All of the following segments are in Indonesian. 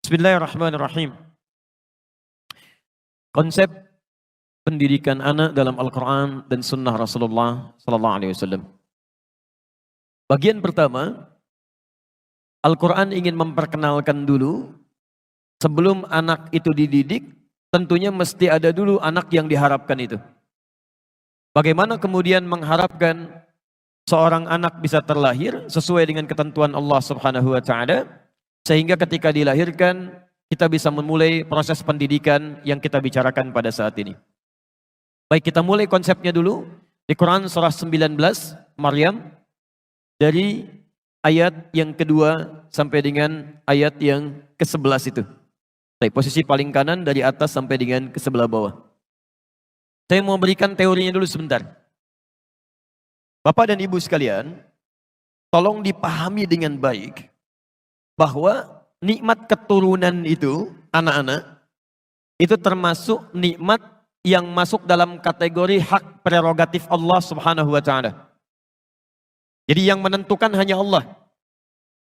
Bismillahirrahmanirrahim. Konsep pendidikan anak dalam Al-Quran dan Sunnah Rasulullah Sallallahu Alaihi Wasallam. Bagian pertama, Al-Quran ingin memperkenalkan dulu sebelum anak itu dididik, tentunya mesti ada dulu anak yang diharapkan itu. Bagaimana kemudian mengharapkan seorang anak bisa terlahir sesuai dengan ketentuan Allah Subhanahu Wa Taala, sehingga ketika dilahirkan kita bisa memulai proses pendidikan yang kita bicarakan pada saat ini. Baik, kita mulai konsepnya dulu di Quran surah 19 Maryam dari ayat yang kedua sampai dengan ayat yang ke-11 itu. Baik, posisi paling kanan dari atas sampai dengan ke sebelah bawah. Saya mau berikan teorinya dulu sebentar. Bapak dan Ibu sekalian, tolong dipahami dengan baik bahwa nikmat keturunan itu, anak-anak, itu termasuk nikmat yang masuk dalam kategori hak prerogatif Allah Subhanahu wa Ta'ala. Jadi yang menentukan hanya Allah.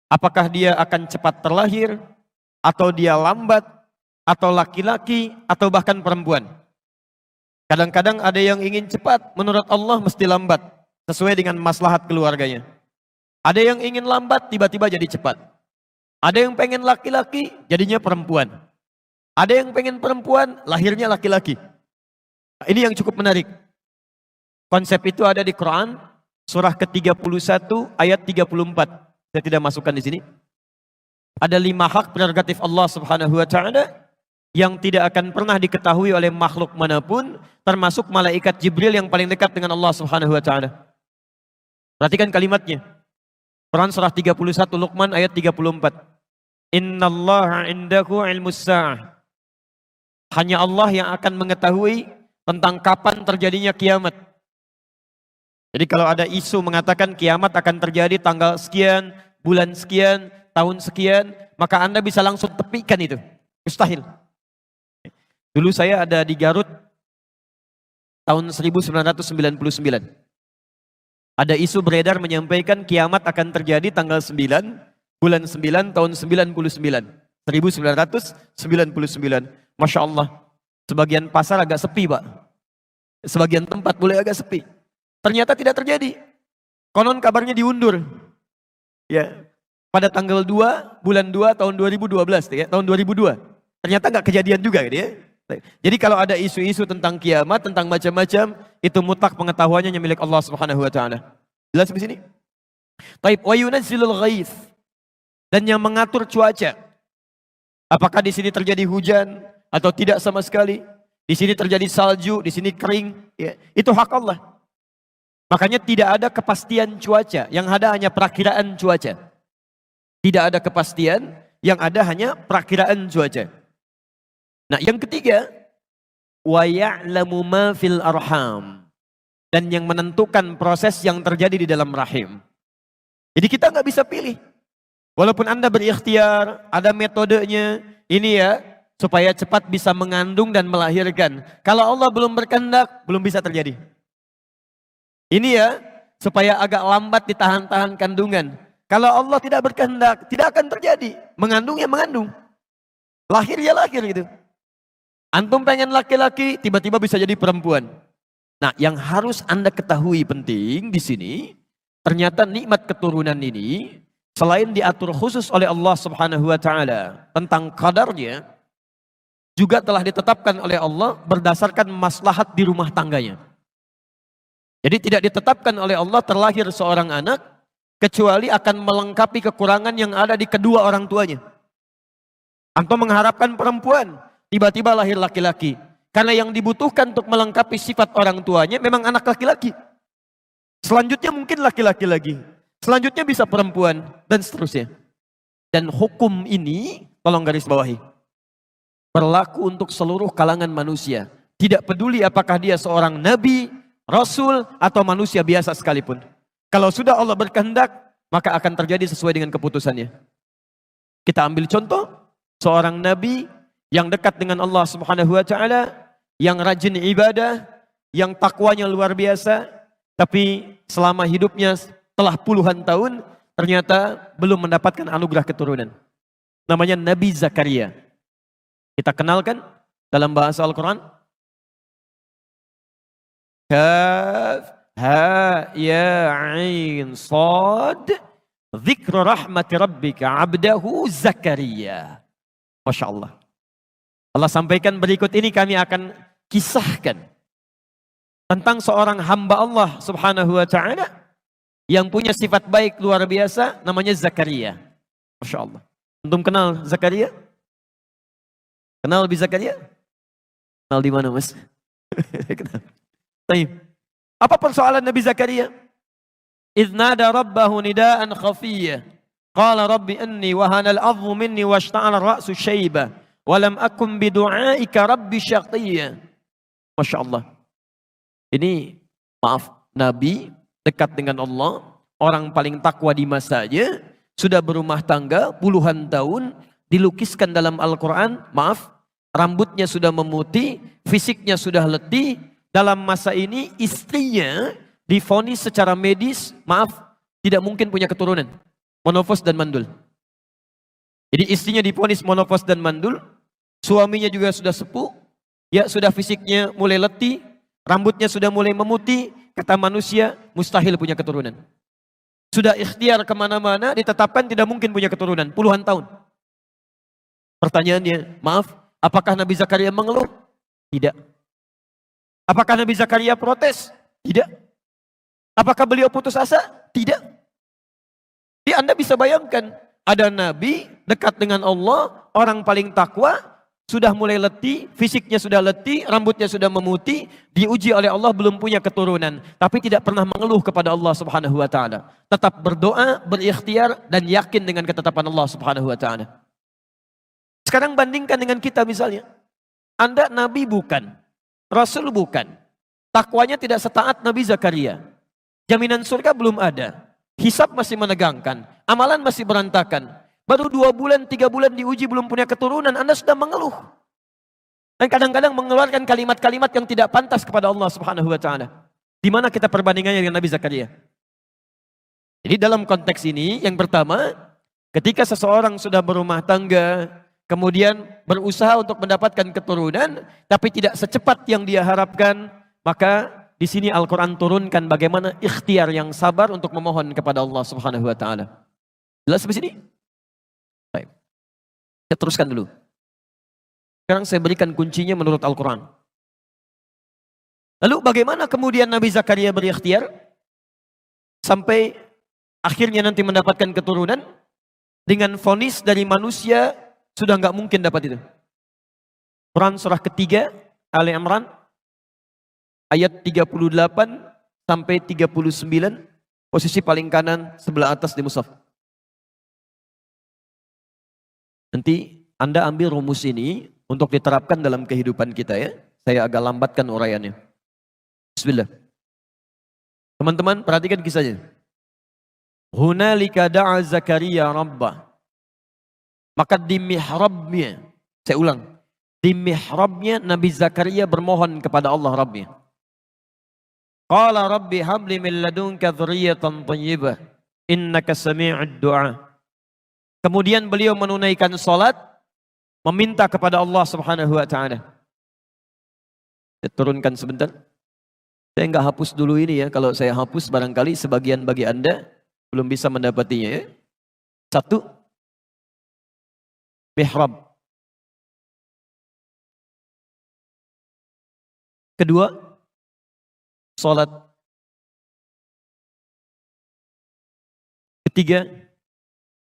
Apakah dia akan cepat terlahir, atau dia lambat, atau laki-laki, atau bahkan perempuan. Kadang-kadang ada yang ingin cepat, menurut Allah mesti lambat, sesuai dengan maslahat keluarganya. Ada yang ingin lambat, tiba-tiba jadi cepat. Ada yang pengen laki-laki, jadinya perempuan. Ada yang pengen perempuan, lahirnya laki-laki. Nah, ini yang cukup menarik. Konsep itu ada di Quran, surah ke-31, ayat 34. Saya tidak masukkan di sini. Ada 5 hak prerogatif Allah Subhanahu wa Ta'ala yang tidak akan pernah diketahui oleh makhluk manapun, termasuk malaikat Jibril yang paling dekat dengan Allah Subhanahu wa Ta'ala. Perhatikan kalimatnya. Quran surah 31 Luqman ayat 34. Innallaha indahu ilmus sa'ah. Hanya Allah yang akan mengetahui tentang kapan terjadinya kiamat. Jadi kalau ada isu mengatakan kiamat akan terjadi tanggal sekian, bulan sekian, tahun sekian, maka Anda bisa langsung tepikan itu. Mustahil. Dulu saya ada di Garut tahun 1999. Ada isu beredar menyampaikan kiamat akan terjadi tanggal 9, bulan 9, tahun 99. 1999. Masya Allah. Sebagian pasar agak sepi, Pak. Sebagian tempat boleh agak sepi. Ternyata tidak terjadi. Konon kabarnya diundur. Ya, pada tanggal 2, bulan 2, tahun 2012. Ya, tahun 2002. Ternyata nggak kejadian juga. Gitu ya. Jadi kalau ada isu-isu tentang kiamat, tentang macam-macam, itu mutlak pengetahuannya yang milik Allah Subhanahu wa Ta'ala. Jelas di sini? Taib wa yunazzilul ghaits. Dan yang mengatur cuaca. Apakah di sini terjadi hujan atau tidak sama sekali? Di sini terjadi salju, di sini kering, ya. Itu hak Allah. Makanya tidak ada kepastian cuaca, yang ada hanya perakiraan cuaca. Tidak ada kepastian, yang ada hanya perakiraan cuaca. Nah, yang ketiga, wa ya'lamu ma fil arham, dan yang menentukan proses yang terjadi di dalam rahim. Jadi kita nggak bisa pilih. Walaupun Anda berikhtiar, ada metodenya, ini ya, supaya cepat bisa mengandung dan melahirkan. Kalau Allah belum berkehendak, belum bisa terjadi. Ini ya, supaya agak lambat ditahan-tahan kandungan. Kalau Allah tidak berkehendak, tidak akan terjadi. Mengandung ya mengandung. Lahir ya lahir gitu. Antum pengen laki-laki, tiba-tiba bisa jadi perempuan. Nah, yang harus Anda ketahui penting di sini, ternyata nikmat keturunan ini, selain diatur khusus oleh Allah Subhanahu wa Ta'ala tentang kadarnya, juga telah ditetapkan oleh Allah berdasarkan maslahat di rumah tangganya. Jadi tidak ditetapkan oleh Allah terlahir seorang anak, kecuali akan melengkapi kekurangan yang ada di kedua orang tuanya. Antum mengharapkan perempuan, tiba-tiba lahir laki-laki. Karena yang dibutuhkan untuk melengkapi sifat orang tuanya memang anak laki-laki. Selanjutnya mungkin laki-laki lagi. Selanjutnya bisa perempuan, dan seterusnya. Dan hukum ini, tolong garis bawahi, berlaku untuk seluruh kalangan manusia. Tidak peduli apakah dia seorang nabi, rasul, atau manusia biasa sekalipun. Kalau sudah Allah berkehendak, maka akan terjadi sesuai dengan keputusannya. Kita ambil contoh, seorang nabi yang dekat dengan Allah Subhanahu wa Ta'ala, yang rajin ibadah, yang takwanya luar biasa, tapi selama hidupnya telah puluhan tahun, ternyata belum mendapatkan anugerah keturunan. namanya Nabi Zakaria. Kita kenalkan dalam bahasa Al-Quran. Kaf, ha, ya, ain, sad, dzikru rahmati rabbika abdahu Zakaria. Masya Allah. Allah sampaikan berikut ini kami akan kisahkan tentang seorang hamba Allah subhanahu wa ta'ala yang punya sifat baik luar biasa, namanya Zakaria. Masya Allah. Antum kenal Zakaria? Kenal Nabi Zakaria? Kenal di mana, Mas? Kenal. Apa persoalan Nabi Zakaria? Idh nada rabbahu nidaan khafiyya. Qala rabbi anni wahana al-'azmu minni washta'ala ar-ra'su shayba wa lam akum bidu'aika rabbi syaqiyya. Masya Allah. Ini maaf, Nabi dekat dengan Allah, orang paling takwa di masanya, sudah berumah tangga puluhan tahun, dilukiskan dalam Al-Quran, maaf, rambutnya sudah memutih, fisiknya sudah letih. Dalam masa ini istrinya divonis secara medis, maaf, tidak mungkin punya keturunan, monofos dan mandul. Jadi istrinya divonis monofos dan mandul, suaminya juga sudah sepuh, ya sudah fisiknya mulai letih, rambutnya sudah mulai memutih, kata manusia mustahil punya keturunan. Sudah ikhtiar kemana-mana, ditetapkan tidak mungkin punya keturunan, puluhan tahun. Pertanyaannya, maaf, apakah Nabi Zakaria mengeluh? Tidak. Apakah Nabi Zakaria protes? Tidak. Apakah beliau putus asa? Tidak. Jadi Anda bisa bayangkan, ada Nabi dekat dengan Allah, orang paling takwa, sudah mulai letih, fisiknya sudah letih, rambutnya sudah memutih, diuji oleh Allah belum punya keturunan, tapi tidak pernah mengeluh kepada Allah Subhanahu wa taala. Tetap berdoa, berikhtiar dan yakin dengan ketetapan Allah Subhanahu wa taala. Sekarang bandingkan dengan kita misalnya. Anda Nabi bukan, Rasul bukan. Takwanya tidak setaat Nabi Zakaria. Jaminan surga belum ada. Hisab masih menegangkan. Amalan masih berantakan. Baru 2 bulan, 3 bulan diuji belum punya keturunan. Anda sudah mengeluh. Dan kadang-kadang mengeluarkan kalimat-kalimat yang tidak pantas kepada Allah Subhanahu wa ta'ala. Di mana kita perbandingannya dengan Nabi Zakaria? Jadi dalam konteks ini, yang pertama, ketika seseorang sudah berumah tangga, kemudian berusaha untuk mendapatkan keturunan, tapi tidak secepat yang dia harapkan, maka di sini Al-Quran turunkan bagaimana ikhtiar yang sabar untuk memohon kepada Allah Subhanahu wa ta'ala. Jelas sampai sini? Baik. Saya teruskan dulu. Sekarang saya berikan kuncinya menurut Al-Quran. Lalu bagaimana kemudian Nabi Zakaria berikhtiar sampai akhirnya nanti mendapatkan keturunan dengan vonis dari manusia? Sudah nggak mungkin dapat itu. Quran surah ketiga, Ali Imran, ayat 38 sampai 39, posisi paling kanan sebelah atas di mushaf. Nanti Anda ambil rumus ini untuk diterapkan dalam kehidupan kita ya. Saya agak lambatkan uraiannya. Bismillah. Teman-teman perhatikan kisahnya. Hunalika da'a Zakaria rabbah. Maka di mihrabnya, saya ulang, di mihrabnya Nabi Zakaria bermohon kepada Allah Rabbnya. Qala Rabbi habli min ladunka dzurriyyatan thayyibah innaka sami'ud du'a. Kemudian beliau menunaikan salat, meminta kepada Allah Subhanahu wa taala. Saya turunkan sebentar. Saya enggak hapus dulu ini ya, kalau saya hapus barangkali sebagian bagi Anda belum bisa mendapatinya ya. 1, mihrab. 2, salat. 3,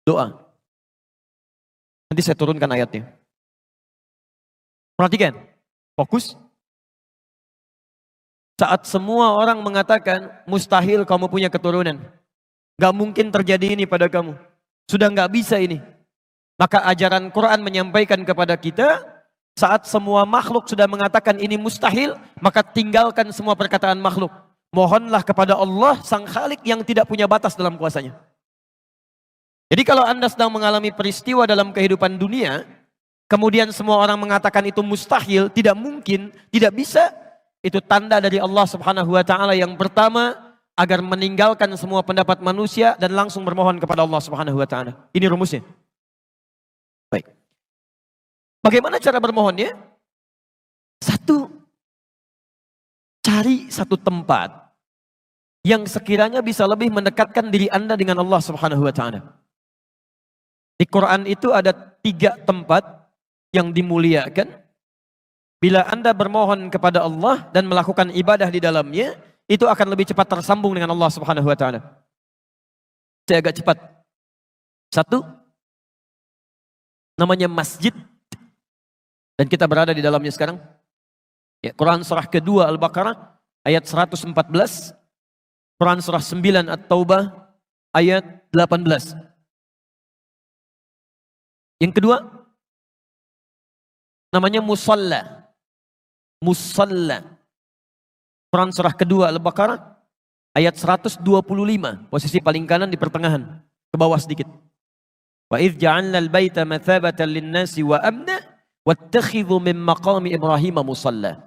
doa. Nanti saya turunkan ayatnya. Perhatikan, fokus. Saat semua orang mengatakan mustahil kamu punya keturunan, gak mungkin terjadi ini pada kamu, sudah gak bisa ini, maka ajaran Quran menyampaikan kepada kita, saat semua makhluk sudah mengatakan ini mustahil, maka tinggalkan semua perkataan makhluk. Mohonlah kepada Allah Sang Khalik yang tidak punya batas dalam kuasanya. Jadi kalau Anda sedang mengalami peristiwa dalam kehidupan dunia, kemudian semua orang mengatakan itu mustahil, tidak mungkin, tidak bisa, itu tanda dari Allah Subhanahu wa taala yang pertama, agar meninggalkan semua pendapat manusia dan langsung bermohon kepada Allah Subhanahu wa taala. Ini rumusnya. Baik. Bagaimana cara bermohonnya? Satu, cari satu tempat yang sekiranya bisa lebih mendekatkan diri Anda dengan Allah Subhanahu wa taala. Di Quran itu ada 3 tempat yang dimuliakan. Bila Anda bermohon kepada Allah dan melakukan ibadah di dalamnya, itu akan lebih cepat tersambung dengan Allah Subhanahu wa taala. Saya agak cepat. 1, namanya masjid, dan kita berada di dalamnya sekarang. Ya, Quran surah kedua Al-Baqarah ayat 114, Quran surah 9 At-Taubah ayat 18. Yang kedua, namanya musalla. Musalla. Quran surah kedua Al-Baqarah ayat 125, posisi paling kanan di pertengahan, ke bawah sedikit. Wa idz ja'alna al-baita mathabatan lin-nasi wa amna wattakhidhu min maqami Ibrahim musalla.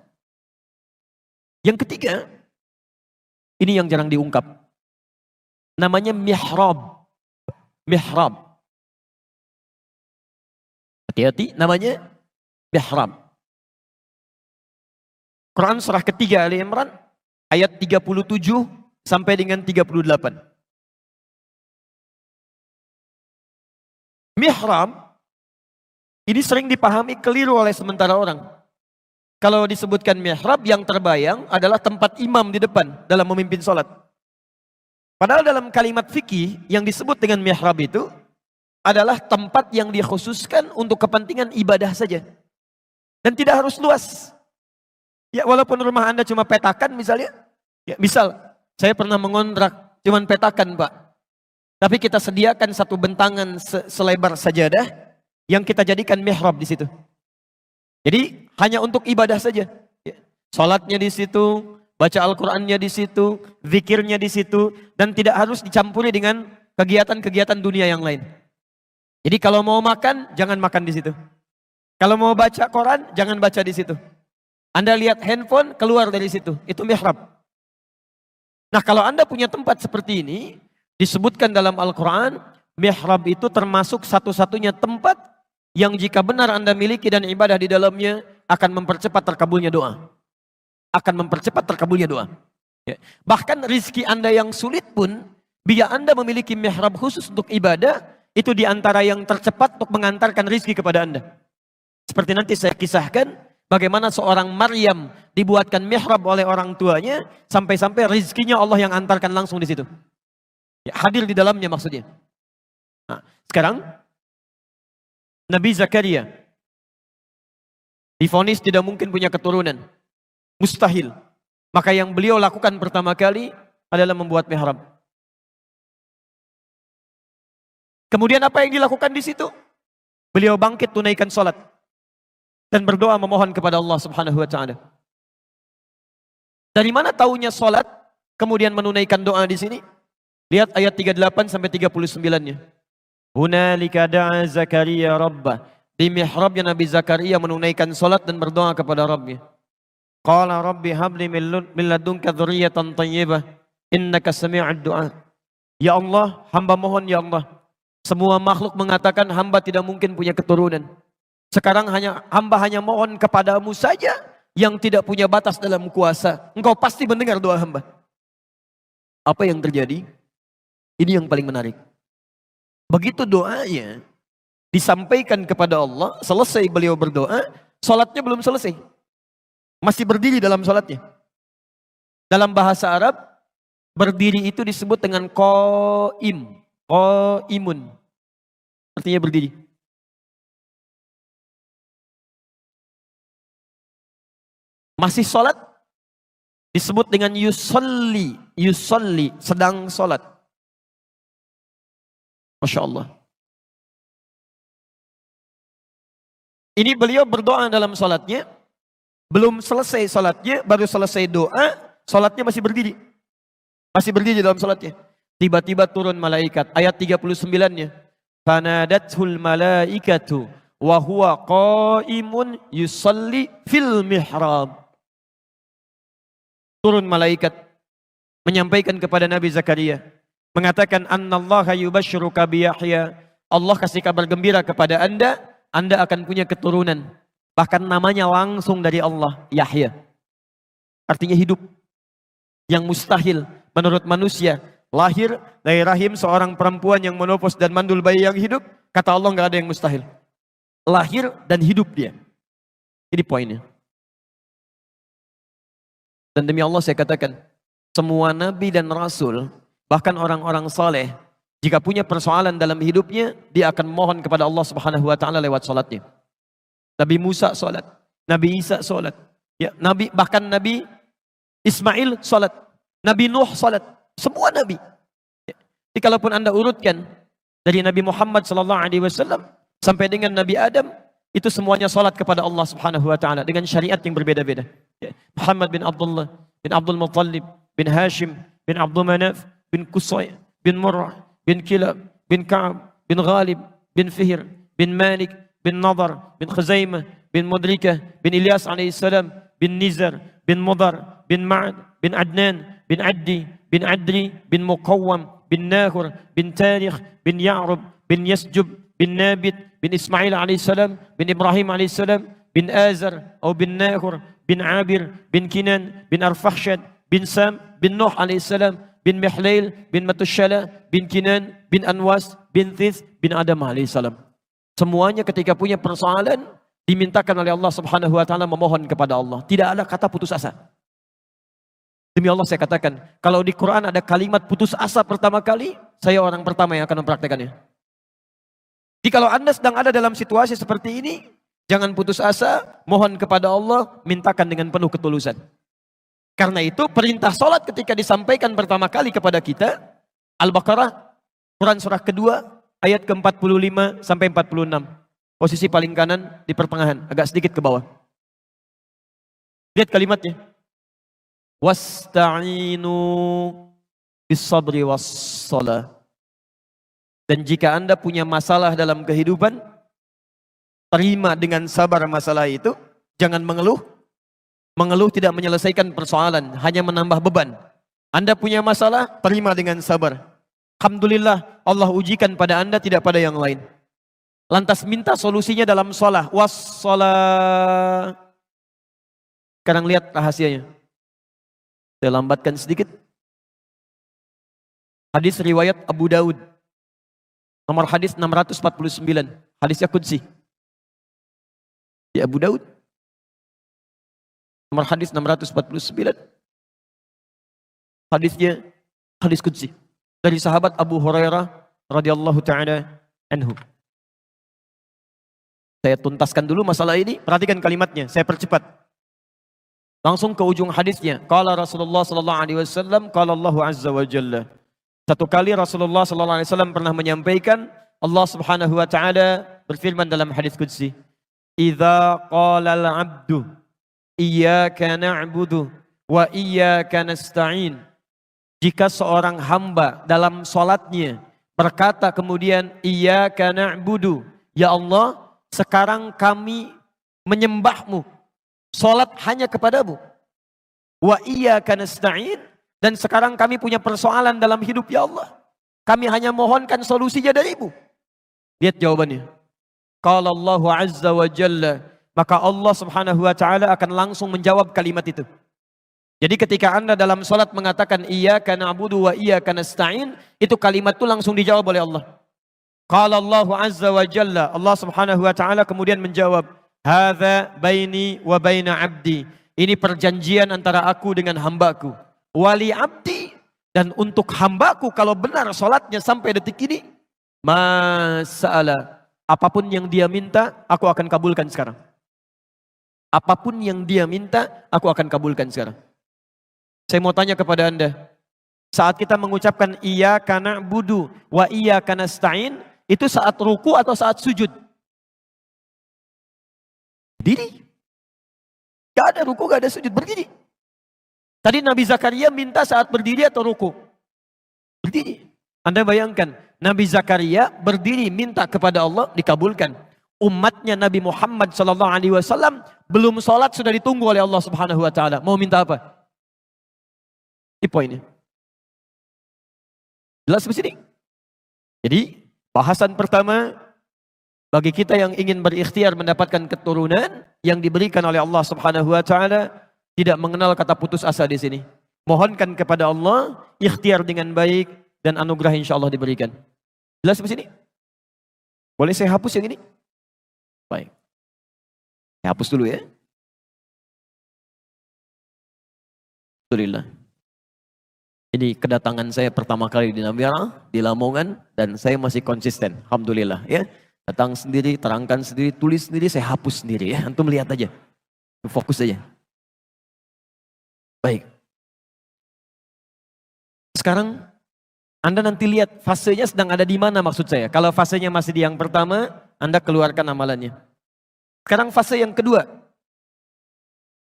Yang ketiga, ini yang jarang diungkap. Namanya mihrab. Mihrab. Hati-hati, namanya mihrab. Quran surah ketiga Ali Imran ayat 37 sampai dengan 38. Mihrab ini sering dipahami keliru oleh sementara orang. Kalau disebutkan mihrab, yang terbayang adalah tempat imam di depan dalam memimpin sholat. Padahal dalam kalimat fikih yang disebut dengan mihrab itu adalah tempat yang dikhususkan untuk kepentingan ibadah saja. Dan tidak harus luas. Ya, walaupun rumah Anda cuma petakan misalnya. Ya, misal, saya pernah mengontrak cuma petakan Pak. Tapi kita sediakan satu bentangan selebar sajadah yang kita jadikan mihrab di situ. Jadi hanya untuk ibadah saja. Salatnya di situ, baca Al-Qur'annya di situ, zikirnya di situ, dan tidak harus dicampuri dengan kegiatan-kegiatan dunia yang lain. Jadi kalau mau makan, jangan makan di situ. Kalau mau baca Quran, jangan baca di situ. Anda lihat handphone, keluar dari situ. Itu mihrab. Nah, kalau Anda punya tempat seperti ini, disebutkan dalam Al-Quran, mihrab itu termasuk satu-satunya tempat yang jika benar Anda miliki dan ibadah di dalamnya akan mempercepat terkabulnya doa. Akan mempercepat terkabulnya doa. Ya. Bahkan rizki Anda yang sulit pun, bila Anda memiliki mihrab khusus untuk ibadah, itu diantara yang tercepat untuk mengantarkan rizki kepada Anda. Seperti nanti saya kisahkan, bagaimana seorang Maryam dibuatkan mihrab oleh orang tuanya, sampai-sampai rizkinya Allah yang antarkan langsung di situ. Ya, hadir di dalamnya maksudnya. Nah, sekarang Nabi Zakaria divonis tidak mungkin punya keturunan. Mustahil. Maka yang beliau lakukan pertama kali adalah membuat mihrab. Kemudian apa yang dilakukan di situ? Beliau bangkit tunaikan salat dan berdoa memohon kepada Allah Subhanahu wa taala. Dari mana taunya salat kemudian menunaikan doa di sini? Lihat ayat 38 sampai 39-nya. Hunalika da'a Zakaria rabbah. Di mihrabnya Nabi Zakaria menunaikan salat dan berdoa kepada Rabbnya. Qala rabbi habli min ladunka dzurriyyatan thayyibah innaka sami'ud du'a. Ya Allah, hamba mohon ya Allah. Semua makhluk mengatakan hamba tidak mungkin punya keturunan. Sekarang hamba hanya mohon kepadamu saja yang tidak punya batas dalam kuasa. Engkau pasti mendengar doa hamba. Apa yang terjadi? Ini yang paling menarik. Begitu doanya disampaikan kepada Allah, selesai beliau berdoa, salatnya belum selesai. Masih berdiri dalam salatnya. Dalam bahasa Arab, berdiri itu disebut dengan qaim. Qaimun. Artinya berdiri. Masih salat disebut dengan yusolli. Yusolli, sedang salat. Masya Allah. Ini beliau berdoa dalam salatnya. Belum selesai salatnya, baru selesai doa, salatnya masih berdiri. Masih berdiri dalam salatnya. Tiba-tiba turun malaikat. Ayat 39-nya. Fanadathul malaikatu wa huwa qaimun yusalli fil mihrab. Turun malaikat menyampaikan kepada Nabi Zakaria, mengatakan annallaha yubashshiruka bi Yahya. Allah kasih kabar gembira kepada Anda Anda akan punya keturunan. Bahkan namanya langsung dari Allah, Yahya. Artinya hidup. Yang mustahil menurut manusia. Lahir dari rahim seorang perempuan yang menopos dan mandul bayi yang hidup. Kata Allah nggak ada yang mustahil. Lahir dan hidup dia. Ini poinnya. Dan demi Allah saya katakan, semua nabi dan rasul, bahkan orang-orang saleh, jika punya persoalan dalam hidupnya, dia akan mohon kepada Allah Subhanahu wa taala lewat salatnya. Nabi Musa salat, Nabi Isa salat, ya, bahkan Nabi Ismail salat, Nabi Nuh salat, semua nabi. Ya. Jadi kalaupun Anda urutkan dari Nabi Muhammad sallallahu alaihi wasallam sampai dengan Nabi Adam, itu semuanya salat kepada Allah Subhanahu wa taala dengan syariat yang berbeda-beda. Ya. Muhammad bin Abdullah bin Abdul Muttalib bin Hashim bin Abdul Manaf bin Qusay bin Murrah bin Kilab bin Ka'ab bin Ghalib bin Fihr bin Malik bin Nadar bin Khuzaimah bin Mudrikah bin Ilyas alaihissalam bin Nizar bin Mudar bin Ma'ad bin Adnan bin Addi bin Adri bin Muqawwam bin Nahur bin Tarikh bin Ya'rub bin Yasjub bin Nabit bin Ismail alaihissalam bin Ibrahim alaihissalam bin Azar atau bin Nahur bin Abir bin Kinan bin Arfakhshad bin Sam bin Nuh alaihissalam bin Mihlail bin Matushala bin Kinan bin Anwas bin Thith bin Adam alaihissalam. Semuanya ketika punya persoalan dimintakan oleh Allah Subhanahu wa taala memohon kepada Allah. Tidak ada kata putus asa. Demi Allah saya katakan, kalau di Quran ada kalimat putus asa pertama kali, saya orang pertama yang akan mempraktekannya. Jadi kalau Anda sedang ada dalam situasi seperti ini, jangan putus asa, mohon kepada Allah, mintakan dengan penuh ketulusan. Karena itu perintah salat ketika disampaikan pertama kali kepada kita, Al-Baqarah, Quran surah kedua, ayat ke-45 sampai 46. Posisi paling kanan di pertengahan, agak sedikit ke bawah. Lihat kalimatnya. Wasta'inu bis-sabri was-shalah. Dan jika Anda punya masalah dalam kehidupan, terima dengan sabar masalah itu, jangan mengeluh. Mengeluh tidak menyelesaikan persoalan, hanya menambah beban. Anda punya masalah, terima dengan sabar. Alhamdulillah, Allah ujikan pada Anda, tidak pada yang lain. Lantas minta solusinya dalam shalah. Was-shalah. Sekarang lihat rahasianya. Saya lambatkan sedikit. Hadis riwayat Abu Daud. Nomor hadis 649. Hadisnya Qudsi. Di Abu Daud. Nomor hadis 649. Hadisnya hadis Qudsi. Dari sahabat Abu Hurairah radhiyallahu ta'ala anhu. Saya tuntaskan dulu masalah ini. Perhatikan kalimatnya. Saya percepat. Langsung ke ujung hadisnya. Qala Rasulullah sallallahu alaihi wasallam, qala Allah azza wa jalla. Satu kali Rasulullah sallallahu alaihi wasallam pernah menyampaikan, Allah Subhanahu wa taala berfirman dalam hadis qudsi, "Idza qala al-'abdu iyyaka na'budu wa iyyaka nasta'in." Jika seorang hamba dalam salatnya berkata kemudian iyyaka na'budu, ya Allah, sekarang kami menyembahmu. Salat hanya kepadamu. Wa iyyaka nasta'in, dan sekarang kami punya persoalan dalam hidup ya Allah. Kami hanya mohonkan solusinya darimu. Lihat jawabannya. Qala Allah azza wa jalla, maka Allah Subhanahu wa taala akan langsung menjawab kalimat itu. Jadi ketika Anda dalam salat mengatakan iyyaka na'budu wa iyyaka nasta'in, itu kalimat itu langsung dijawab oleh Allah. Qala Allah azza wa jalla, Allah Subhanahu wa taala kemudian menjawab, hadza baini wa baina abdi. Ini perjanjian antara aku dengan hambaku. Wali abdi, dan untuk hambaku kalau benar salatnya sampai detik ini, mas'ala, apapun yang dia minta, aku akan kabulkan sekarang. Apapun yang dia minta, aku akan kabulkan sekarang. Saya mau tanya kepada Anda, saat kita mengucapkan iyyaka na'budu wa iyyaka nasta'in, itu saat ruku atau saat sujud? Berdiri. Gak ada ruku, gak ada sujud, berdiri. Tadi Nabi Zakaria minta saat berdiri atau ruku? Berdiri. Anda bayangkan, Nabi Zakaria berdiri minta kepada Allah, dikabulkan. Umatnya Nabi Muhammad SAW belum sholat sudah ditunggu oleh Allah Subhanahu Wa Taala. Mau minta apa? Ini poinnya. Jelas di sini. Jadi bahasan pertama, Bagi kita yang ingin berikhtiar mendapatkan keturunan yang diberikan oleh Allah Subhanahu wa taala, tidak mengenal kata putus asa di sini. Mohonkan kepada Allah, ikhtiar dengan baik dan anugerah insyaallah diberikan. Jelas di sini? Boleh saya hapus yang ini? Baik. Saya hapus dulu ya. Alhamdulillah. Ini kedatangan saya pertama kali di Nambia, di Lamongan, dan saya masih konsisten. Alhamdulillah ya. Datang sendiri, terangkan sendiri, tulis sendiri, saya hapus sendiri ya. Antum lihat aja. Fokus aja. Baik. Sekarang Anda nanti lihat fasenya sedang ada di mana maksud saya. Kalau fasenya masih di yang pertama, Anda keluarkan amalannya. Sekarang fase yang kedua.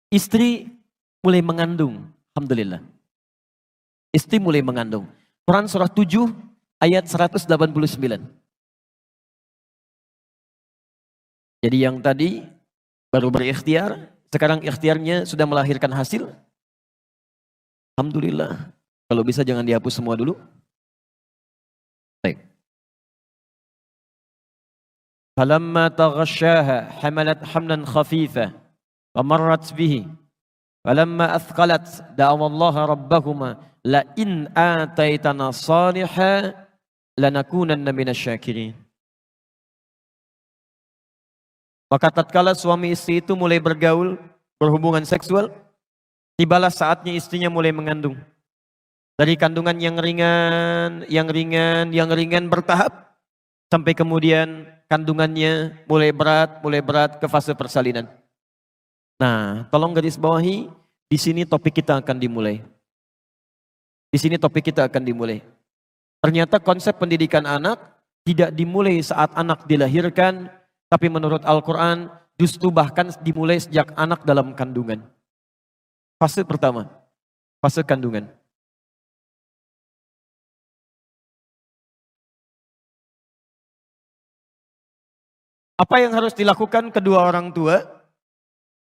Istri mulai mengandung. Alhamdulillah. Istri mulai mengandung. Quran surah 7 ayat 189. Jadi yang tadi baru berikhtiar, sekarang ikhtiarnya sudah melahirkan hasil. Alhamdulillah. Kalau bisa jangan dihapus semua dulu. Baik. Falamma taghasyaha hamalat hamlan khafifa wa marrat bihi. Falamma athqalat da'awallaha rabbahuma la in ataitana salihah lanakunanna minasyakirin. Maka tatkala suami istri itu mulai bergaul, berhubungan seksual, tibalah saatnya istrinya mulai mengandung. Dari kandungan yang ringan bertahap, sampai kemudian kandungannya mulai berat ke fase persalinan. Nah, tolong garis bawahi, di sini topik kita akan dimulai. Di sini topik kita akan dimulai. Ternyata konsep pendidikan anak tidak dimulai saat anak dilahirkan, tapi menurut Al-Quran justru bahkan dimulai sejak anak dalam kandungan. Fase pertama, fase kandungan. Apa yang harus dilakukan kedua orang tua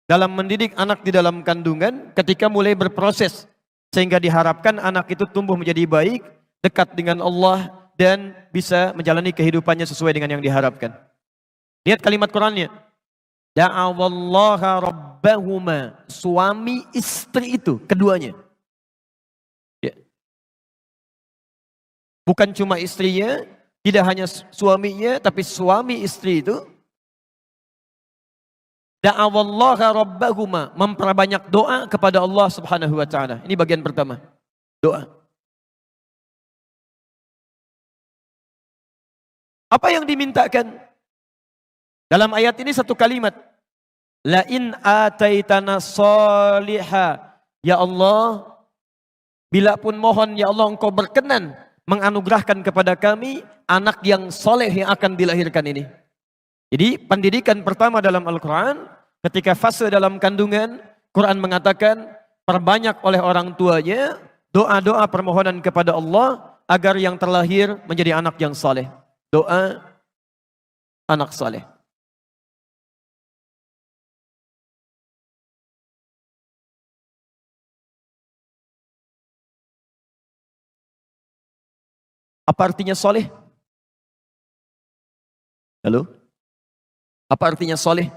dalam mendidik anak di dalam kandungan ketika mulai berproses, sehingga diharapkan anak itu tumbuh menjadi baik, dekat dengan Allah, dan bisa menjalani kehidupannya sesuai dengan yang diharapkan. Lihat kalimat Qurannya. Da'awallaha rabbahuma. Suami istri itu, keduanya. Ya. Bukan cuma istrinya, tidak hanya suaminya, tapi suami istri itu da'awallaha rabbahuma, memperbanyak doa kepada Allah Subhanahu wa taala. Ini bagian pertama. Doa. Apa yang dimintakan? Dalam ayat ini satu kalimat. La in ataitana shaliha. Ya Allah, bila pun mohon ya Allah engkau berkenan menganugerahkan kepada kami anak yang soleh yang akan dilahirkan ini. Jadi pendidikan pertama dalam Al-Quran, ketika fase dalam kandungan, Quran mengatakan perbanyak oleh orang tuanya doa-doa permohonan kepada Allah agar yang terlahir menjadi anak yang saleh. Doa anak saleh. Apa artinya saleh? Halo? Apa artinya soleh?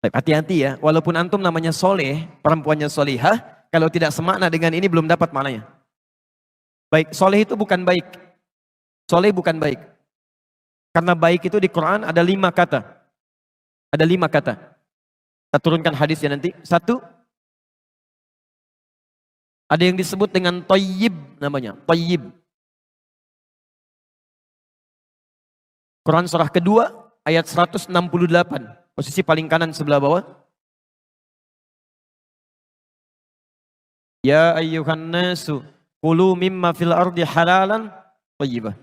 Hati-hati ya, walaupun antum namanya soleh, perempuannya solihah, kalau tidak semakna dengan ini belum dapat maknanya. Baik, soleh itu bukan baik. Soleh bukan baik. Karena baik itu di Quran ada 5 kata. Ada 5 kata. Kita turunkan hadisnya nanti. 1, ada yang disebut dengan thayyib namanya, thayyib. Quran surah kedua ayat 168, posisi paling kanan sebelah bawah. Ya ayyuhan nasu kulu mimma fil ardi halalan thayyibah.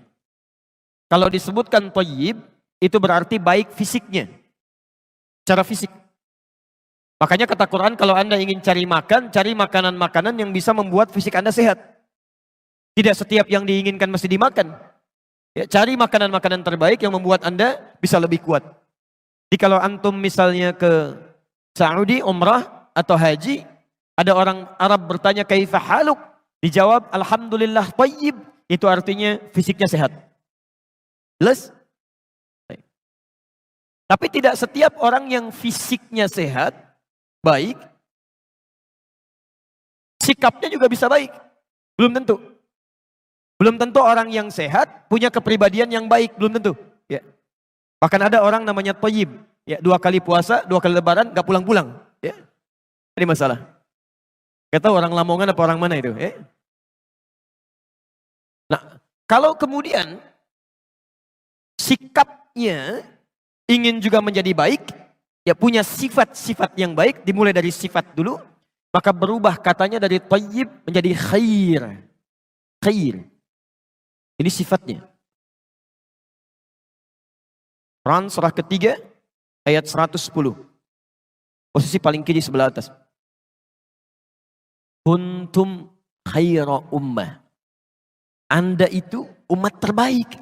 Kalau disebutkan thayyib itu berarti baik fisiknya. Secara fisik. Makanya kata Quran kalau Anda ingin cari makan, cari makanan-makanan yang bisa membuat fisik Anda sehat. Tidak setiap yang diinginkan mesti dimakan. Ya, cari makanan-makanan terbaik yang membuat Anda bisa lebih kuat. Jadi kalau antum misalnya ke Saudi, umrah atau haji, ada orang Arab bertanya kaifa haluk? Dijawab alhamdulillah thayyib. Itu artinya fisiknya sehat. Jelas? Baik. Tapi tidak setiap orang yang fisiknya sehat, baik, sikapnya juga bisa baik. Belum tentu. Belum tentu orang yang sehat punya kepribadian yang baik, belum tentu. Ya. Bahkan ada orang namanya Thayyib, ya, 2 kali puasa, 2 kali lebaran, gak pulang-pulang. Ya. Ini masalah. Gak tahu orang Lamongan apa orang mana itu. Ya. Nah, kalau kemudian sikapnya ingin juga menjadi baik, ya punya sifat-sifat yang baik, dimulai dari sifat dulu, maka berubah katanya dari Thayyib menjadi khair. Khair. Ini sifatnya. Quran surah ketiga ayat 110. Posisi paling kiri sebelah atas. Kuntum khaira ummah. Anda itu umat terbaik.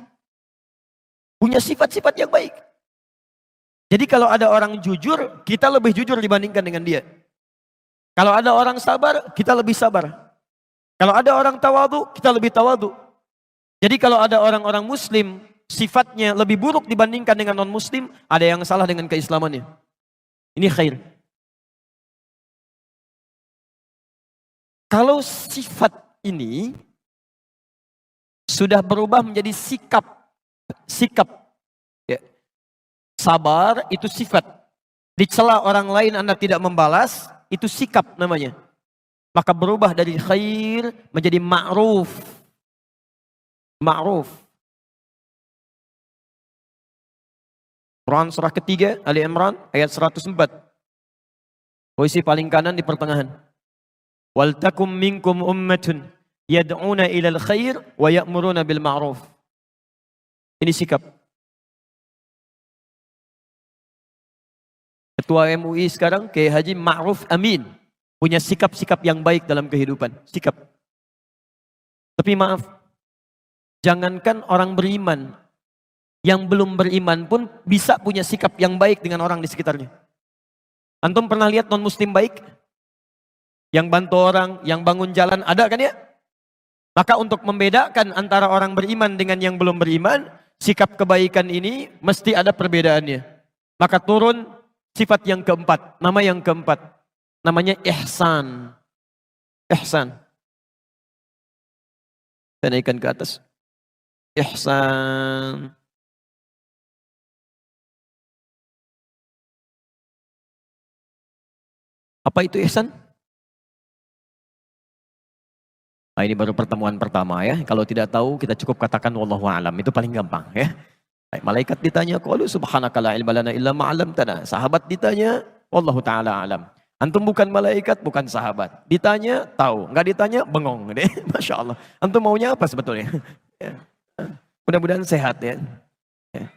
Punya sifat-sifat yang baik. Jadi kalau ada orang jujur, kita lebih jujur dibandingkan dengan dia. Kalau ada orang sabar, kita lebih sabar. Kalau ada orang tawadu, kita lebih tawadu. Jadi kalau ada orang-orang muslim, sifatnya lebih buruk dibandingkan dengan non-muslim, ada yang salah dengan keislamannya. Ini khair. Kalau sifat ini sudah berubah menjadi sikap. Ya. Sabar itu sifat. Dicela orang lain Anda tidak membalas, itu sikap namanya. Maka berubah dari khair menjadi ma'ruf. Ma'ruf. Quran surah ketiga, Ali Imran, ayat 104. Posisi paling kanan di pertengahan. Wal takum minkum ummatun yad'una ilal khair wa ya'muruna bil ma'ruf. Ini sikap. Ketua MUI sekarang, Kiai Haji Ma'ruf Amin, punya sikap-sikap yang baik dalam kehidupan. Sikap. Tapi maaf, jangankan orang beriman, yang belum beriman pun bisa punya sikap yang baik dengan orang di sekitarnya. Antum pernah lihat non-muslim baik? Yang bantu orang, yang bangun jalan, ada kan ya? Maka untuk membedakan antara orang beriman dengan yang belum beriman, sikap kebaikan ini mesti ada perbedaannya. Maka turun sifat yang keempat, nama yang keempat. Namanya ihsan. Ihsan. Saya naikkan ke atas. Ihsan. Apa itu ihsan? Nah, ini baru pertemuan pertama ya. Kalau tidak tahu kita cukup katakan wallahu a'lam. Itu paling gampang ya. Malaikat ditanya, qalu subhanaka la ilma lana illa ma 'allamtana. Sahabat ditanya, wallahu taala alam. Antum bukan malaikat, bukan sahabat. Ditanya, tahu. Enggak ditanya, bengong. Masya Allah. Antum maunya apa sebetulnya? Ya. Mudah-mudahan sehat ya. Ya.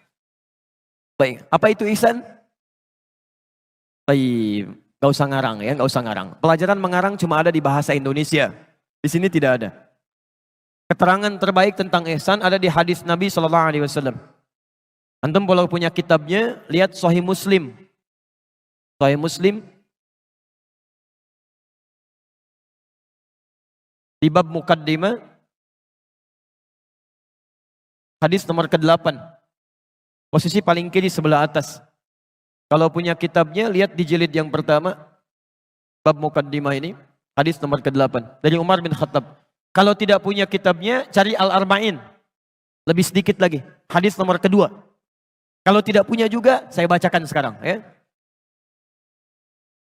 Baik, apa itu ihsan? Baik, gak usah ngarang ya, gak usah ngarang. Pelajaran mengarang cuma ada di bahasa Indonesia. Di sini tidak ada. Keterangan terbaik tentang ihsan ada di hadis Nabi SAW. Antum kalau punya kitabnya, lihat Sahih Muslim. Sahih Muslim. Di bab Muqaddimah, hadis nomor ke-8. Posisi paling kiri sebelah atas. Kalau punya kitabnya, lihat di jilid yang pertama. Bab Muqaddimah ini, hadis nomor ke-8. Dari Umar bin Khattab. Kalau tidak punya kitabnya, cari Al-Arba'in. Lebih sedikit lagi. Hadis nomor kedua. Kalau tidak punya juga, saya bacakan sekarang. Ya.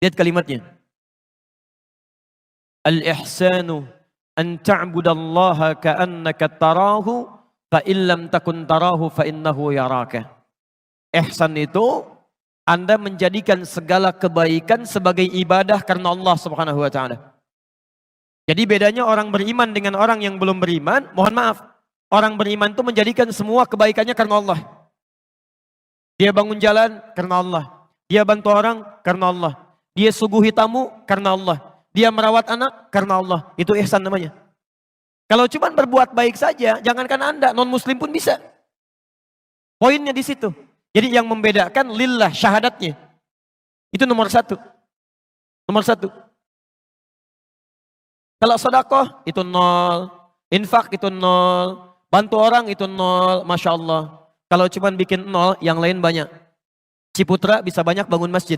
Lihat kalimatnya. Al-ihsanu an ta'budallaha ka'annaka tarahu fa illam takun tarahu fa innahu yaraka. Ihsan itu Anda menjadikan segala kebaikan sebagai ibadah karena Allah Subhanahu wa taala. Jadi bedanya orang beriman dengan orang yang belum beriman, mohon maaf. Orang beriman itu menjadikan semua kebaikannya karena Allah. Dia bangun jalan karena Allah. Dia bantu orang karena Allah. Dia suguhi tamu karena Allah. Dia merawat anak karena Allah. Itu ihsan namanya. Kalau cuma berbuat baik saja, jangankan Anda, non-muslim pun bisa. Poinnya di situ. Jadi yang membedakan lillah, syahadatnya. Itu nomor satu. Nomor satu. Kalau sedekah itu 0. Infak itu 0. Bantu orang itu 0. Masya Allah. Kalau cuma bikin 0, yang lain banyak. Ciputra bisa banyak bangun masjid.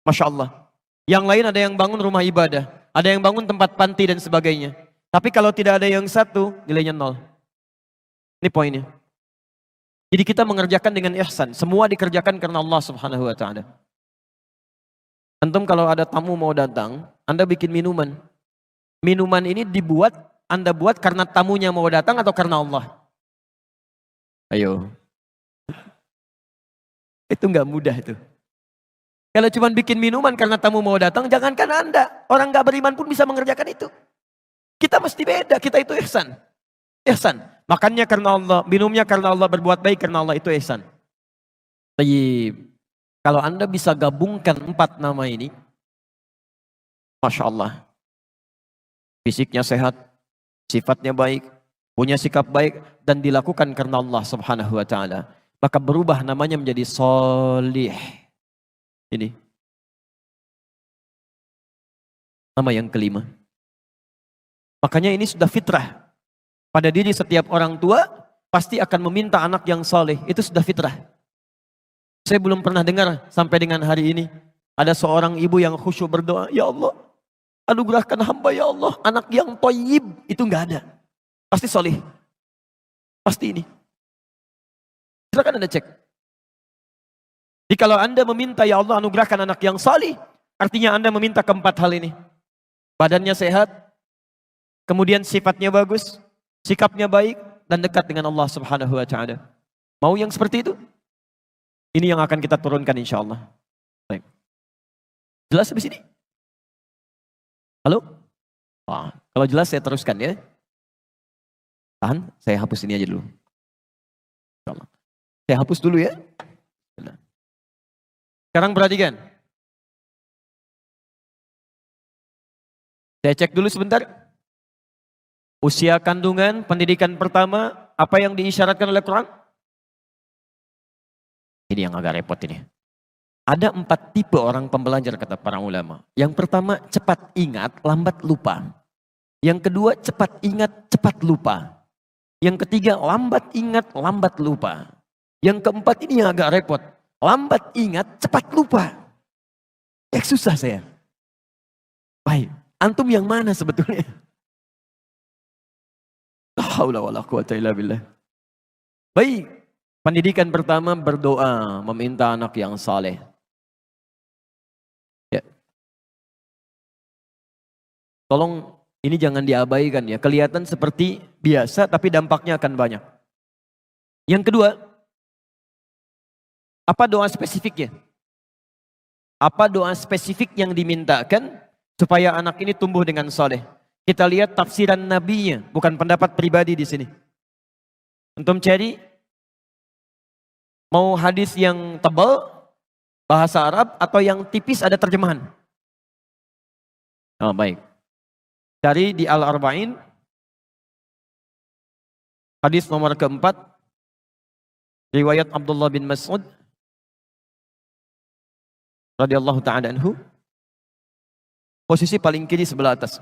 Masya Allah. Yang lain ada yang bangun rumah ibadah. Ada yang bangun tempat panti dan sebagainya. Tapi kalau tidak ada yang satu, nilainya 0. Ini poinnya. Jadi kita mengerjakan dengan ihsan. Semua dikerjakan karena Allah Subhanahu wa ta'ala. Antum kalau ada tamu mau datang, Anda bikin minuman. Minuman ini Anda buat karena tamunya mau datang atau karena Allah? Ayo. Itu nggak mudah itu. Kalau cuma bikin minuman karena tamu mau datang, jangankan Anda. Orang nggak beriman pun bisa mengerjakan itu. Kita mesti beda, kita itu ihsan. Ihsan. Makannya karena Allah, minumnya karena Allah, berbuat baik karena Allah, itu ihsan. Tayyib. Kalau Anda bisa gabungkan 4 nama ini, Masya Allah. Fisiknya sehat, sifatnya baik, punya sikap baik, dan dilakukan karena Allah Subhanahu wa ta'ala. Maka berubah namanya menjadi solih. Ini. Nama yang kelima. Makanya ini sudah fitrah. Pada diri setiap orang tua, pasti akan meminta anak yang soleh. Itu sudah fitrah. Saya belum pernah dengar sampai dengan hari ini. Ada seorang ibu yang khusyuk berdoa, ya Allah, anugerahkan hamba ya Allah, anak yang thayyib. Itu enggak ada. Pasti soleh. Pasti ini. Silakan Anda cek. Jadi kalau Anda meminta ya Allah anugerahkan anak yang salih, artinya Anda meminta keempat hal ini. Badannya sehat, kemudian sifatnya bagus, sikapnya baik, dan dekat dengan Allah Subhanahu wa ta'ala. Mau yang seperti itu? Ini yang akan kita turunkan insya Allah. Baik. Jelas habis ini? Halo? Kalau jelas saya teruskan ya. Tahan, saya hapus ini aja dulu. Insya Allah. Saya hapus dulu ya. Sekarang perhatikan. Saya cek dulu sebentar. Usia kandungan, pendidikan pertama, apa yang diisyaratkan oleh Quran? Ini yang agak repot ini. Ada 4 tipe orang pembelajar kata para ulama. Yang pertama, cepat ingat, lambat lupa. Yang kedua, cepat ingat, cepat lupa. Yang ketiga, lambat ingat, lambat lupa. Yang keempat ini yang agak repot. Lambat ingat, cepat lupa. Susah saya. Baik, antum yang mana sebetulnya? La haula wala quwata illa billah. Baik, pendidikan pertama berdoa, meminta anak yang saleh. Ya. Tolong ini jangan diabaikan ya. Kelihatan seperti biasa tapi dampaknya akan banyak. Yang kedua, apa doa spesifiknya? Apa doa spesifik yang dimintakan supaya anak ini tumbuh dengan soleh? Kita lihat tafsiran nabinya, bukan pendapat pribadi di sini. Antum cari, mau hadis yang tebal, bahasa Arab, atau yang tipis ada terjemahan? Oh, baik. Cari di Al-Arba'in, hadis nomor keempat, riwayat Abdullah bin Mas'ud, radhiyallahu ta'ala anhu, posisi paling kiri sebelah atas.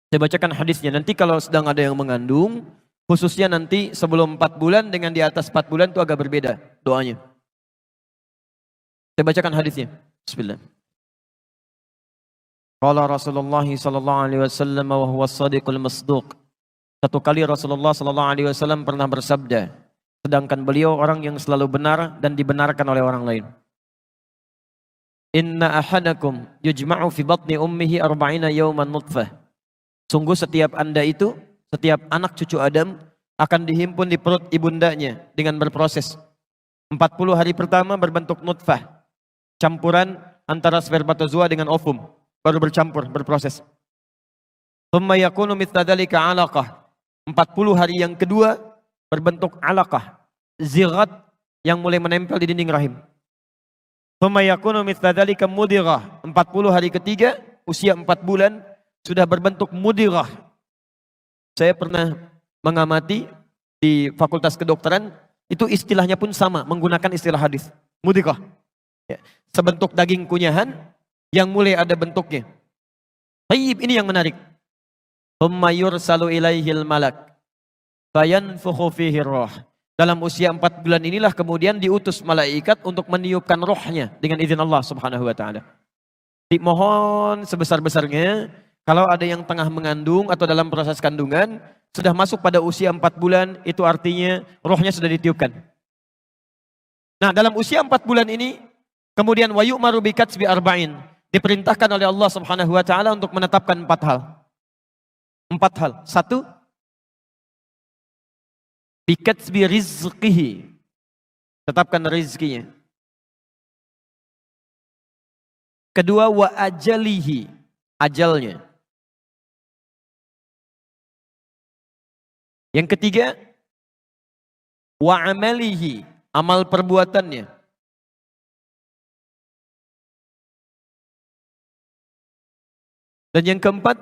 Saya bacakan hadisnya. Nanti kalau sedang ada yang mengandung, khususnya nanti sebelum 4 bulan dengan di atas 4 bulan itu agak berbeda doanya. Saya bacakan hadisnya. Bismillah. Qala Rasulullah sallallahu alaihi wasallam wa huwa as-sadiqul masduq. Satu kali Rasulullah sallallahu alaihi wasallam pernah bersabda, sedangkan beliau orang yang selalu benar dan dibenarkan oleh orang lain. Inna ahadakum yujma'u fi batni ummihi 40 yawman nutfah. Sungguh setiap Anda itu, setiap anak cucu Adam akan dihimpun di perut ibundanya dengan berproses. 40 hari pertama berbentuk nutfah, campuran antara spermatozoa dengan ovum, baru bercampur, berproses. Thumma yakunu mithla dzalika 'alaqah. 40 hari yang kedua berbentuk alaqah, zighat yang mulai menempel di dinding rahim. Thumma yakunu mithla dzalika mudirah. 40 hari ketiga, usia 4 bulan sudah berbentuk mudirah. Saya pernah mengamati di Fakultas Kedokteran, itu istilahnya pun sama, menggunakan istilah hadis, mudirah. Ya, sebentuk daging kunyahan yang mulai ada bentuknya. Tayyib, ini yang menarik. thumma yursalu ilaihil malak fayanfukhu fihi roh. Dalam usia 4 bulan inilah kemudian diutus malaikat untuk meniupkan rohnya dengan izin Allah Subhanahu wa taala. Dimohon sebesar-besarnya kalau ada yang tengah mengandung atau dalam proses kandungan sudah masuk pada usia 4 bulan, itu artinya rohnya sudah ditiupkan. Nah, dalam usia 4 bulan ini kemudian wa yu'maru bi katsbi arba'in, diperintahkan oleh Allah Subhanahu wa taala untuk menetapkan 4 hal. 4 hal. 1, bi katsbi rizqihi, tetapkan rizkinya. Kedua, wa ajalihi, ajalnya. Yang ketiga, wa amalihi, amal perbuatannya. Dan yang keempat,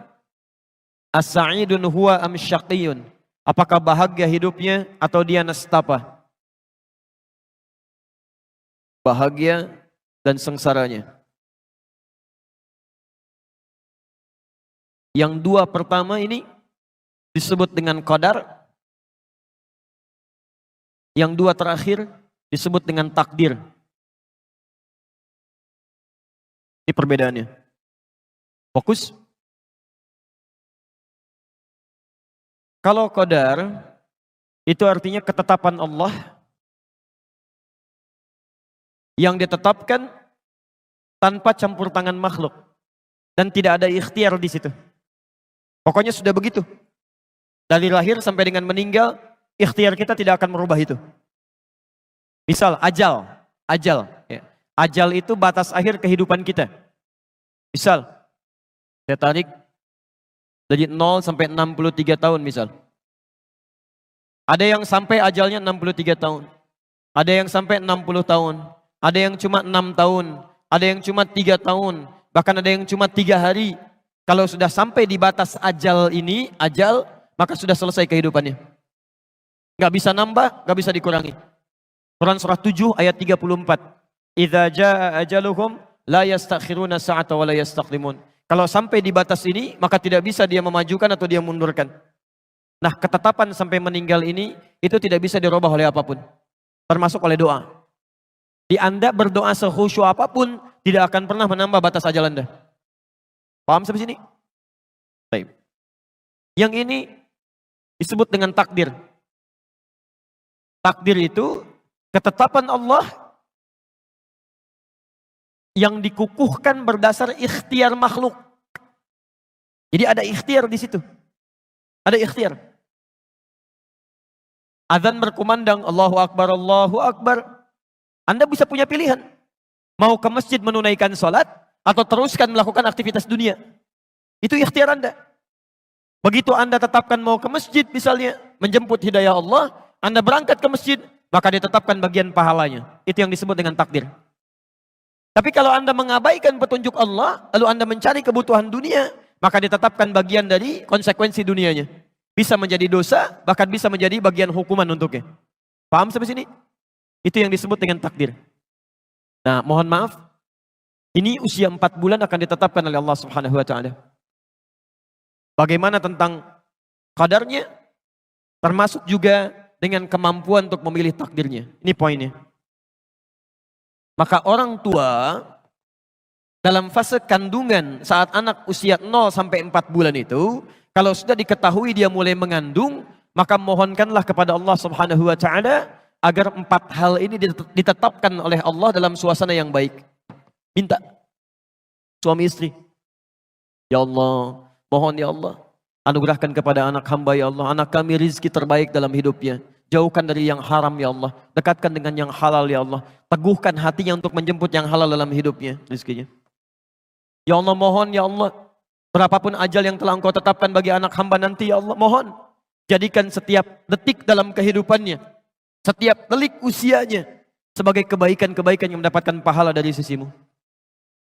as-sa'idun huwa am syaqiyun, apakah bahagia hidupnya atau dia nestapa, bahagia dan sengsaranya. Yang 2 pertama ini disebut dengan qadar. Yang 2 terakhir disebut dengan takdir. Ini perbedaannya. Fokus. Kalau qadar itu artinya ketetapan Allah yang ditetapkan tanpa campur tangan makhluk dan tidak ada ikhtiar di situ. Pokoknya sudah begitu. Dari lahir sampai dengan meninggal, ikhtiar kita tidak akan merubah itu. Misal ajal. Ya. Ajal itu batas akhir kehidupan kita. Misal, saya tarik dari 0 sampai 63 tahun misal. Ada yang sampai ajalnya 63 tahun. Ada yang sampai 60 tahun. Ada yang cuma 6 tahun. Ada yang cuma 3 tahun. Bahkan ada yang cuma 3 hari. Kalau sudah sampai di batas ajal ini, maka sudah selesai kehidupannya. Gak bisa nambah, gak bisa dikurangi. Quran surah 7 ayat 34. Idza jaa ajaluhum la yastakhiruna sa'ata wa la yastaqdimun. Kalau sampai di batas ini, maka tidak bisa dia memajukan atau dia mundurkan. Nah, ketetapan sampai meninggal ini, itu tidak bisa dirubah oleh apapun. Termasuk oleh doa. Di Anda berdoa sekhusyuk apapun, tidak akan pernah menambah batas ajal Anda. Paham sampai sini? Baik. Yang ini disebut dengan takdir. Takdir itu ketetapan Allah yang dikukuhkan berdasar ikhtiar makhluk. Jadi ada ikhtiar di situ. Ada ikhtiar. Azan berkumandang, Allahu Akbar, Allahu Akbar. Anda bisa punya pilihan. Mau ke masjid menunaikan sholat, atau teruskan melakukan aktivitas dunia. Itu ikhtiar Anda. Begitu Anda tetapkan mau ke masjid misalnya, menjemput hidayah Allah, Anda berangkat ke masjid, maka ditetapkan bagian pahalanya. Itu yang disebut dengan takdir. Tapi kalau Anda mengabaikan petunjuk Allah, lalu Anda mencari kebutuhan dunia, maka ditetapkan bagian dari konsekuensi dunianya. Bisa menjadi dosa, bahkan bisa menjadi bagian hukuman untuknya. Paham sampai sini? Itu yang disebut dengan takdir. Nah, mohon maaf, ini usia 4 bulan akan ditetapkan oleh Allah Subhanahu wa taala. Bagaimana tentang qadarnya? Termasuk juga dengan kemampuan untuk memilih takdirnya. Ini poinnya. Maka orang tua dalam fase kandungan saat anak usia 0 sampai 4 bulan itu, kalau sudah diketahui dia mulai mengandung, maka mohonkanlah kepada Allah Subhanahu wa taala agar 4 hal ini ditetapkan oleh Allah dalam suasana yang baik. Minta. Suami istri. Ya Allah, mohon ya Allah, anugerahkan kepada anak hamba ya Allah, anak kami rizki terbaik dalam hidupnya. Jauhkan dari yang haram ya Allah, dekatkan dengan yang halal ya Allah. Teguhkan hatinya untuk menjemput yang halal dalam hidupnya, rizkinya. Ya Allah, mohon ya Allah, berapapun ajal yang telah Engkau tetapkan bagi anak hamba nanti ya Allah, mohon jadikan setiap detik dalam kehidupannya, setiap delik usianya sebagai kebaikan-kebaikan yang mendapatkan pahala dari sisimu.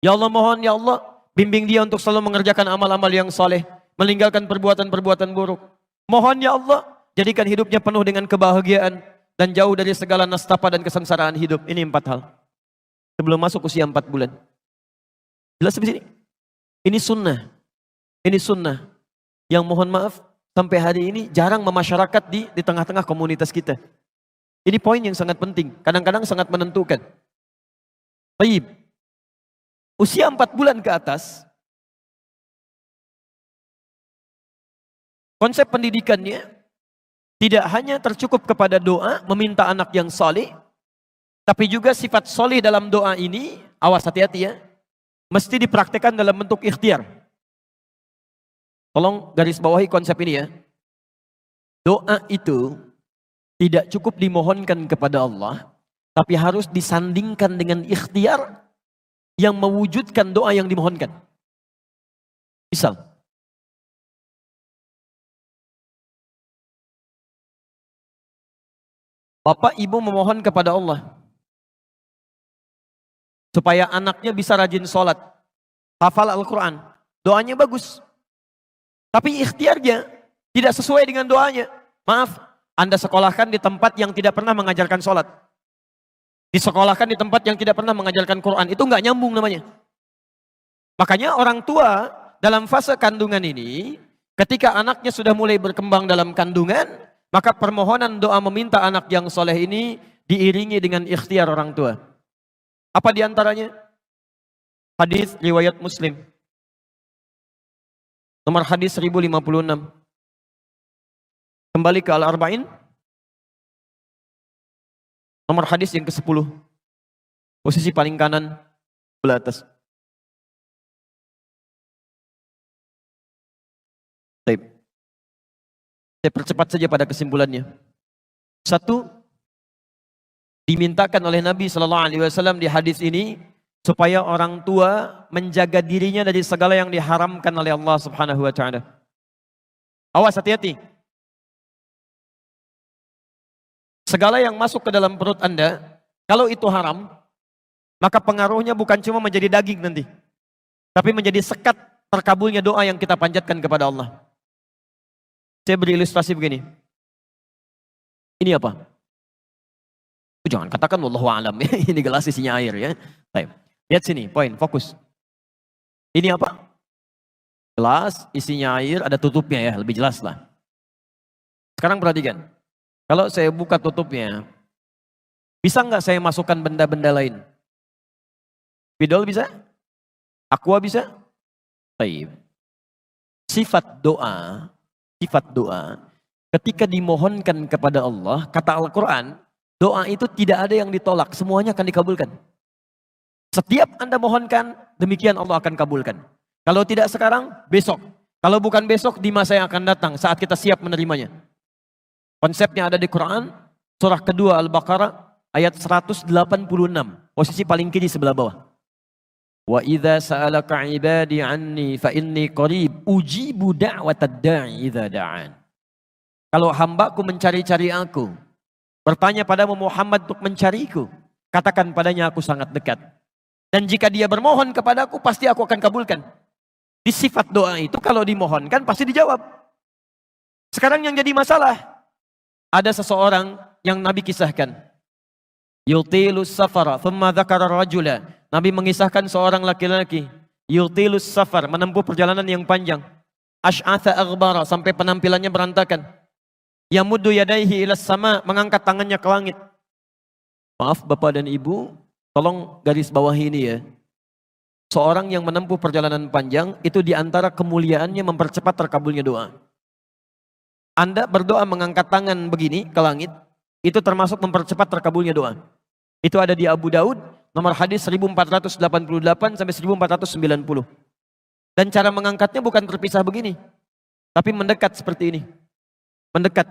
Ya Allah, mohon ya Allah, bimbing dia untuk selalu mengerjakan amal-amal yang soleh, meninggalkan perbuatan-perbuatan buruk. Mohon ya Allah, jadikan hidupnya penuh dengan kebahagiaan dan jauh dari segala nestapa dan kesengsaraan hidup. Ini 4 hal. Sebelum masuk usia 4 bulan. Jelas di sini? Ini sunnah. Ini sunnah. yang mohon maaf sampai hari ini jarang memasyarakat di tengah-tengah komunitas kita. Ini poin yang sangat penting, kadang-kadang sangat menentukan. Baik, usia 4 bulan ke atas, konsep pendidikannya tidak hanya tercukup kepada doa, meminta anak yang soleh, tapi juga sifat soleh dalam doa ini, awas hati-hati ya, mesti dipraktekkan dalam bentuk ikhtiar. Tolong garis bawahi konsep ini ya. Doa itu tidak cukup dimohonkan kepada Allah, tapi harus disandingkan dengan ikhtiar yang mewujudkan doa yang dimohonkan. Misal, bapak ibu memohon kepada Allah supaya anaknya bisa rajin sholat, hafal Al-Quran, doanya bagus. Tapi ikhtiarnya tidak sesuai dengan doanya. Maaf, Anda sekolahkan di tempat yang tidak pernah mengajarkan sholat. Disekolahkan di tempat yang tidak pernah mengajarkan Quran. Itu nggak nyambung namanya. Makanya orang tua dalam fase kandungan ini, ketika anaknya sudah mulai berkembang dalam kandungan, maka permohonan doa meminta anak yang soleh ini diiringi dengan ikhtiar orang tua. Apa diantaranya? Hadis riwayat Muslim. Nomor hadis 1056. Kembali ke Al-Arba'in. Nomor hadis yang ke-10. Posisi paling kanan sebelah atas. Baik. Saya percepat saja pada kesimpulannya. 1, dimintakan oleh Nabi SAW di hadis ini supaya orang tua menjaga dirinya dari segala yang diharamkan oleh Allah Subhanahu wa taala. Awas, hati-hati. Segala yang masuk ke dalam perut Anda, kalau itu haram, maka pengaruhnya bukan cuma menjadi daging nanti, tapi menjadi sekat terkabulnya doa yang kita panjatkan kepada Allah. Saya beri ilustrasi begini. Ini apa? Jangan katakan wallahu a'lam. Ini gelas isinya air ya. Baik. Lihat sini, poin, fokus. Ini apa? Gelas, isinya air, ada tutupnya ya, lebih jelas lah. Sekarang perhatikan. Kalau saya buka tutupnya, bisa nggak saya masukkan benda-benda lain? Spidol bisa? Aqua bisa? Baik. Sifat doa, ketika dimohonkan kepada Allah, kata Al-Quran, doa itu tidak ada yang ditolak, semuanya akan dikabulkan. Setiap Anda mohonkan, demikian Allah akan kabulkan. Kalau tidak sekarang, besok. Kalau bukan besok, di masa yang akan datang, saat kita siap menerimanya. Konsepnya ada di Quran, surah kedua Al-Baqarah, ayat 186. Posisi paling kiri sebelah bawah. Wa idza sa'alaka 'ibadi 'anni fa inni qarib ujibu da'watad da'i idza da'an. Kalau hambaku mencari-cari aku, bertanya padamu Muhammad untuk mencariku, katakan padanya aku sangat dekat. Dan jika dia bermohon kepadaku, pasti aku akan kabulkan. Di sifat doa itu kalau dimohonkan pasti dijawab. Sekarang yang jadi masalah, ada seseorang yang Nabi kisahkan. Yutilus safara, thumma dzakara rajula. Nabi mengisahkan seorang laki-laki. Yutilus safar, menempuh perjalanan yang panjang. Ash'atha aghbara, sampai penampilannya berantakan. Yamuddu yadaihi ilas sama, mengangkat tangannya ke langit. Maaf Bapak dan Ibu, tolong garis bawah ini ya. Seorang yang menempuh perjalanan panjang, itu diantara kemuliaannya mempercepat terkabulnya doa. Anda berdoa mengangkat tangan begini ke langit, itu termasuk mempercepat terkabulnya doa. Itu ada di Abu Daud, nomor hadis 1488 sampai 1490. Dan cara mengangkatnya bukan terpisah begini, tapi mendekat seperti ini. Mendekat.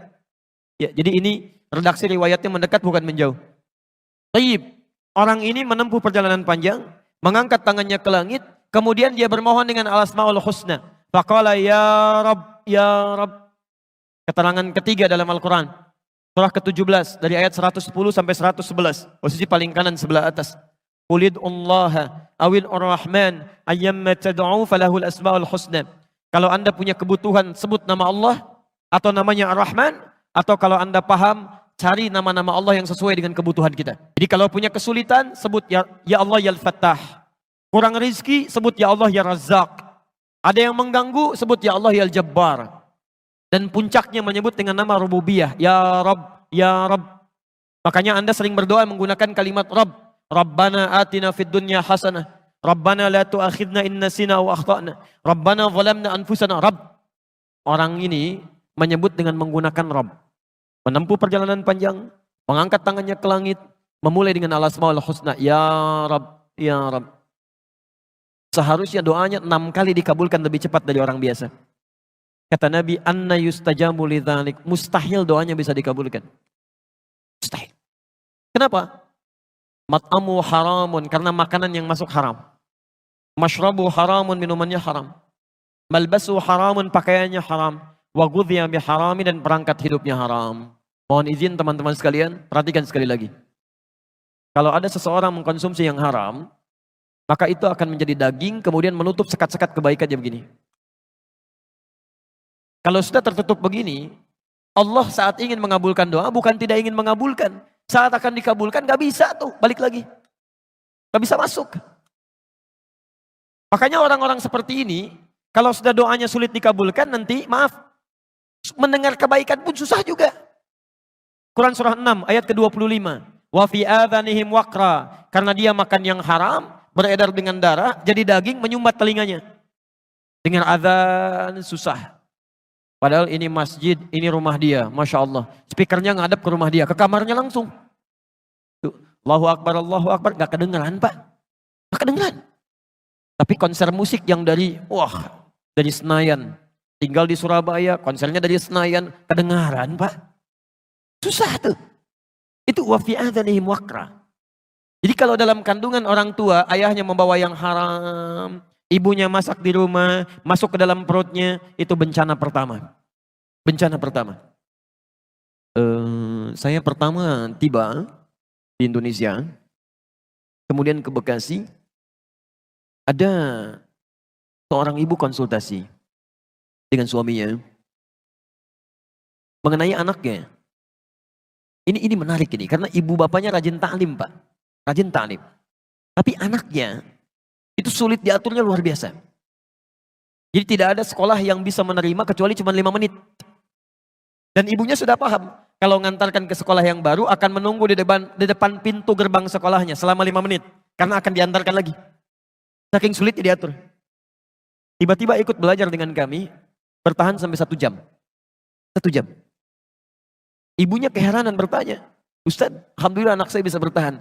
Ya, jadi ini redaksi riwayatnya mendekat bukan menjauh. Taib. Orang ini menempuh perjalanan panjang, mengangkat tangannya ke langit, kemudian dia bermohon dengan al-asmaul husna. Faqala ya Rabb, ya Rabb. Keterangan ketiga dalam Al-Quran. Surah ke-17 dari ayat 110 sampai 111. Posisi paling kanan sebelah atas. Qulid'ullaha awil ar-Rahman ayyamma tad'u falahul asmaul husna. Kalau Anda punya kebutuhan, sebut nama Allah atau namanya Ar-Rahman, atau kalau Anda paham, cari nama-nama Allah yang sesuai dengan kebutuhan kita. Jadi kalau punya kesulitan, sebut ya Allah ya Al-Fattah. Kurang rizki, sebut ya Allah ya Razzaq. Ada yang mengganggu, sebut ya Allah ya Al-Jabbar. Dan puncaknya menyebut dengan nama rububiyah. Ya Rabb, ya Rabb. Makanya Anda sering berdoa menggunakan kalimat Rabb. Rabbana atina fid dunya hasanah. Rabbana la tu'akhidna in nasina aw akhtana. Rabbana zalamna anfusana. Rabb. Orang ini menyebut dengan menggunakan Rabb. Menempuh perjalanan panjang, mengangkat tangannya ke langit, memulai dengan al-asmaul husna. Ya Rabb, ya Rabb. Seharusnya doanya 6 kali dikabulkan lebih cepat dari orang biasa. Kata Nabi, anna yustajabu lidzalik. Mustahil doanya bisa dikabulkan. Mustahil. Kenapa? Mat'amu haramun, karena makanan yang masuk haram. Mashrabu haramun, minumannya haram. Malbasu haramun, pakaiannya haram. Wa ghudhiya biharami, dan perangkat hidupnya haram. Mohon izin teman-teman sekalian, perhatikan sekali lagi. Kalau ada seseorang mengkonsumsi yang haram, maka itu akan menjadi daging, kemudian menutup sekat-sekat kebaikannya begini. Kalau sudah tertutup begini, Allah saat ingin mengabulkan doa, bukan tidak ingin mengabulkan. Saat akan dikabulkan, gak bisa tuh, balik lagi. Gak bisa masuk. Makanya orang-orang seperti ini, kalau sudah doanya sulit dikabulkan, nanti maaf, mendengar kebaikan pun susah juga. Quran surah 6 ayat ke-25. Wa fi adhanihim waqra, karena dia makan yang haram, beredar dengan darah, jadi daging menyumbat telinganya. Dengan azan susah. Padahal ini masjid, ini rumah dia, Masya Allah. Speakernya ngadep ke rumah dia, ke kamarnya langsung. Tuh, Allahu Akbar, gak kedengeran Pak. Gak kedengeran. Tapi konser musik yang dari Senayan. Tinggal di Surabaya, konsernya dari Senayan, kedengaran Pak. Susah tuh. Itu wa fi adhanihim waqra. Jadi kalau dalam kandungan orang tua, ayahnya membawa yang haram, ibunya masak di rumah, masuk ke dalam perutnya, itu bencana pertama. Bencana pertama. Saya pertama tiba di Indonesia, kemudian ke Bekasi, ada seorang ibu konsultasi dengan suaminya mengenai anaknya. Ini menarik ini, karena ibu bapaknya rajin ta'lim Pak. Rajin ta'lim. Tapi anaknya itu sulit diaturnya luar biasa. Jadi tidak ada sekolah yang bisa menerima kecuali cuma 5 menit. Dan ibunya sudah paham, kalau ngantarkan ke sekolah yang baru akan menunggu di depan pintu gerbang sekolahnya selama 5 menit. Karena akan diantarkan lagi. Saking sulit diatur. Tiba-tiba ikut belajar dengan kami, bertahan sampai 1 jam. 1 jam. Ibunya keheranan bertanya, Ustadz, alhamdulillah anak saya bisa bertahan.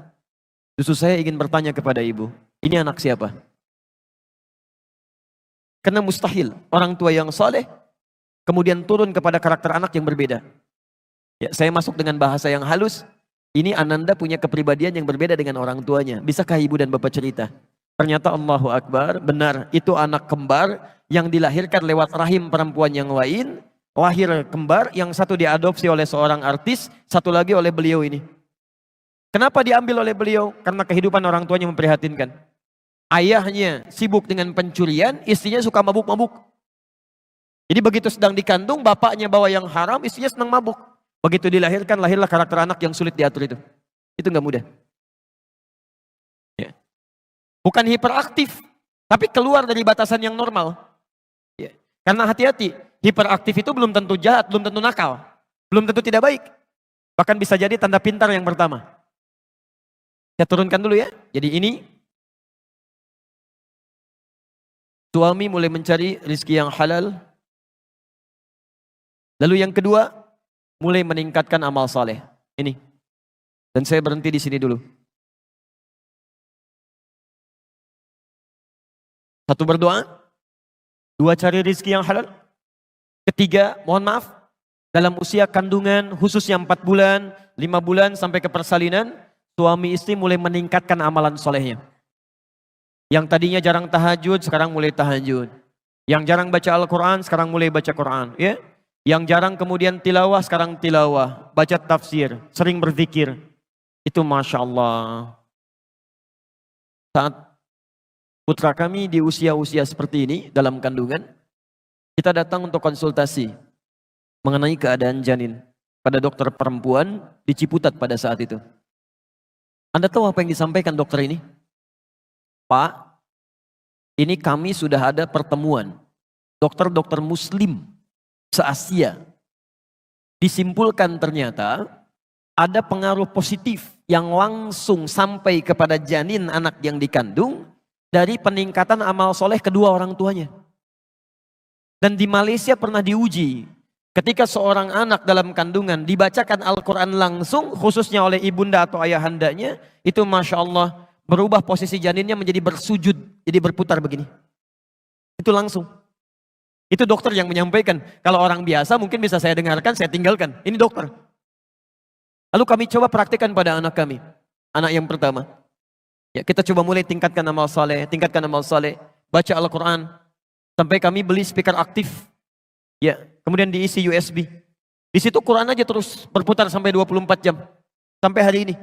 Justru saya ingin bertanya kepada ibu, ini anak siapa? Karena mustahil orang tua yang soleh kemudian turun kepada karakter anak yang berbeda. Ya, saya masuk dengan bahasa yang halus, ini Ananda punya kepribadian yang berbeda dengan orang tuanya. Bisakah ibu dan bapak cerita? Ternyata Allahu Akbar, benar, itu anak kembar yang dilahirkan lewat rahim perempuan yang lain. Lahir kembar, yang satu diadopsi oleh seorang artis, satu lagi oleh beliau ini. Kenapa diambil oleh beliau? Karena kehidupan orang tuanya memprihatinkan. Ayahnya sibuk dengan pencurian, istrinya suka mabuk-mabuk. Jadi begitu sedang dikandung, bapaknya bawa yang haram, istrinya senang mabuk. Begitu dilahirkan, lahirlah karakter anak yang sulit diatur itu. Itu gak mudah. Ya. Bukan hiperaktif, tapi keluar dari batasan yang normal. Ya. Karena hati-hati, hiperaktif itu belum tentu jahat, belum tentu nakal, belum tentu tidak baik. Bahkan bisa jadi tanda pintar yang pertama. Saya turunkan dulu ya. Jadi ini, suami mulai mencari rizki yang halal. Lalu yang kedua, mulai meningkatkan amal saleh. Ini. Dan saya berhenti di sini dulu. Satu, berdoa. Dua, cari rizki yang halal. Ketiga, mohon maaf, dalam usia kandungan khususnya 4 bulan, 5 bulan sampai ke persalinan, suami istri mulai meningkatkan amalan solehnya. Yang tadinya jarang tahajud, sekarang mulai tahajud. Yang jarang baca Al-Quran, sekarang mulai baca Quran. Ya? Yang jarang kemudian tilawah, sekarang tilawah. Baca tafsir, sering berzikir. Itu Masya Allah. Saat putra kami di usia-usia seperti ini, dalam kandungan, kita datang untuk konsultasi mengenai keadaan janin pada dokter perempuan di Ciputat pada saat itu. Anda tahu apa yang disampaikan dokter ini? Pak, ini kami sudah ada pertemuan dokter-dokter muslim se-Asia disimpulkan ternyata ada pengaruh positif yang langsung sampai kepada janin anak yang dikandung dari peningkatan amal soleh kedua orang tuanya. Dan di Malaysia pernah diuji, ketika seorang anak dalam kandungan dibacakan Al-Quran langsung, khususnya oleh ibunda atau ayahandanya, itu Masya Allah berubah posisi janinnya menjadi bersujud, jadi berputar begini. Itu langsung. Itu dokter yang menyampaikan. Kalau orang biasa mungkin bisa saya dengarkan, saya tinggalkan. Ini dokter. Lalu kami coba praktikkan pada anak kami. Anak yang pertama. Ya, kita coba mulai tingkatkan amal saleh, baca Al-Quran. Sampai kami beli speaker aktif. Ya, kemudian diisi USB. Di situ Quran aja terus berputar sampai 24 jam. Sampai hari ini.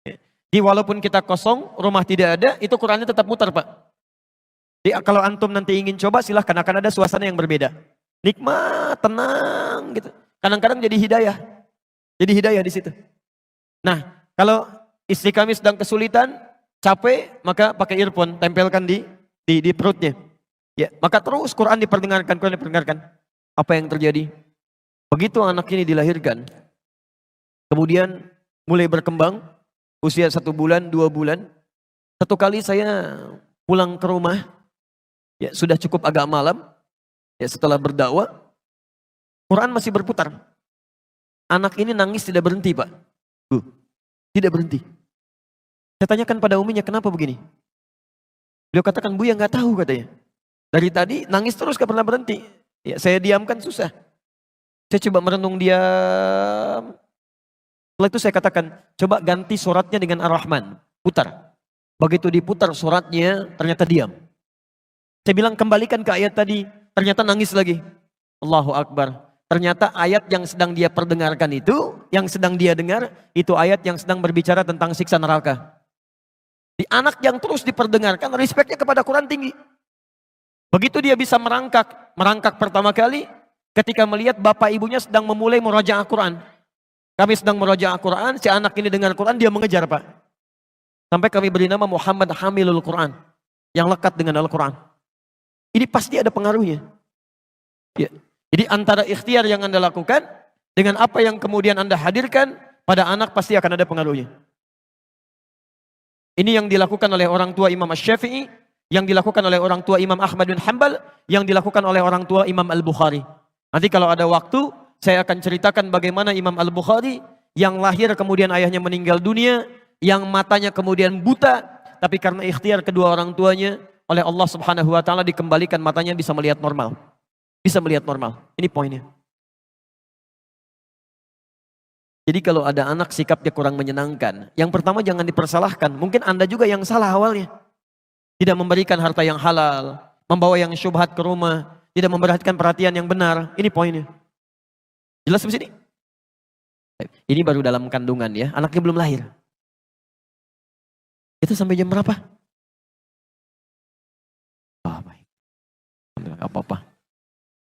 Ya. Jadi walaupun kita kosong, rumah tidak ada, itu Qurannya tetap mutar, Pak. Jadi kalau antum nanti ingin coba silahkan, akan ada suasana yang berbeda. Nikmat, tenang gitu. Kadang-kadang jadi hidayah. Jadi hidayah di situ. Nah, kalau istri kami sedang kesulitan, capek, maka pakai earphone, tempelkan di perutnya. Ya, maka terus Quran diperdengarkan. Apa yang terjadi? Begitu anak ini dilahirkan, kemudian mulai berkembang, usia 1 bulan, 2 bulan. Satu kali saya pulang ke rumah, ya sudah cukup agak malam, ya setelah berdakwah, Quran masih berputar. Anak ini nangis tidak berhenti, Pak. Tidak berhenti. Saya tanyakan pada uminya, kenapa begini? Beliau katakan, Buya nggak tahu katanya. Dari tadi nangis terus gak pernah berhenti. Ya, saya diamkan susah. Saya coba merenung diam. Setelah itu saya katakan, coba ganti suratnya dengan Ar-Rahman. Putar. Begitu diputar suratnya, ternyata diam. Saya bilang kembalikan ke ayat tadi. Ternyata nangis lagi. Allahu Akbar. Ternyata ayat yang sedang dia perdengarkan itu, yang sedang dia dengar, itu ayat yang sedang berbicara tentang siksa neraka. Di anak yang terus diperdengarkan, respeknya kepada Quran tinggi. Begitu dia bisa merangkak pertama kali, ketika melihat bapak ibunya sedang memulai murajaah Quran. Kami sedang murajaah Quran, si anak ini dengar Quran, dia mengejar, Pak. Sampai kami beri nama Muhammad Hamilul Quran, yang lekat dengan Al-Quran. Ini pasti ada pengaruhnya. Ya. Jadi antara ikhtiar yang Anda lakukan dengan apa yang kemudian Anda hadirkan pada anak pasti akan ada pengaruhnya. Ini yang dilakukan oleh orang tua Imam Asy-Syafi'i, yang dilakukan oleh orang tua Imam Ahmad bin Hanbal, yang dilakukan oleh orang tua Imam Al-Bukhari. Nanti kalau ada waktu, saya akan ceritakan bagaimana Imam Al-Bukhari yang lahir kemudian ayahnya meninggal dunia, yang matanya kemudian buta, tapi karena ikhtiar kedua orang tuanya oleh Allah Subhanahu wa taala dikembalikan matanya bisa melihat normal. Bisa melihat normal. Ini poinnya. Jadi kalau ada anak sikapnya kurang menyenangkan, yang pertama jangan dipersalahkan. Mungkin Anda juga yang salah awalnya. Tidak memberikan harta yang halal, membawa yang syubhat ke rumah, tidak memperhatikan perhatian yang benar. Ini poinnya. Jelas di sini? Ini baru dalam kandungan ya, anaknya belum lahir. Itu sampai jam berapa? Oh, baik. Enggak apa-apa.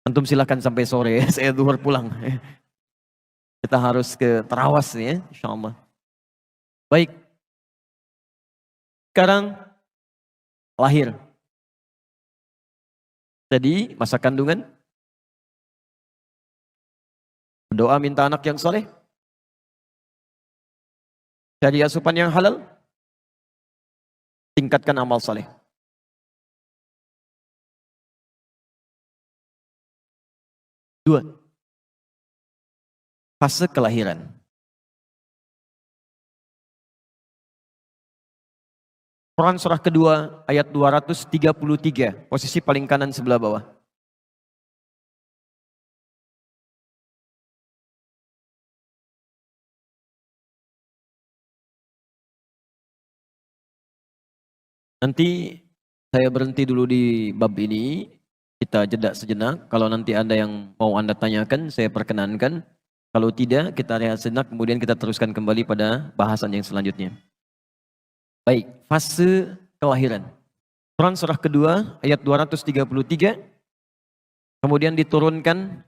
Antum silakan sampai sore, saya zuhur pulang. Kita harus ke Terawas ya, insyaallah. Baik. Sekarang lahir. Jadi masa kandungan. Berdoa minta anak yang soleh. Cari asupan yang halal. Tingkatkan amal soleh. Dua, fase kelahiran. Quran surah kedua ayat 233, posisi paling kanan sebelah bawah. Nanti saya berhenti dulu di bab ini. Kita jeda sejenak, kalau nanti ada yang mau Anda tanyakan, saya perkenankan. Kalau tidak, kita rehat sejenak, kemudian kita teruskan kembali pada bahasan yang selanjutnya. Baik, fase kelahiran. Quran surah kedua, ayat 233, kemudian diturunkan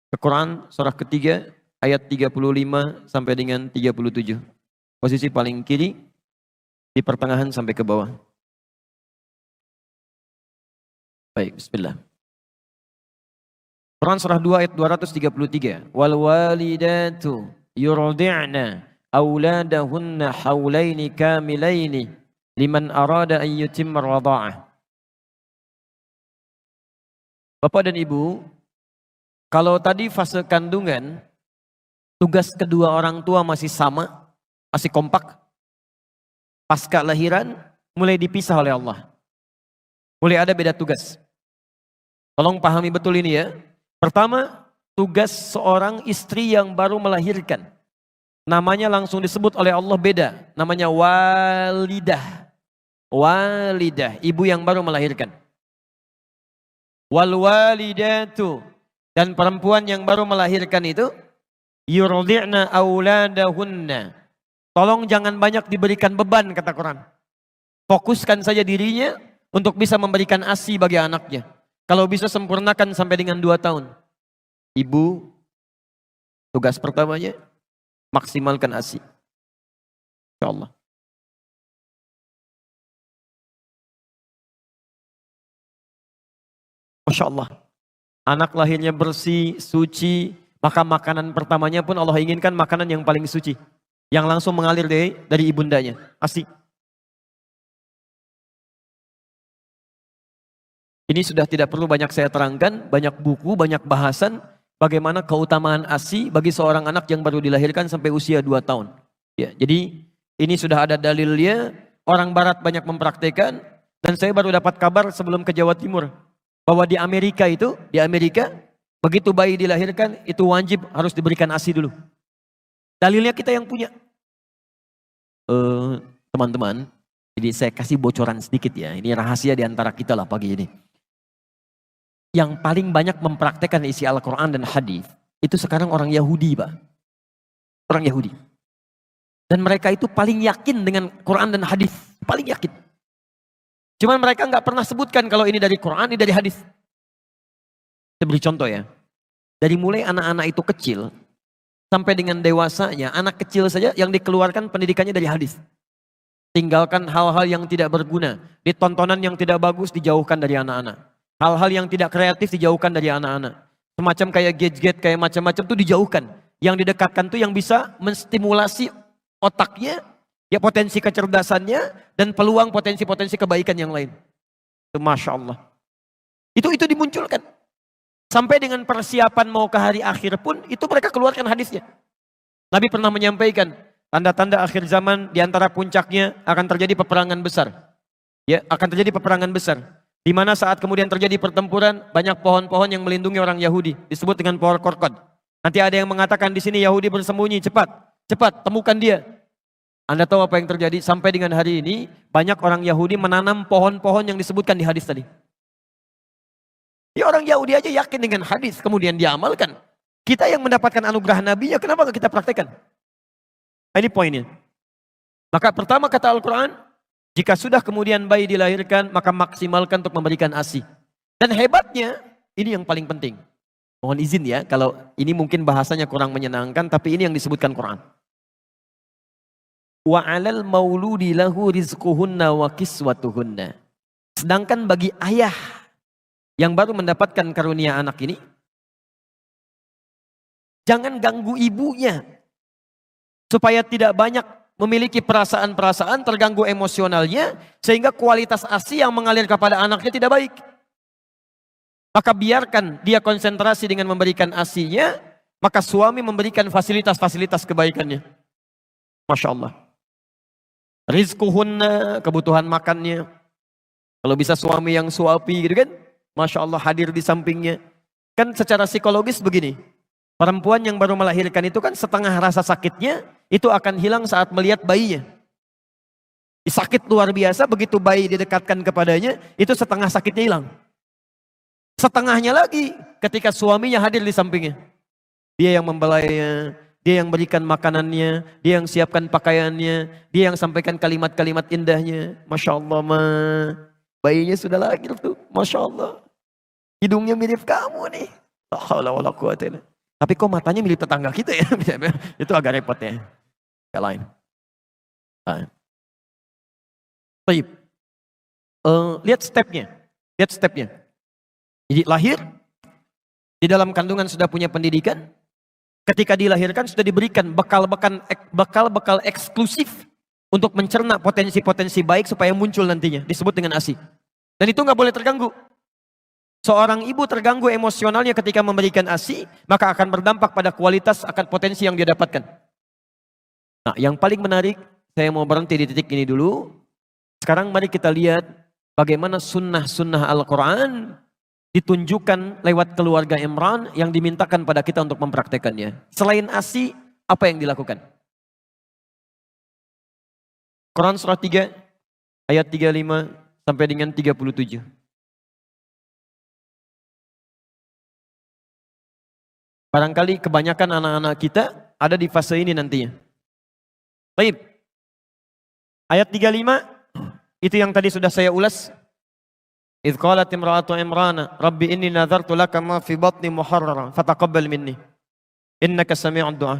ke Quran surah ketiga, ayat 35 sampai dengan 37. Posisi paling kiri, di pertengahan sampai ke bawah. Baik, bismillah. Quran surah 2 ayat 233. Wal walidatu yurdi'na auladahunna haulaini kamilaini liman arada an yutimma radha'ah. Bapak dan Ibu, kalau tadi fase kandungan, tugas kedua orang tua masih sama, masih kompak. Pasca lahiran, mulai dipisah oleh Allah. Mulai ada beda tugas. Tolong pahami betul ini ya. Pertama, tugas seorang istri yang baru melahirkan. Namanya langsung disebut oleh Allah beda. Namanya walidah. Walidah, ibu yang baru melahirkan. Wal walidatu, dan perempuan yang baru melahirkan itu yurdi'na auladahunna. Tolong jangan banyak diberikan beban, kata Quran. Fokuskan saja dirinya untuk bisa memberikan ASI bagi anaknya. Kalau bisa sempurnakan sampai dengan 2 tahun. Ibu, tugas pertamanya maksimalkan ASI. Insyaallah. Masya Allah. Anak lahirnya bersih, suci, maka makanan pertamanya pun Allah inginkan makanan yang paling suci. Yang langsung mengalir dari ibundanya. ASI. Ini sudah tidak perlu banyak saya terangkan, banyak buku, banyak bahasan, bagaimana keutamaan ASI bagi seorang anak yang baru dilahirkan sampai usia 2 tahun. Ya, jadi ini sudah ada dalilnya, orang barat banyak mempraktikkan, dan saya baru dapat kabar sebelum ke Jawa Timur, bahwa di Amerika, begitu bayi dilahirkan, itu wajib harus diberikan ASI dulu. Dalilnya kita yang punya. Teman-teman, jadi saya kasih bocoran sedikit ya, ini rahasia di antara kita lah pagi ini. Yang paling banyak mempraktekkan isi Al-Quran dan hadis itu sekarang orang Yahudi, Pak. Orang Yahudi. Dan mereka itu paling yakin dengan Quran dan hadis, paling yakin. Cuman mereka nggak pernah sebutkan kalau ini dari Quran, ini dari hadis. Saya beri contoh ya. Dari mulai anak-anak itu kecil sampai dengan dewasanya, anak kecil saja yang dikeluarkan pendidikannya dari hadis. Tinggalkan hal-hal yang tidak berguna, ditontonan yang tidak bagus dijauhkan dari anak-anak. Hal-hal yang tidak kreatif dijauhkan dari anak-anak. Semacam kayak gadget, kayak macam-macam itu dijauhkan. Yang didekatkan tuh yang bisa menstimulasi otaknya, ya potensi kecerdasannya, dan peluang potensi-potensi kebaikan yang lain. Itu Masya Allah. Itu dimunculkan. Sampai dengan persiapan mau ke hari akhir pun, itu mereka keluarkan hadisnya. Nabi pernah menyampaikan, tanda-tanda akhir zaman diantara puncaknya akan terjadi peperangan besar. Ya, akan terjadi peperangan besar. Di mana saat kemudian terjadi pertempuran, banyak pohon-pohon yang melindungi orang Yahudi, disebut dengan pohon korkod. Nanti ada yang mengatakan di sini Yahudi bersembunyi, cepat, temukan dia. Anda tahu apa yang terjadi? Sampai dengan hari ini, banyak orang Yahudi menanam pohon-pohon yang disebutkan di hadis tadi. Ya orang Yahudi aja yakin dengan hadis, kemudian dia amalkan. Kita yang mendapatkan anugerah Nabi, ya kenapa nggak kita praktekkan? Ini poinnya. Maka pertama kata Al-Quran, jika sudah kemudian bayi dilahirkan, maka maksimalkan untuk memberikan ASI. Dan hebatnya, ini yang paling penting. Mohon izin ya, kalau ini mungkin bahasanya kurang menyenangkan, tapi ini yang disebutkan Quran. Wa 'alal mauludi lahu rizquhunna wa kiswatuhunna. Sedangkan bagi ayah yang baru mendapatkan karunia anak ini, jangan ganggu ibunya supaya tidak banyak memiliki perasaan-perasaan, terganggu emosionalnya, sehingga kualitas ASI yang mengalir kepada anaknya tidak baik. Maka biarkan dia konsentrasi dengan memberikan ASI-nya, maka suami memberikan fasilitas-fasilitas kebaikannya. Masya Allah. Rizquhunna, kebutuhan makannya. Kalau bisa suami yang suapi gitu kan, Masya Allah hadir di sampingnya. Kan secara psikologis begini, perempuan yang baru melahirkan itu kan setengah rasa sakitnya, itu akan hilang saat melihat bayinya. Sakit luar biasa, begitu bayi didekatkan kepadanya, itu setengah sakitnya hilang. Setengahnya lagi ketika suaminya hadir di sampingnya. Dia yang membelainya, dia yang berikan makanannya, dia yang siapkan pakaiannya, dia yang sampaikan kalimat-kalimat indahnya. Masya Allah, bayinya sudah lahir tuh, Masya Allah. Hidungnya mirip kamu nih. La haula wala quwwata illa billah. Tapi kok matanya mirip tetangga kita ya? Itu agak repot ya. Yang lain. Baik. Lihat stepnya. Jadi lahir, Di dalam kandungan sudah punya pendidikan, ketika dilahirkan sudah diberikan bekal-bekal eksklusif untuk mencerna potensi-potensi baik supaya muncul nantinya, disebut dengan ASI. Dan itu nggak boleh terganggu. Seorang ibu terganggu emosionalnya ketika memberikan ASI, maka akan berdampak pada kualitas akan potensi yang dia dapatkan. Nah, yang paling menarik, saya mau berhenti di titik ini dulu. Sekarang mari kita lihat bagaimana sunnah-sunnah Al-Quran ditunjukkan lewat keluarga Imran yang dimintakan pada kita untuk mempraktekannya. Selain ASI, apa yang dilakukan? Quran surah 3 ayat 35 sampai dengan 37. Barangkali kebanyakan anak-anak kita ada di fase ini nantinya. Baik. Ayat 35 itu yang tadi sudah saya ulas. Idh qalat imra'atu Imrana, Rabbi inni nadhartu laka ma fi batni muharrara, fataqabbal minni. Innaka sami'ud du'a.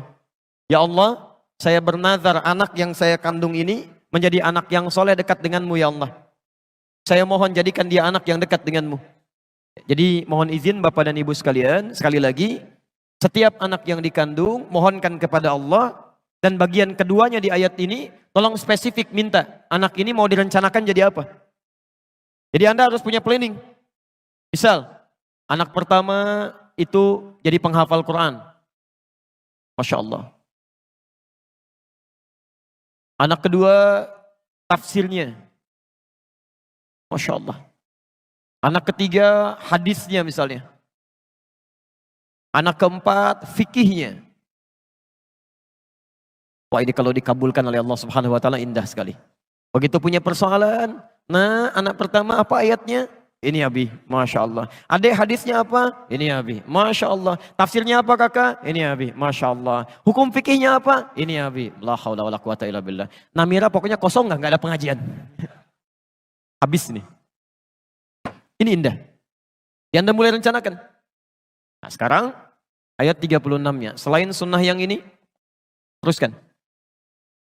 Ya Allah, saya bernazar anak yang saya kandung ini menjadi anak yang soleh dekat denganmu ya Allah. Saya mohon jadikan dia anak yang dekat denganmu. Jadi mohon izin Bapak dan Ibu sekalian, sekali lagi, setiap anak yang dikandung, mohonkan kepada Allah. Dan bagian keduanya di ayat ini, tolong spesifik minta, anak ini mau direncanakan jadi apa? Jadi Anda harus punya planning. Misal, anak pertama itu jadi penghafal Quran. Masya Allah. Anak kedua, tafsirnya. Masya Allah. Anak ketiga, hadisnya misalnya. Anak keempat, fikihnya. Wah, ini kalau dikabulkan oleh Allah Subhanahu wa taala indah sekali. Begitu punya persoalan, nah anak pertama apa ayatnya? Ini Abi, Masya Allah. Adik hadisnya apa? Ini Abi, Masya Allah. Tafsirnya apa kakak? Ini Abi, Masya Allah. Hukum fikihnya apa? Ini Abi. La haula wala quwata illa billah. Namira pokoknya kosong nggak ada pengajian. Habis nih. Ini indah. Yang Anda mulai rencanakan. Nah sekarang ayat 36-nya. Selain sunnah yang ini, teruskan.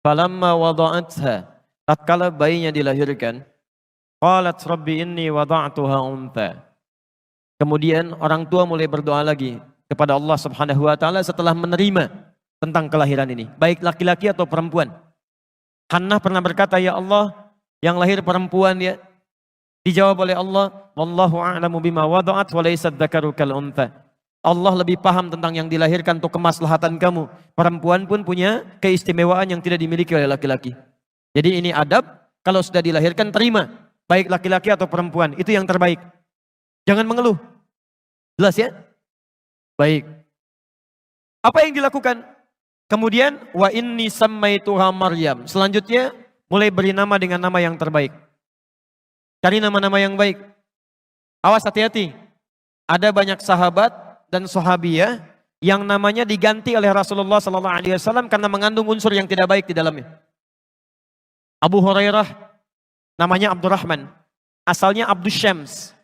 Falamma wada'atha. Tatkala bayinya dilahirkan, qalat rabbi inni wada'tuha untha. Kemudian orang tua mulai berdoa lagi kepada Allah Subhanahu wa taala setelah menerima tentang kelahiran ini, baik laki-laki atau perempuan. Hannah pernah berkata, ya Allah, yang lahir perempuan ya. Dijawab oleh Allah, wallahu a'lamu bima wada'at wa laysa dzakaru kal untha. Allah lebih paham tentang yang dilahirkan untuk kemaslahatan kamu. Perempuan pun punya keistimewaan yang tidak dimiliki oleh laki-laki. Jadi ini adab, kalau sudah dilahirkan terima. Baik laki-laki atau perempuan, itu yang terbaik. Jangan mengeluh. Jelas ya? Baik. Apa yang dilakukan? Kemudian, wa inni sammaituha Maryam. Selanjutnya, mulai beri nama dengan nama yang terbaik. Cari nama-nama yang baik. Awas hati-hati. Ada banyak sahabat dan sahabiyah yang namanya diganti oleh Rasulullah SAW karena mengandung unsur yang tidak baik di dalamnya. Abu Hurairah namanya Abdurrahman, asalnya Abdus Syams.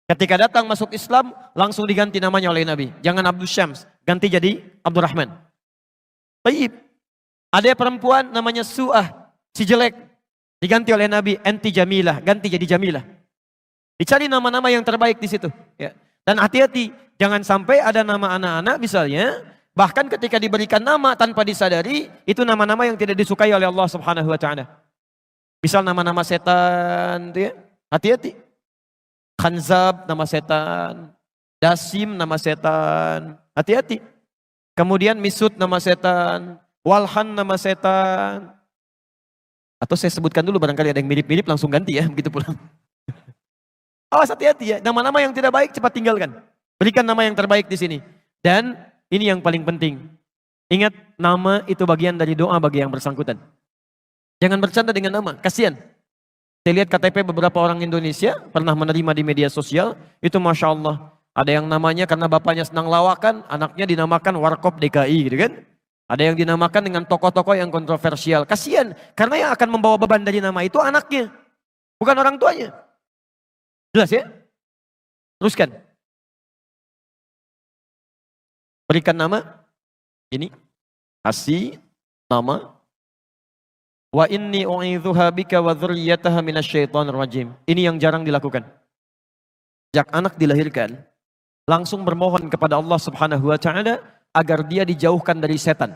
Ketika datang masuk Islam langsung diganti namanya oleh Nabi. Jangan Abdus Syams, ganti jadi Abdurrahman. Baik. Ada perempuan namanya Su'ah, si jelek, diganti oleh Nabi, enti Jamilah, ganti jadi Jamilah. Dicari nama-nama yang terbaik di situ. Ya. Dan hati-hati, jangan sampai ada nama anak-anak misalnya, bahkan ketika diberikan nama tanpa disadari, itu nama-nama yang tidak disukai oleh Allah Subhanahu wa taala. Misal nama-nama setan, ya. Hati-hati. Khanzab nama setan, Dasim nama setan, hati-hati. Kemudian Misut nama setan, Walhan nama setan. Atau saya sebutkan dulu barangkali ada yang mirip-mirip langsung ganti ya, begitu pulang. Awas hati-hati ya, nama-nama yang tidak baik cepat tinggalkan. Berikan nama yang terbaik di sini. Dan ini yang paling penting. Ingat, nama itu bagian dari doa bagi yang bersangkutan. Jangan bercanda dengan nama, kasihan. Saya lihat KTP beberapa orang Indonesia pernah menerima di media sosial, itu Masya Allah. Ada yang namanya karena bapaknya senang lawakan, anaknya dinamakan Warkop DKI gitu kan. Ada yang dinamakan dengan tokoh-tokoh yang kontroversial. Kasihan, karena yang akan membawa beban dari nama itu anaknya, bukan orang tuanya. Jelas ya? Teruskan. Berikan nama, ini, kasih nama. Wa inni u'idzuha bika wa dzurriyyataha minasyaitonir rajim. Ini yang jarang dilakukan. Sejak anak dilahirkan, langsung bermohon kepada Allah Subhanahu wa taala agar dia dijauhkan dari setan.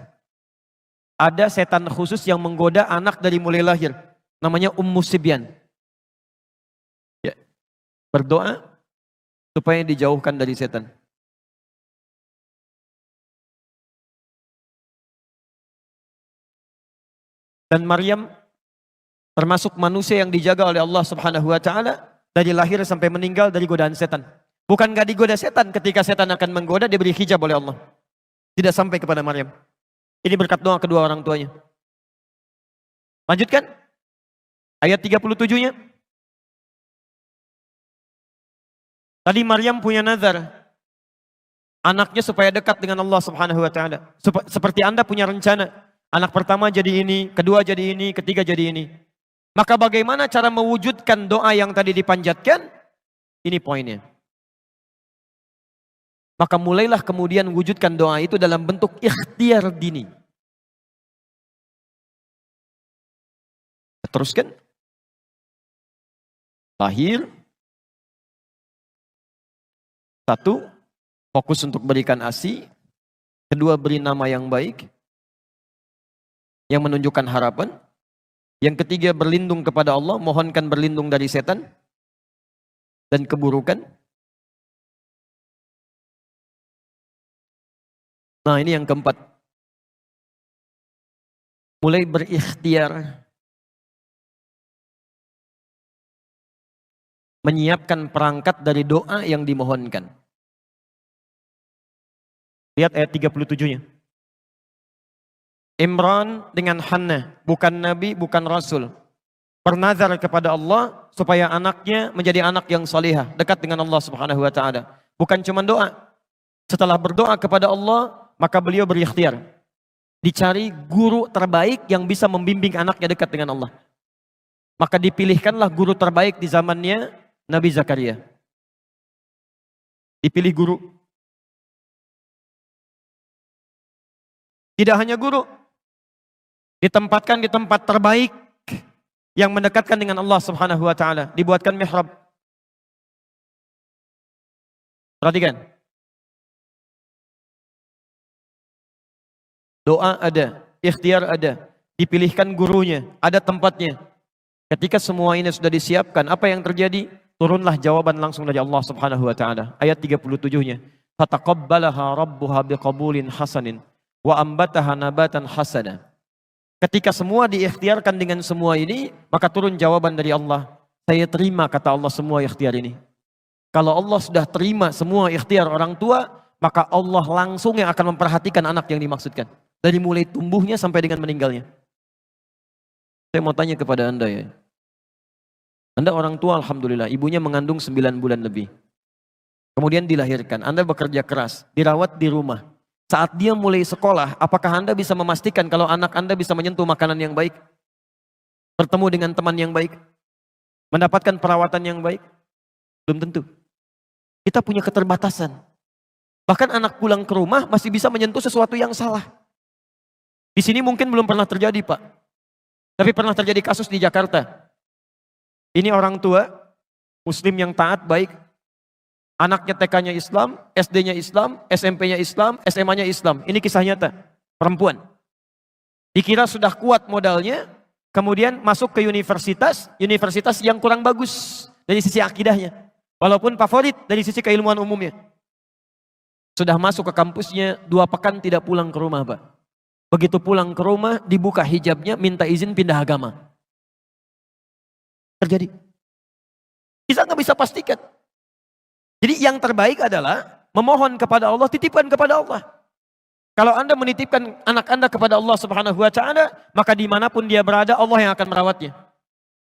Ada setan khusus yang menggoda anak dari mulai lahir, namanya Ummu Sibyan. Ya, berdoa supaya dijauhkan dari setan. Dan Maryam termasuk manusia yang dijaga oleh Allah Subhanahu wa taala dari lahir sampai meninggal dari godaan setan. Bukan gak digoda setan, ketika setan akan menggoda diberi hijab oleh Allah. Tidak sampai kepada Maryam. Ini berkat doa kedua orang tuanya. Lanjutkan. Ayat 37-nya. Tadi Maryam punya nazar. Anaknya supaya dekat dengan Allah Subhanahu wa taala. Seperti Anda punya rencana. Anak pertama jadi ini, kedua jadi ini, ketiga jadi ini. Maka bagaimana cara mewujudkan doa yang tadi dipanjatkan? Ini poinnya. Maka mulailah kemudian wujudkan doa itu dalam bentuk ikhtiar dini. Teruskan. Lahir. 1, fokus untuk berikan ASI. 2, beri nama yang baik, yang menunjukkan harapan. Yang 3, berlindung kepada Allah, mohonkan berlindung dari setan dan keburukan. Nah, ini yang keempat. Mulai berikhtiar menyiapkan perangkat dari doa yang dimohonkan. Lihat ayat 37-nya. Imran dengan Hannah, bukan nabi, bukan rasul, bernazar kepada Allah supaya anaknya menjadi anak yang salihah, dekat dengan Allah Subhanahu wa taala. Bukan cuma doa. Setelah berdoa kepada Allah, maka beliau berikhtiar. Dicari guru terbaik yang bisa membimbing anaknya dekat dengan Allah. Maka dipilihkanlah guru terbaik di zamannya Nabi Zakaria. Dipilih guru. Tidak hanya guru. Ditempatkan di tempat terbaik yang mendekatkan dengan Allah Subhanahu wa taala. Dibuatkan mihrab. Perhatikan. Doa ada, ikhtiar ada, dipilihkan gurunya, ada tempatnya. Ketika semua ini sudah disiapkan, apa yang terjadi? Turunlah jawaban langsung dari Allah Subhanahu wa taala. Ayat 37-nya. Fataqabbalaha rabbuha biqabulin hasanin wa ambataha nabatan hasana. Ketika semua diikhtiarkan dengan semua ini, maka turun jawaban dari Allah. Saya terima, kata Allah, semua ikhtiar ini. Kalau Allah sudah terima semua ikhtiar orang tua, maka Allah langsung yang akan memperhatikan anak yang dimaksudkan. Dari mulai tumbuhnya sampai dengan meninggalnya. Saya mau tanya kepada Anda ya. Anda orang tua, alhamdulillah, ibunya mengandung 9 bulan lebih. Kemudian dilahirkan, Anda bekerja keras, dirawat di rumah. Saat dia mulai sekolah, apakah Anda bisa memastikan kalau anak Anda bisa menyentuh makanan yang baik? Bertemu dengan teman yang baik? Mendapatkan perawatan yang baik? Belum tentu. Kita punya keterbatasan. Bahkan anak pulang ke rumah masih bisa menyentuh sesuatu yang salah. Di sini mungkin belum pernah terjadi, Pak. Tapi pernah terjadi kasus di Jakarta. Ini orang tua, muslim yang taat, baik. Anaknya TK-nya Islam, SD-nya Islam, SMP-nya Islam, SMA-nya Islam. Ini kisah nyata. Perempuan. Dikira sudah kuat modalnya, kemudian masuk ke universitas yang kurang bagus dari sisi akidahnya. Walaupun favorit dari sisi keilmuan umumnya. Sudah masuk ke kampusnya, 2 pekan tidak pulang ke rumah, Pak. Begitu pulang ke rumah, dibuka hijabnya, minta izin pindah agama. Terjadi. Kita nggak bisa pastikan. Jadi yang terbaik adalah memohon kepada Allah, titipkan kepada Allah. Kalau Anda menitipkan anak Anda kepada Allah Subhanahu wa taala, maka dimanapun dia berada, Allah yang akan merawatnya.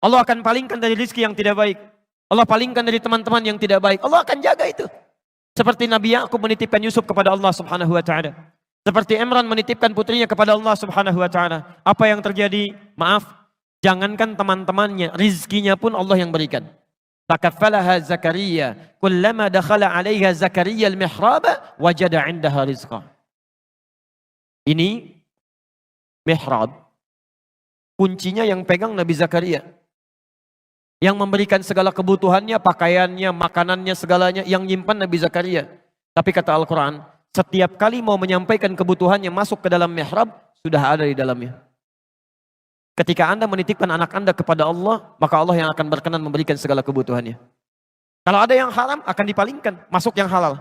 Allah akan palingkan dari rezeki yang tidak baik. Allah palingkan dari teman-teman yang tidak baik. Allah akan jaga itu. Seperti Nabi Yakub menitipkan Yusuf kepada Allah Subhanahu wa taala. Seperti Imran menitipkan putrinya kepada Allah Subhanahu wa taala. Apa yang terjadi? Maaf, jangankan teman-temannya, rizkinya pun Allah yang berikan. Fakaffalaha Zakaria, kullama dakhala 'alaiha Zakaria al-mihraba wajada 'indaha rizqa. Ini mihrab. Kuncinya yang pegang Nabi Zakaria. Yang memberikan segala kebutuhannya, pakaiannya, makanannya, segalanya, yang nyimpan Nabi Zakaria. Tapi kata Al-Quran, setiap kali mau menyampaikan kebutuhannya masuk ke dalam mihrab, sudah ada di dalamnya. Ketika Anda menitipkan anak Anda kepada Allah, maka Allah yang akan berkenan memberikan segala kebutuhannya. Kalau ada yang haram, akan dipalingkan, masuk yang halal.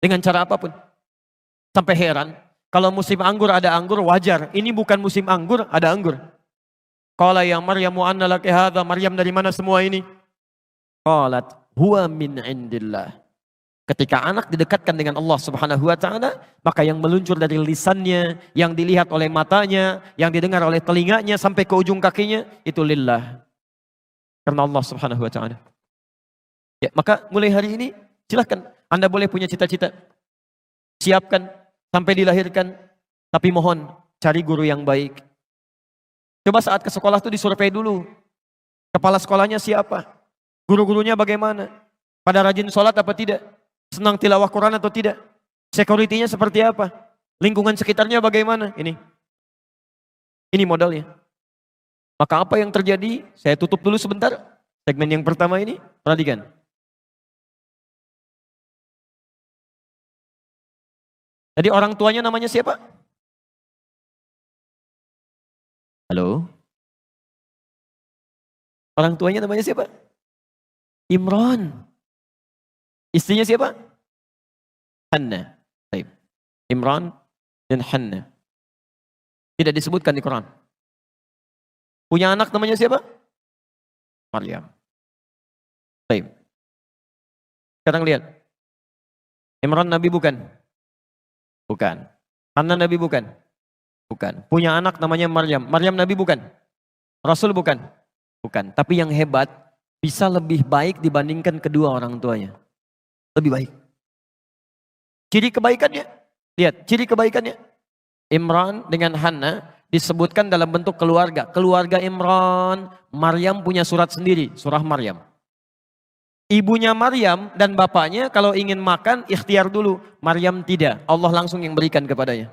Dengan cara apapun. Sampai heran, kalau musim anggur ada anggur, wajar. Ini bukan musim anggur, ada anggur. Qala ya Maryam anna laki hadza, Maryam dari mana semua ini? Qalat huwa min indillah. Ketika anak didekatkan dengan Allah Subhanahu wa taala, maka yang meluncur dari lisannya, yang dilihat oleh matanya, yang didengar oleh telinganya sampai ke ujung kakinya itu lillah. Karena Allah Subhanahu wa taala. Ya, maka mulai hari ini silahkan Anda boleh punya cita-cita. Siapkan sampai dilahirkan, tapi mohon cari guru yang baik. Coba saat ke sekolah itu disurvei dulu. Kepala sekolahnya siapa? Guru-gurunya bagaimana? Pada rajin sholat apa tidak? Senang tilawah Quran atau tidak? Security-nya seperti apa? Lingkungan sekitarnya bagaimana? Ini modalnya. Maka apa yang terjadi? Saya tutup dulu sebentar. Segmen yang pertama ini, perhatikan. Jadi orang tuanya namanya siapa? Halo? Orang tuanya namanya siapa? Imran. Istrinya siapa? Hanna. Baik. Imran dan Hanna. Tidak disebutkan di Quran. Punya anak namanya siapa? Maryam. Baik. Sekarang lihat. Imran Nabi bukan? Bukan. Hanna Nabi bukan? Bukan. Punya anak namanya Maryam. Maryam Nabi bukan? Rasul bukan? Bukan. Tapi yang hebat, bisa lebih baik dibandingkan kedua orang tuanya. Lebih baik. Ciri kebaikannya, lihat, ciri kebaikannya. Imran dengan Hanna disebutkan dalam bentuk keluarga. Keluarga Imran, Maryam punya surat sendiri, surah Maryam. Ibunya Maryam dan bapaknya kalau ingin makan ikhtiar dulu. Maryam tidak, Allah langsung yang berikan kepadanya.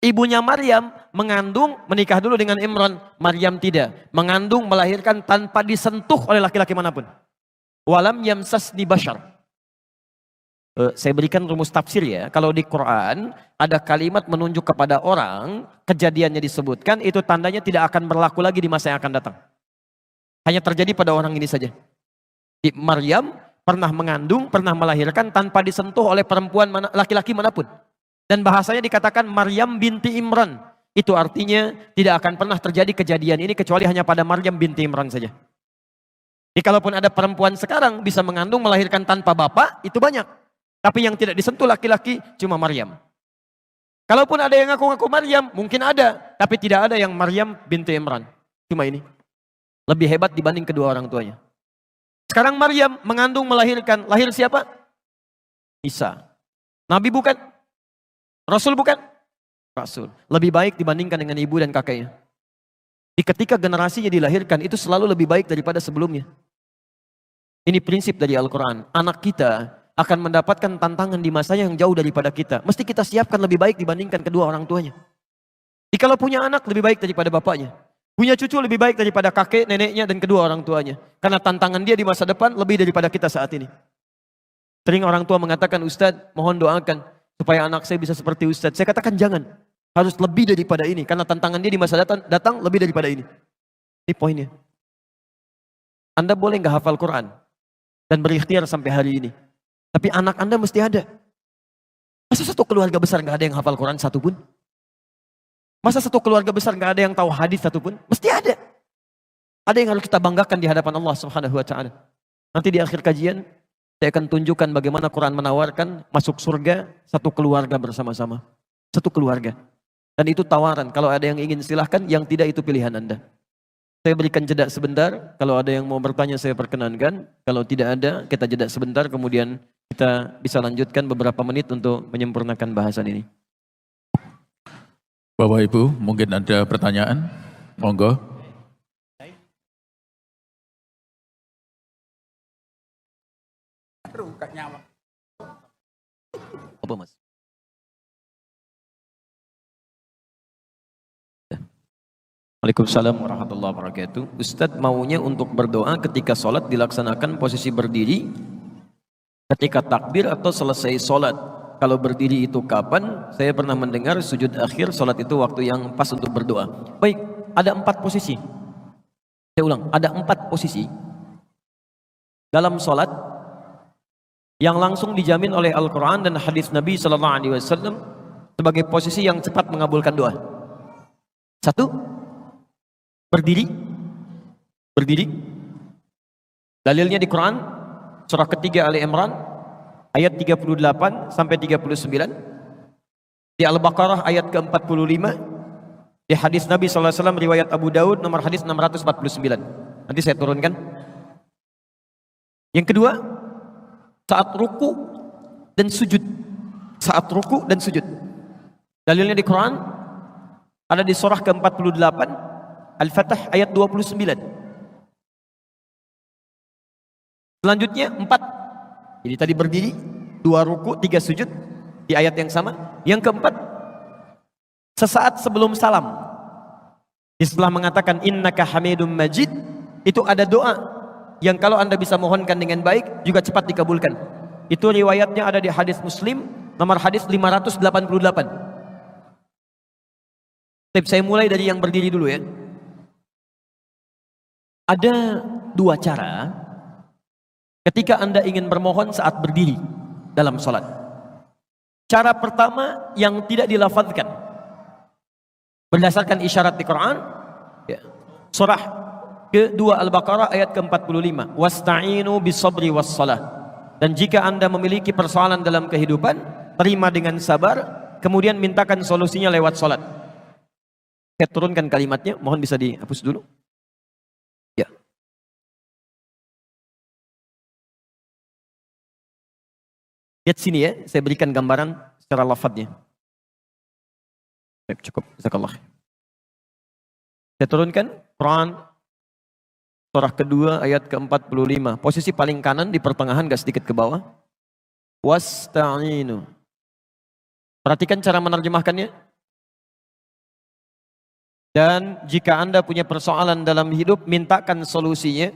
Ibunya Maryam mengandung, menikah dulu dengan Imran. Maryam tidak, mengandung, melahirkan tanpa disentuh oleh laki-laki manapun. Walam yamsasni bashar. Saya berikan rumus tafsir ya. Kalau di Quran ada kalimat menunjuk kepada orang, kejadiannya disebutkan, itu tandanya tidak akan berlaku lagi di masa yang akan datang. Hanya terjadi pada orang ini saja. Maryam pernah mengandung, pernah melahirkan tanpa disentuh oleh perempuan laki-laki manapun. Dan bahasanya dikatakan Maryam binti Imran. Itu artinya tidak akan pernah terjadi kejadian ini kecuali hanya pada Maryam binti Imran saja. Jadi kalaupun ada perempuan sekarang bisa mengandung, melahirkan tanpa bapak, itu banyak. Tapi yang tidak disentuh laki-laki cuma Maryam. Kalaupun ada yang ngaku-ngaku Maryam, mungkin ada. Tapi tidak ada yang Maryam binti Imran. Cuma ini. Lebih hebat dibanding kedua orang tuanya. Sekarang Maryam mengandung, melahirkan. Lahir siapa? Isa. Nabi bukan? Rasul bukan? Rasul. Lebih baik dibandingkan dengan ibu dan kakeknya. Di ketika generasinya dilahirkan, itu selalu lebih baik daripada sebelumnya. Ini prinsip dari Al-Quran. Anak kita akan mendapatkan tantangan di masanya yang jauh daripada kita. Mesti kita siapkan lebih baik dibandingkan kedua orang tuanya. Jadi kalau punya anak lebih baik daripada bapaknya. Punya cucu lebih baik daripada kakek, neneknya, dan kedua orang tuanya. Karena tantangan dia di masa depan lebih daripada kita saat ini. Sering orang tua mengatakan, Ustadz mohon doakan supaya anak saya bisa seperti Ustadz. Saya katakan jangan. Harus lebih daripada ini. Karena tantangan dia di masa datang lebih daripada ini. Ini poinnya. Anda boleh nggak hafal Quran dan berikhtiar sampai hari ini. Tapi anak Anda mesti ada. Masa satu keluarga besar nggak ada yang hafal Quran satupun? Masa satu keluarga besar nggak ada yang tahu hadis satupun? Mesti ada. Ada yang harus kita banggakan di hadapan Allah Subhanahu wa taala. Nanti di akhir kajian saya akan tunjukkan bagaimana Quran menawarkan masuk surga satu keluarga bersama-sama. Satu keluarga. Dan itu tawaran. Kalau ada yang ingin silahkan, yang tidak itu pilihan Anda. Saya berikan jeda sebentar. Kalau ada yang mau bertanya saya perkenankan. Kalau tidak ada, kita jeda sebentar. Kemudian kita bisa lanjutkan beberapa menit untuk menyempurnakan bahasan ini. Bapak Ibu, mungkin ada pertanyaan? Monggo. Apa Mas? Waalaikumsalam warahmatullahi wabarakatuh. Ustadz maunya untuk berdoa ketika sholat dilaksanakan posisi berdiri, ketika takbir atau selesai sholat. Kalau berdiri itu kapan? Saya pernah mendengar sujud akhir sholat itu waktu yang pas untuk berdoa. Baik, ada 4 posisi. Saya ulang, ada 4 posisi dalam sholat yang langsung dijamin oleh Al-Quran dan hadis Nabi SAW sebagai posisi yang cepat mengabulkan doa. 1, berdiri. Berdiri. Dalilnya di Quran, surah ketiga Ali Imran, ayat 38 sampai 39. Di Al-Baqarah ayat ke-45. Di hadis Nabi SAW riwayat Abu Daud nomor hadis 649. Nanti saya turunkan. Yang kedua, saat ruku dan sujud. Saat ruku dan sujud. Dalilnya di Quran ada di surah ke-48 Al-Fatah ayat 29. Selanjutnya 4. Jadi tadi berdiri, 2 ruku, 3 sujud di ayat yang sama. Yang keempat, sesaat sebelum salam. Setelah mengatakan innaka hamidum majid, itu ada doa yang kalau Anda bisa mohonkan dengan baik juga cepat dikabulkan. Itu riwayatnya ada di hadis Muslim nomor hadis 588. Saya mulai dari yang berdiri dulu ya. Ada 2 cara ketika Anda ingin bermohon saat berdiri dalam sholat. Cara pertama yang tidak dilafazkan berdasarkan isyarat di Quran ya. Surah ke-2 Al-Baqarah ayat ke-45. Wasta'inu bis-sabri was-salah. Dan jika Anda memiliki persoalan dalam kehidupan, terima dengan sabar, kemudian mintakan solusinya lewat sholat. Saya turunkan kalimatnya, mohon bisa dihapus dulu. Ya. Lihat sini ya, saya berikan gambaran secara lafadznya. Cukup, jazakallah. Saya turunkan Quran surah kedua ayat ke-45. Posisi paling kanan di pertengahan, gak sedikit ke bawah. Wasta'inu. Perhatikan cara menerjemahkannya. Dan jika Anda punya persoalan dalam hidup, mintakan solusinya.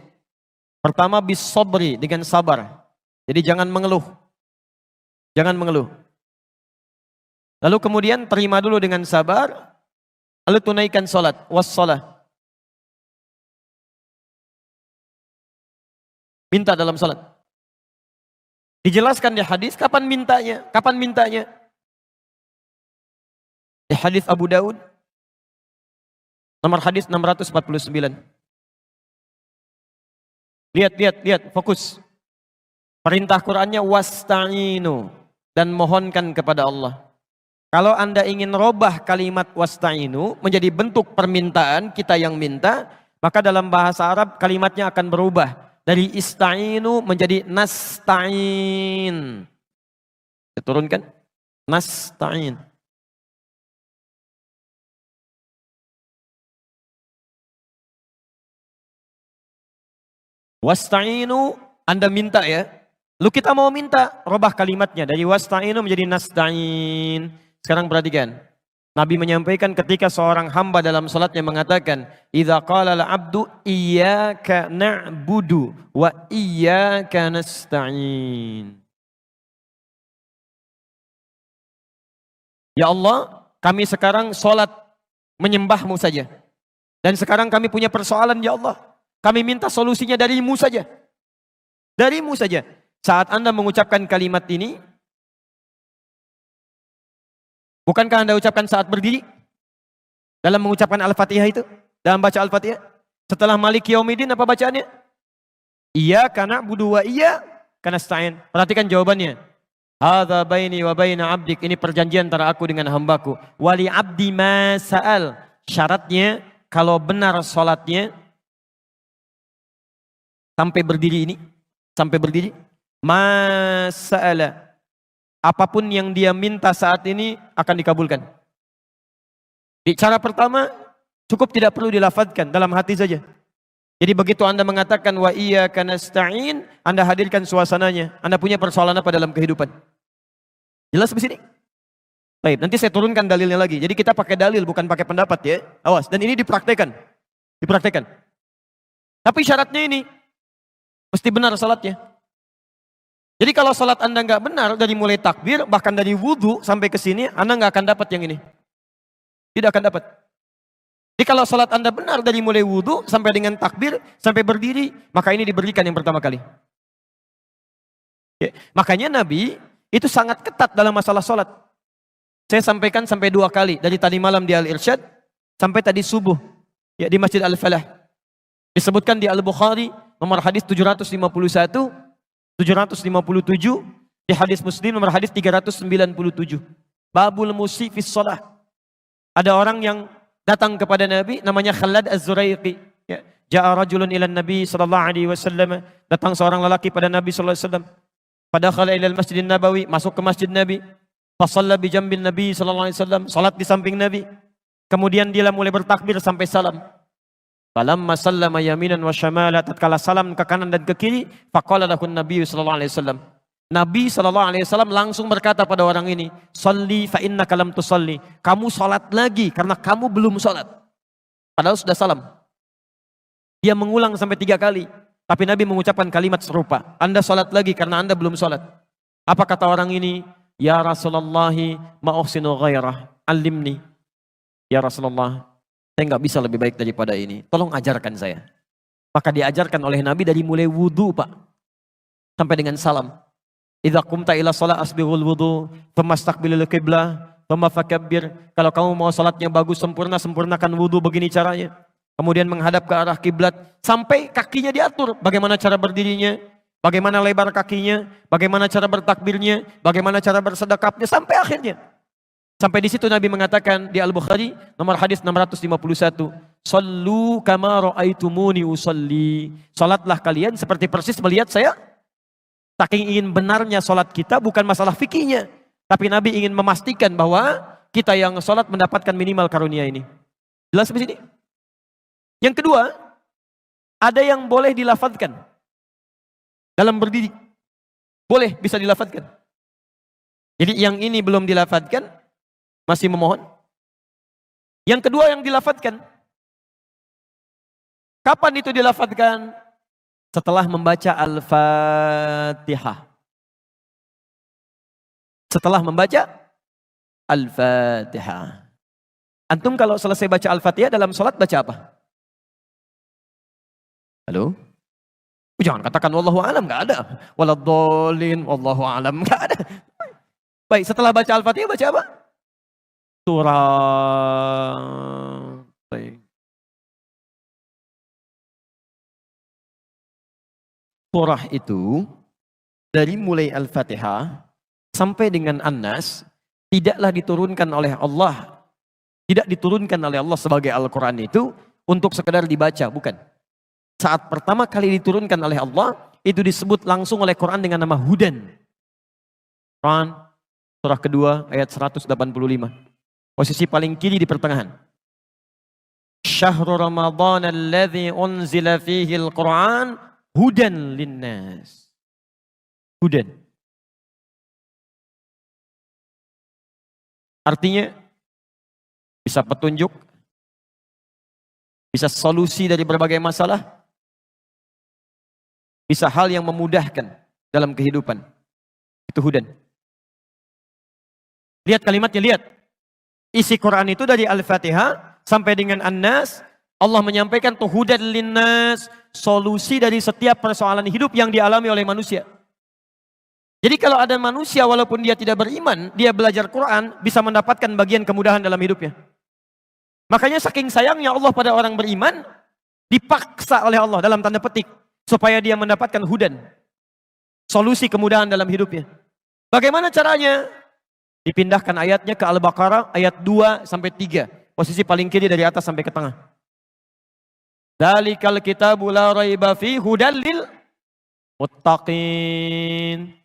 Pertama, bis sabri, dengan sabar. Jadi jangan mengeluh. Jangan mengeluh. Lalu kemudian terima dulu dengan sabar. Lalu tunaikan salat. Wassalah. Minta dalam salat. Dijelaskan di hadis kapan mintanya. Kapan mintanya? Di hadis Abu Daud. Nomor hadis 649. Lihat, fokus. Perintah Qur'annya wasta'inu, dan mohonkan kepada Allah. Kalau Anda ingin robah kalimat wasta'inu menjadi bentuk permintaan, kita yang minta, maka dalam bahasa Arab kalimatnya akan berubah dari ista'inu menjadi nasta'in. Diturunkan nasta'in. Wasta'inu, Anda minta ya. Lalu kita mau minta, robah kalimatnya dari wasta'inu menjadi nasta'in. Sekarang perhatikan. Nabi menyampaikan ketika seorang hamba dalam salatnya mengatakan, "Idza qala al-'abdu iyyaka na'budu wa iyyaka nasta'in." Ya Allah, kami sekarang salat menyembah-Mu saja. Dan sekarang kami punya persoalan ya Allah. Kami minta solusinya dari-Mu saja. Dari-Mu saja. Saat Anda mengucapkan kalimat ini, bukankah Anda ucapkan saat berdiri? Dalam mengucapkan Al-Fatihah itu? Dalam baca Al-Fatihah? Setelah Maliki Yaumiddin apa bacaannya? Iyyaka na'budu wa iyyaka nasta'in. Perhatikan jawabannya. Hadza baini wa baina 'abdik. Ini perjanjian antara aku dengan hambaku. Wali 'abdi ma sa'al. Syaratnya kalau benar salatnya sampai berdiri ini, sampai berdiri, masa'ala, apapun yang dia minta saat ini akan dikabulkan. Di cara pertama, cukup tidak perlu dilafadzkan, dalam hati saja. Jadi begitu Anda mengatakan wa iyyaka nasta'in, Anda hadirkan suasananya. Anda punya persoalan apa dalam kehidupan? Jelas di sini? Baik, nanti saya turunkan dalilnya lagi. Jadi kita pakai dalil bukan pakai pendapat ya. Awas, dan ini dipraktekan. Dipraktekan. Tapi syaratnya ini mesti benar salatnya. Jadi kalau salat Anda nggak benar dari mulai takbir bahkan dari wudhu sampai ke sini, Anda nggak akan dapat yang ini. Tidak akan dapat. Jadi kalau salat Anda benar dari mulai wudhu sampai dengan takbir, sampai berdiri, maka ini diberikan yang pertama kali. Ya, makanya Nabi itu sangat ketat dalam masalah salat. Saya sampaikan sampai 2 kali, dari tadi malam di Al-Irsyad, sampai tadi subuh ya, di Masjid Al-Falah. Disebutkan di Al-Bukhari, nomor hadis 751, 757, di hadis Muslim nomor hadis 397. Babul musi fis shalah. Ada orang yang datang kepada Nabi namanya Khalad Az-Zuraiqi. Ya, ja'a rajulun ila Nabi sallallahu alaihi wasallam. Datang seorang lelaki pada Nabi sallallahu alaihi wasallam. Padakhala ila Masjidin Nabawi, masuk ke masjid Nabi. Fa shalla bi jambin Nabi sallallahu alaihi wasallam, salat di samping Nabi. Kemudian dia mulai bertakbir sampai salam. Falamma sallama yaminan wa syamala, tatkala salam ke kanan dan ke kiri, faqala lahu Nabi sallallahu alaihi wasallam. Nabi SAW langsung berkata pada orang ini, "Shalli fa innaka lam tusalli." Kamu salat lagi karena kamu belum salat. Padahal sudah salam. Dia mengulang sampai 3 kali. Tapi Nabi mengucapkan kalimat serupa. Anda salat lagi karena Anda belum salat. Apa kata orang ini? Ya Rasulullah, ma uhsinu ghairah, alimni. Ya Rasulullah, saya nggak bisa lebih baik daripada ini. Tolong ajarkan saya. Maka diajarkan oleh Nabi dari mulai wudu, Pak, sampai dengan salam. Idza qumta ila shalah asbighul wudu, famastaqbilil qiblah, thumma fakabbir. Kalau kamu mau salatnya bagus sempurna, sempurnakan wudu begini caranya. Kemudian menghadap ke arah kiblat sampai kakinya diatur. Bagaimana cara berdirinya, bagaimana lebar kakinya, bagaimana cara bertakbirnya, bagaimana cara bersedekapnya sampai akhirnya. Sampai di situ Nabi mengatakan di Al-Bukhari nomor hadis 651, "Shallu kama ra'aitumuni usalli." Salatlah kalian seperti persis melihat saya. Saking ingin benarnya salat kita bukan masalah fikihnya, tapi Nabi ingin memastikan bahwa kita yang salat mendapatkan minimal karunia ini. Jelas di sini? Yang kedua, ada yang boleh dilafadzkan dalam berdiri. Boleh, bisa dilafadzkan. Jadi yang ini belum dilafadzkan, masih memohon. Yang kedua yang dilafadzkan. Kapan itu dilafadzkan? Setelah membaca Al-Fatihah. Setelah membaca Al-Fatihah. Antum kalau selesai baca Al-Fatihah dalam sholat baca apa? Halo? Jangan katakan wallahu a'lam, enggak ada. Waladhdallin, wallahu a'lam, enggak ada. Baik, setelah baca Al-Fatihah baca apa? Surah. Baik. Surah itu dari mulai Al-Fatihah sampai dengan An-Nas tidaklah diturunkan oleh Allah. Tidak diturunkan oleh Allah sebagai Al-Quran itu untuk sekedar dibaca, bukan. Saat pertama kali diturunkan oleh Allah, itu disebut langsung oleh Quran dengan nama Hudan. Quran, surah kedua, ayat 185. Posisi paling kiri di pertengahan. Syahrul Ramadan alladzi unzila fihi al-Quran Hudan linnas. Hudan. Artinya bisa petunjuk, bisa solusi dari berbagai masalah, bisa hal yang memudahkan dalam kehidupan. Itu Hudan. Lihat kalimatnya, lihat. Isi Quran itu dari Al-Fatihah sampai dengan An-Nas, Allah menyampaikan tuh Hudan linnas, solusi dari setiap persoalan hidup yang dialami oleh manusia. Jadi kalau ada manusia walaupun dia tidak beriman, dia belajar Quran, bisa mendapatkan bagian kemudahan dalam hidupnya. Makanya saking sayangnya Allah pada orang beriman, dipaksa oleh Allah dalam tanda petik, supaya dia mendapatkan hudan. Solusi kemudahan dalam hidupnya. Bagaimana caranya? Dipindahkan ayatnya ke Al-Baqarah ayat 2 sampai 3. Posisi paling kiri dari atas sampai ke tengah. Dzalikal kitabu la raiba fi hudal lil muttaqin.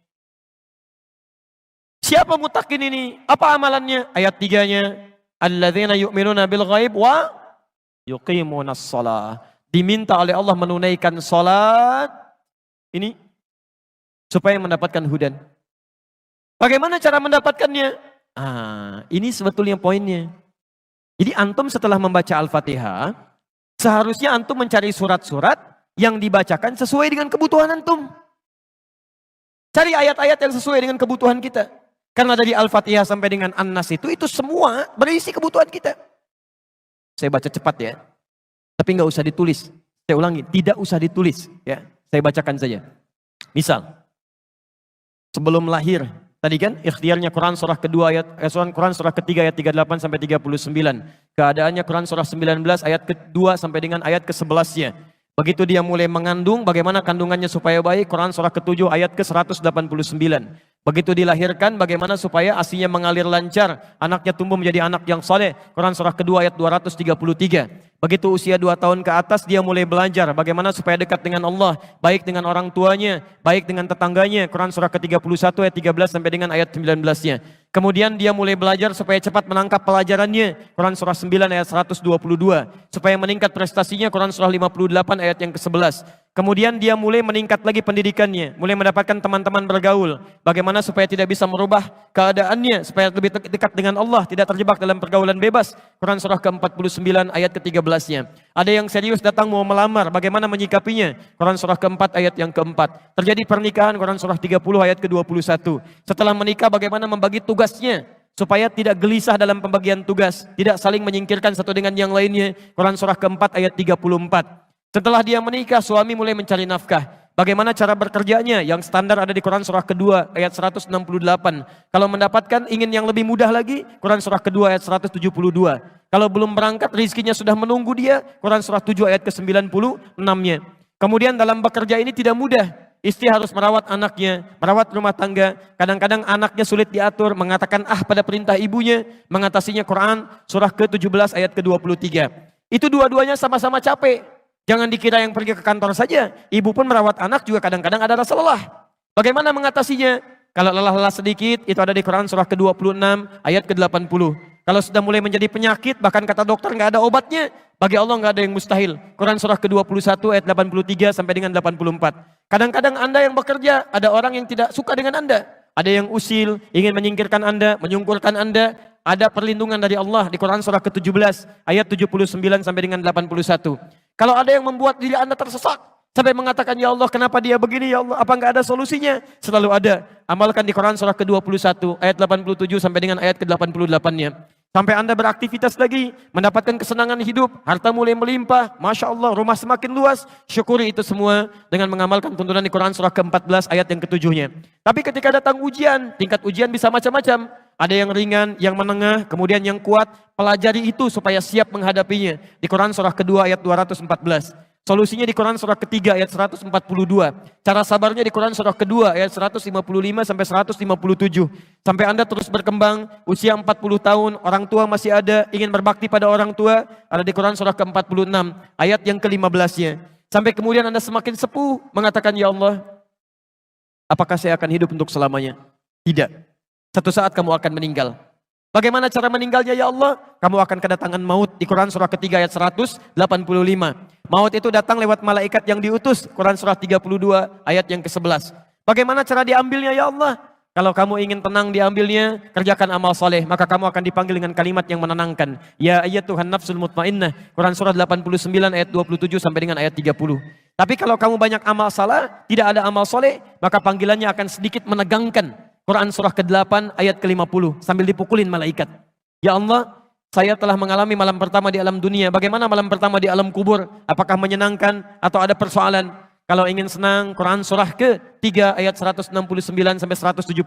Siapa muttaqin ini? Apa amalannya? Ayat 3-nya. Alladzina yu'minuna bil ghaib wa yuqimunas shalah. Diminta oleh Allah menunaikan salat ini supaya mendapatkan hudan. Bagaimana cara mendapatkannya? Ini sebetulnya poinnya. Jadi antum setelah membaca Al-Fatihah, seharusnya antum mencari surat-surat yang dibacakan sesuai dengan kebutuhan antum. Cari ayat-ayat yang sesuai dengan kebutuhan kita. Karena dari Al-Fatihah sampai dengan An-Nas itu semua berisi kebutuhan kita. Saya baca cepat ya. Tapi nggak usah ditulis. Saya ulangi, tidak usah ditulis. Ya, saya bacakan saja. Misal, sebelum lahir, tadi kan ikhtiarnya Quran surah kedua Quran surah ketiga ayat 38 sampai 39. Keadaannya Quran surah 19 ayat kedua sampai dengan ayat ke-11-nya. Begitu dia mulai mengandung, bagaimana kandungannya supaya baik, Quran surah ke-7 ayat ke-189. Begitu dilahirkan, bagaimana supaya ASI-nya mengalir lancar, anaknya tumbuh menjadi anak yang saleh, Quran surah kedua ayat 233. Begitu usia 2 tahun ke atas, dia mulai belajar bagaimana supaya dekat dengan Allah, baik dengan orang tuanya, baik dengan tetangganya, Quran surah ke-31 ayat 13 sampai dengan ayat 19-nya. Kemudian dia mulai belajar supaya cepat menangkap pelajarannya, Quran surah 9 ayat 122. Supaya meningkat prestasinya, Quran surah 58 ayat yang ke-11. Kemudian dia mulai meningkat lagi pendidikannya, mulai mendapatkan teman-teman bergaul. Bagaimana supaya tidak bisa merubah keadaannya, supaya lebih dekat dengan Allah, tidak terjebak dalam pergaulan bebas. Quran surah ke-49 ayat ke-13-nya. Ada yang serius datang mau melamar, bagaimana menyikapinya? Quran surah ke-4 ayat yang ke-4. Terjadi pernikahan, Quran surah 30 ayat ke-21. Setelah menikah, bagaimana membagi tugasnya? Supaya tidak gelisah dalam pembagian tugas, tidak saling menyingkirkan satu dengan yang lainnya. Quran surah ke-4 ayat 34. Setelah dia menikah, suami mulai mencari nafkah. Bagaimana cara bekerjanya? Yang standar ada di Quran surah kedua ayat 168. Kalau mendapatkan ingin yang lebih mudah lagi, Quran surah kedua ayat 172. Kalau belum berangkat, rizkinya sudah menunggu dia, Quran surah 7 ayat ke-96-nya. Kemudian dalam bekerja ini tidak mudah. Istri harus merawat anaknya, merawat rumah tangga. Kadang-kadang anaknya sulit diatur, mengatakan pada perintah ibunya, mengatasinya Quran surah ke-17 ayat ke-23. Itu dua-duanya sama-sama capek. Jangan dikira yang pergi ke kantor saja. Ibu pun merawat anak juga kadang-kadang ada rasa lelah. Bagaimana mengatasinya? Kalau lelah-lelah sedikit, itu ada di Quran surah ke-26 ayat ke-80. Kalau sudah mulai menjadi penyakit, bahkan kata dokter nggak ada obatnya, bagi Allah nggak ada yang mustahil. Quran surah ke-21 ayat 83 sampai dengan 84. Kadang-kadang Anda yang bekerja, ada orang yang tidak suka dengan Anda. Ada yang usil, ingin menyingkirkan Anda, menyungkurkan Anda. Ada perlindungan dari Allah di Quran surah ke-17 ayat 79 sampai dengan 81. Kalau ada yang membuat diri Anda tersesat sampai mengatakan, ya Allah kenapa dia begini ya Allah, apa enggak ada solusinya? Selalu ada. Amalkan di Quran surah ke-21 ayat 87 sampai dengan ayat ke-88-nya. Sampai Anda beraktivitas lagi, mendapatkan kesenangan hidup, harta mulai melimpah, Masya Allah, rumah semakin luas, syukuri itu semua dengan mengamalkan tuntunan di Quran surah ke-14 ayat yang ke-7-nya. Tapi ketika datang ujian, tingkat ujian bisa macam-macam. Ada yang ringan, yang menengah, kemudian yang kuat. Pelajari itu supaya siap menghadapinya. Di Quran surah kedua ayat 214. Solusinya di Quran surah ketiga ayat 142. Cara sabarnya di Quran surah kedua ayat 155 sampai 157. Sampai Anda terus berkembang, usia 40 tahun, orang tua masih ada, ingin berbakti pada orang tua, ada di Quran surah ke-46 ayat yang ke-15-nya. Sampai kemudian Anda semakin sepuh, mengatakan, ya Allah, apakah saya akan hidup untuk selamanya? Tidak. Satu saat kamu akan meninggal. Bagaimana cara meninggalnya ya Allah? Kamu akan kedatangan maut di Quran surah ketiga ayat 185. Maut itu datang lewat malaikat yang diutus. Quran surah 32 ayat yang ke-11. Bagaimana cara diambilnya ya Allah? Kalau kamu ingin tenang diambilnya, kerjakan amal soleh. Maka kamu akan dipanggil dengan kalimat yang menenangkan. Ya ayyatuhan nafsul mutmainnah. Quran surah 89 ayat 27 sampai dengan ayat 30. Tapi kalau kamu banyak amal salah, tidak ada amal soleh, maka panggilannya akan sedikit menegangkan. Quran surah ke-8 ayat ke-50 sambil dipukulin malaikat. Ya Allah, saya telah mengalami malam pertama di alam dunia. Bagaimana malam pertama di alam kubur? Apakah menyenangkan atau ada persoalan? Kalau ingin senang, Quran surah ke-3 ayat 169 sampai 172.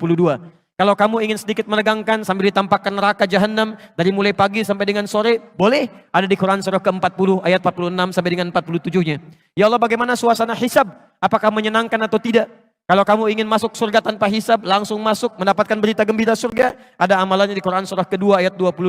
Kalau kamu ingin sedikit menegangkan sambil ditampakkan neraka jahanam dari mulai pagi sampai dengan sore, boleh. Ada di Quran surah ke-40 ayat 46 sampai dengan 47-nya. Ya Allah, bagaimana suasana hisab? Apakah menyenangkan atau tidak? Kalau kamu ingin masuk surga tanpa hisab, langsung masuk, mendapatkan berita gembira surga, ada amalannya di Quran surah kedua ayat 25.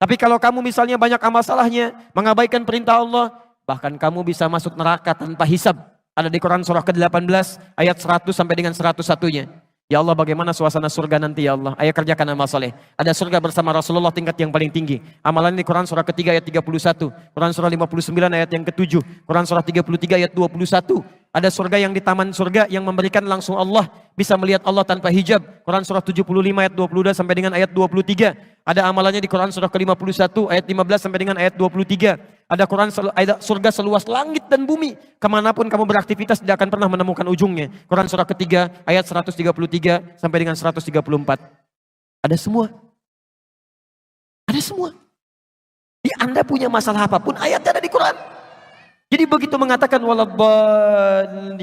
Tapi kalau kamu misalnya banyak amal salahnya, mengabaikan perintah Allah, bahkan kamu bisa masuk neraka tanpa hisab. Ada di Quran surah ke-18 ayat 100 sampai dengan 101-nya. Ya Allah, bagaimana suasana surga nanti ya Allah? Ayo kerjakan amal soleh. Ada surga bersama Rasulullah tingkat yang paling tinggi. Amalan di Quran surah ketiga ayat 31. Quran surah 59 ayat yang ke-7. Quran surah 33 ayat 21. Ada surga yang di taman surga yang memberikan langsung Allah, bisa melihat Allah tanpa hijab. Quran surah 75 ayat 22 sampai dengan ayat 23. Ada amalannya di Quran surah ke-51 ayat 15 sampai dengan ayat 23. Ada ada surga seluas langit dan bumi. Kemanapun kamu beraktivitas tidak akan pernah menemukan ujungnya. Quran surah ketiga ayat 133 sampai dengan 134. Ada semua. Ada semua. Jadi Anda punya masalah apapun, ayatnya ada di Quran. Jadi begitu mengatakan waladdallin,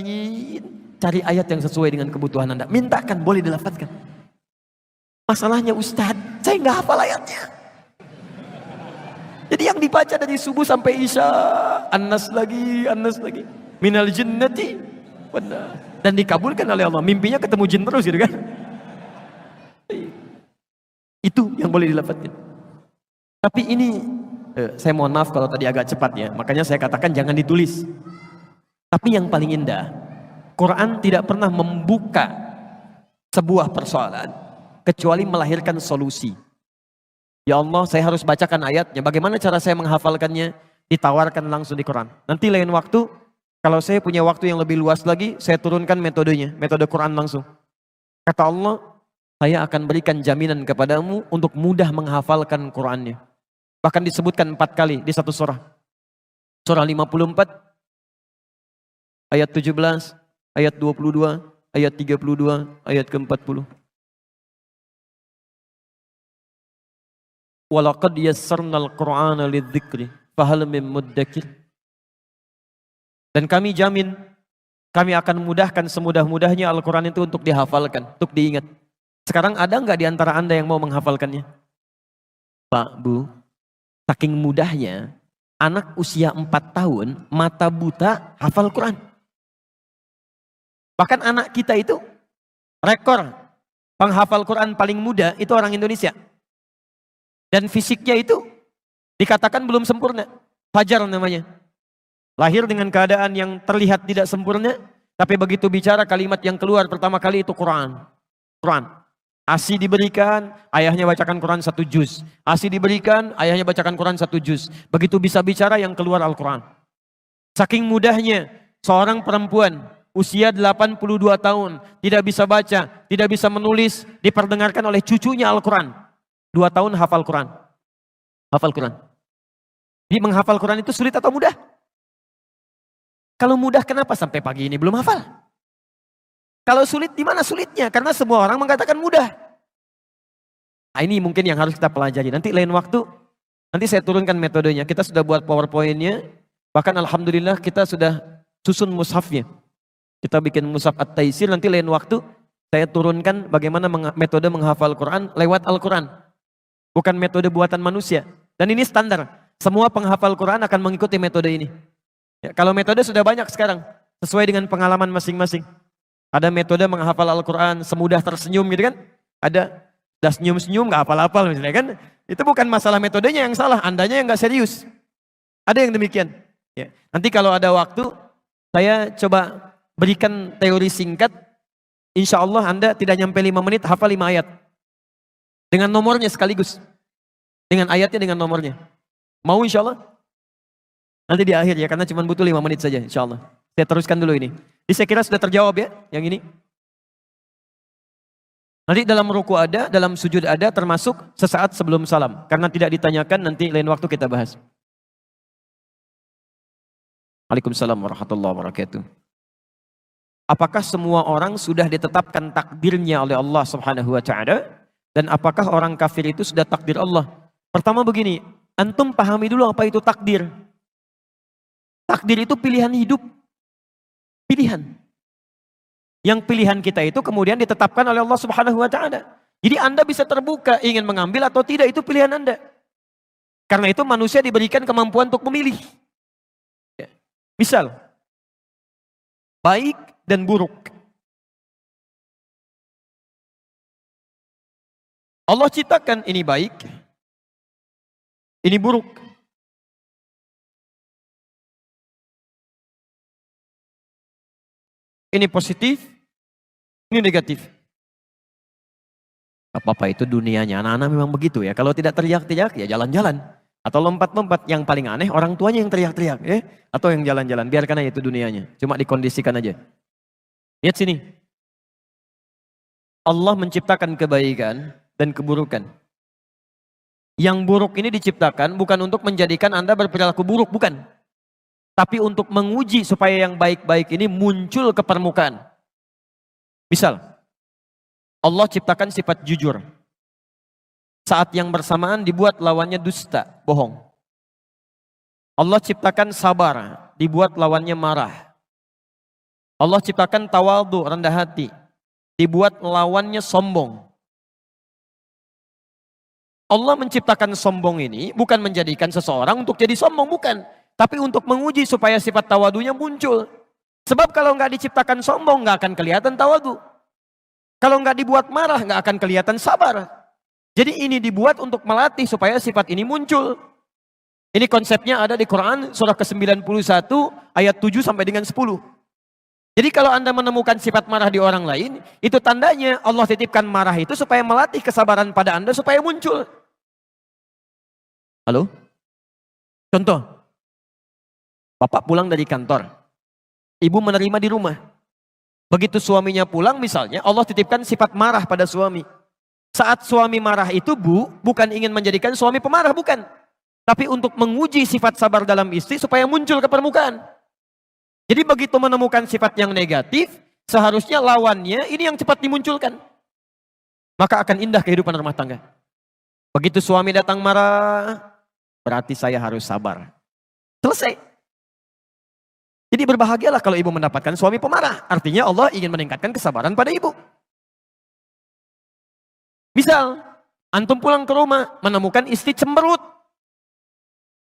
cari ayat yang sesuai dengan kebutuhan Anda. Mintakan, boleh dilafadzkan. Masalahnya Ustadz, saya nggak hafal ayatnya. Jadi yang dibaca dari subuh sampai isya, An-Nas lagi, minal jinnati, benar. Dan dikabulkan oleh Allah. Mimpinya ketemu jin terus gitu kan. Itu yang boleh dilafadzkan. Tapi ini saya mohon maaf kalau tadi agak cepat ya, makanya saya katakan jangan ditulis. Tapi yang paling indah, Quran tidak pernah membuka sebuah persoalan kecuali melahirkan solusi. Ya Allah, saya harus bacakan ayatnya, bagaimana cara saya menghafalkannya? Ditawarkan langsung di Quran. Nanti lain waktu, kalau saya punya waktu yang lebih luas lagi, saya turunkan metodenya, metode Quran langsung. Kata Allah, saya akan berikan jaminan kepadamu untuk mudah menghafalkan Qurannya. Bahkan disebutkan 4 kali di satu surah. Surah 54, ayat 17, ayat 22, ayat 32, ayat ke-40. Walaqad yassarnal Qur'ana lidzikri fahal min muddakir. Dan kami jamin, kami akan mudahkan semudah-mudahnya Al-Quran itu untuk dihafalkan, untuk diingat. Sekarang ada nggak di antara Anda yang mau menghafalkannya? Pak, Bu, saking mudahnya, anak usia 4 tahun, mata buta, hafal Quran. Bahkan anak kita itu, rekor penghafal Quran paling muda, itu orang Indonesia. Dan fisiknya itu, dikatakan belum sempurna. Fajar namanya. Lahir dengan keadaan yang terlihat tidak sempurna, tapi begitu bicara kalimat yang keluar pertama kali itu Quran. Quran. ASI diberikan, ayahnya bacakan Quran 1 juz. ASI diberikan, ayahnya bacakan Quran 1 juz. Begitu bisa bicara yang keluar Al-Quran. Saking mudahnya, seorang perempuan usia 82 tahun, tidak bisa baca, tidak bisa menulis, diperdengarkan oleh cucunya Al-Quran. 2 tahun hafal Quran. Hafal Quran. Jadi menghafal Quran itu sulit atau mudah? Kalau mudah kenapa sampai pagi ini belum hafal? Kalau sulit, di mana sulitnya? Karena semua orang mengatakan mudah. Nah, ini mungkin yang harus kita pelajari. Nanti lain waktu, nanti saya turunkan metodenya. Kita sudah buat PowerPoint-nya. Bahkan Alhamdulillah kita sudah susun mushafnya. Kita bikin mushaf At-Taisir. Nanti lain waktu, saya turunkan bagaimana metode menghafal Quran lewat Al-Quran. Bukan metode buatan manusia. Dan ini standar. Semua penghafal Quran akan mengikuti metode ini. Ya, kalau metode sudah banyak sekarang. Sesuai dengan pengalaman masing-masing. Ada metode menghafal Al-Quran semudah tersenyum gitu kan. Ada udah senyum-senyum gak hafal-hafal misalnya kan. Itu bukan masalah metodenya yang salah, andanya yang gak serius. Ada yang demikian. Ya. Nanti kalau ada waktu, saya coba berikan teori singkat. Insya Allah Anda tidak nyampe 5 menit hafal 5 ayat. Dengan nomornya sekaligus. Dengan ayatnya, dengan nomornya. Mau insya Allah? Nanti di akhir ya, karena cuma butuh 5 menit saja insya Allah. Saya teruskan dulu ini. Jadi saya kira sudah terjawab ya, yang ini. Nanti dalam ruku ada, dalam sujud ada, termasuk sesaat sebelum salam. Karena tidak ditanyakan, nanti lain waktu kita bahas. Waalaikumsalam warahmatullahi wabarakatuh. Apakah semua orang sudah ditetapkan takdirnya oleh Allah Subhanahu wa Ta'ala? Dan apakah orang kafir itu sudah takdir Allah? Pertama begini, antum pahami dulu apa itu takdir. Takdir itu pilihan hidup. Pilihan. Yang pilihan kita itu kemudian ditetapkan oleh Allah Subhanahu wa Ta'ala. Jadi Anda bisa terbuka ingin mengambil atau tidak, itu pilihan Anda. Karena itu manusia diberikan kemampuan untuk memilih. Misal, baik dan buruk. Allah ciptakan ini baik, ini buruk. Ini positif, ini negatif. Apa-apa itu dunianya, anak-anak memang begitu ya. Kalau tidak teriak-teriak ya jalan-jalan. Atau lompat-lompat, yang paling aneh orang tuanya yang teriak-teriak, atau yang jalan-jalan, biarkan aja itu dunianya, cuma dikondisikan aja. Lihat sini, Allah menciptakan kebaikan dan keburukan. Yang buruk ini diciptakan bukan untuk menjadikan Anda berperilaku buruk, bukan. Tapi untuk menguji supaya yang baik-baik ini muncul ke permukaan. Misal, Allah ciptakan sifat jujur. Saat yang bersamaan dibuat lawannya dusta, bohong. Allah ciptakan sabar, dibuat lawannya marah. Allah ciptakan tawadhu, rendah hati, dibuat lawannya sombong. Allah menciptakan sombong ini bukan menjadikan seseorang untuk jadi sombong, bukan. Tapi untuk menguji supaya sifat tawadhunya muncul. Sebab kalau nggak diciptakan sombong, nggak akan kelihatan tawadhu. Kalau nggak dibuat marah, nggak akan kelihatan sabar. Jadi ini dibuat untuk melatih supaya sifat ini muncul. Ini konsepnya ada di Quran surah ke-91 ayat 7 sampai dengan 10. Jadi kalau Anda menemukan sifat marah di orang lain, itu tandanya Allah titipkan marah itu supaya melatih kesabaran pada Anda supaya muncul. Halo? Contoh, Bapak pulang dari kantor, Ibu menerima di rumah. Begitu suaminya pulang misalnya, Allah titipkan sifat marah pada suami. Saat suami marah itu bukan ingin menjadikan suami pemarah, bukan. Tapi untuk menguji sifat sabar dalam istri supaya muncul ke permukaan. Jadi begitu menemukan sifat yang negatif, seharusnya lawannya ini yang cepat dimunculkan. Maka akan indah kehidupan rumah tangga. Begitu suami datang marah, berarti saya harus sabar. Selesai. Jadi berbahagialah kalau ibu mendapatkan suami pemarah. Artinya Allah ingin meningkatkan kesabaran pada ibu. Misal, antum pulang ke rumah, menemukan istri cemberut.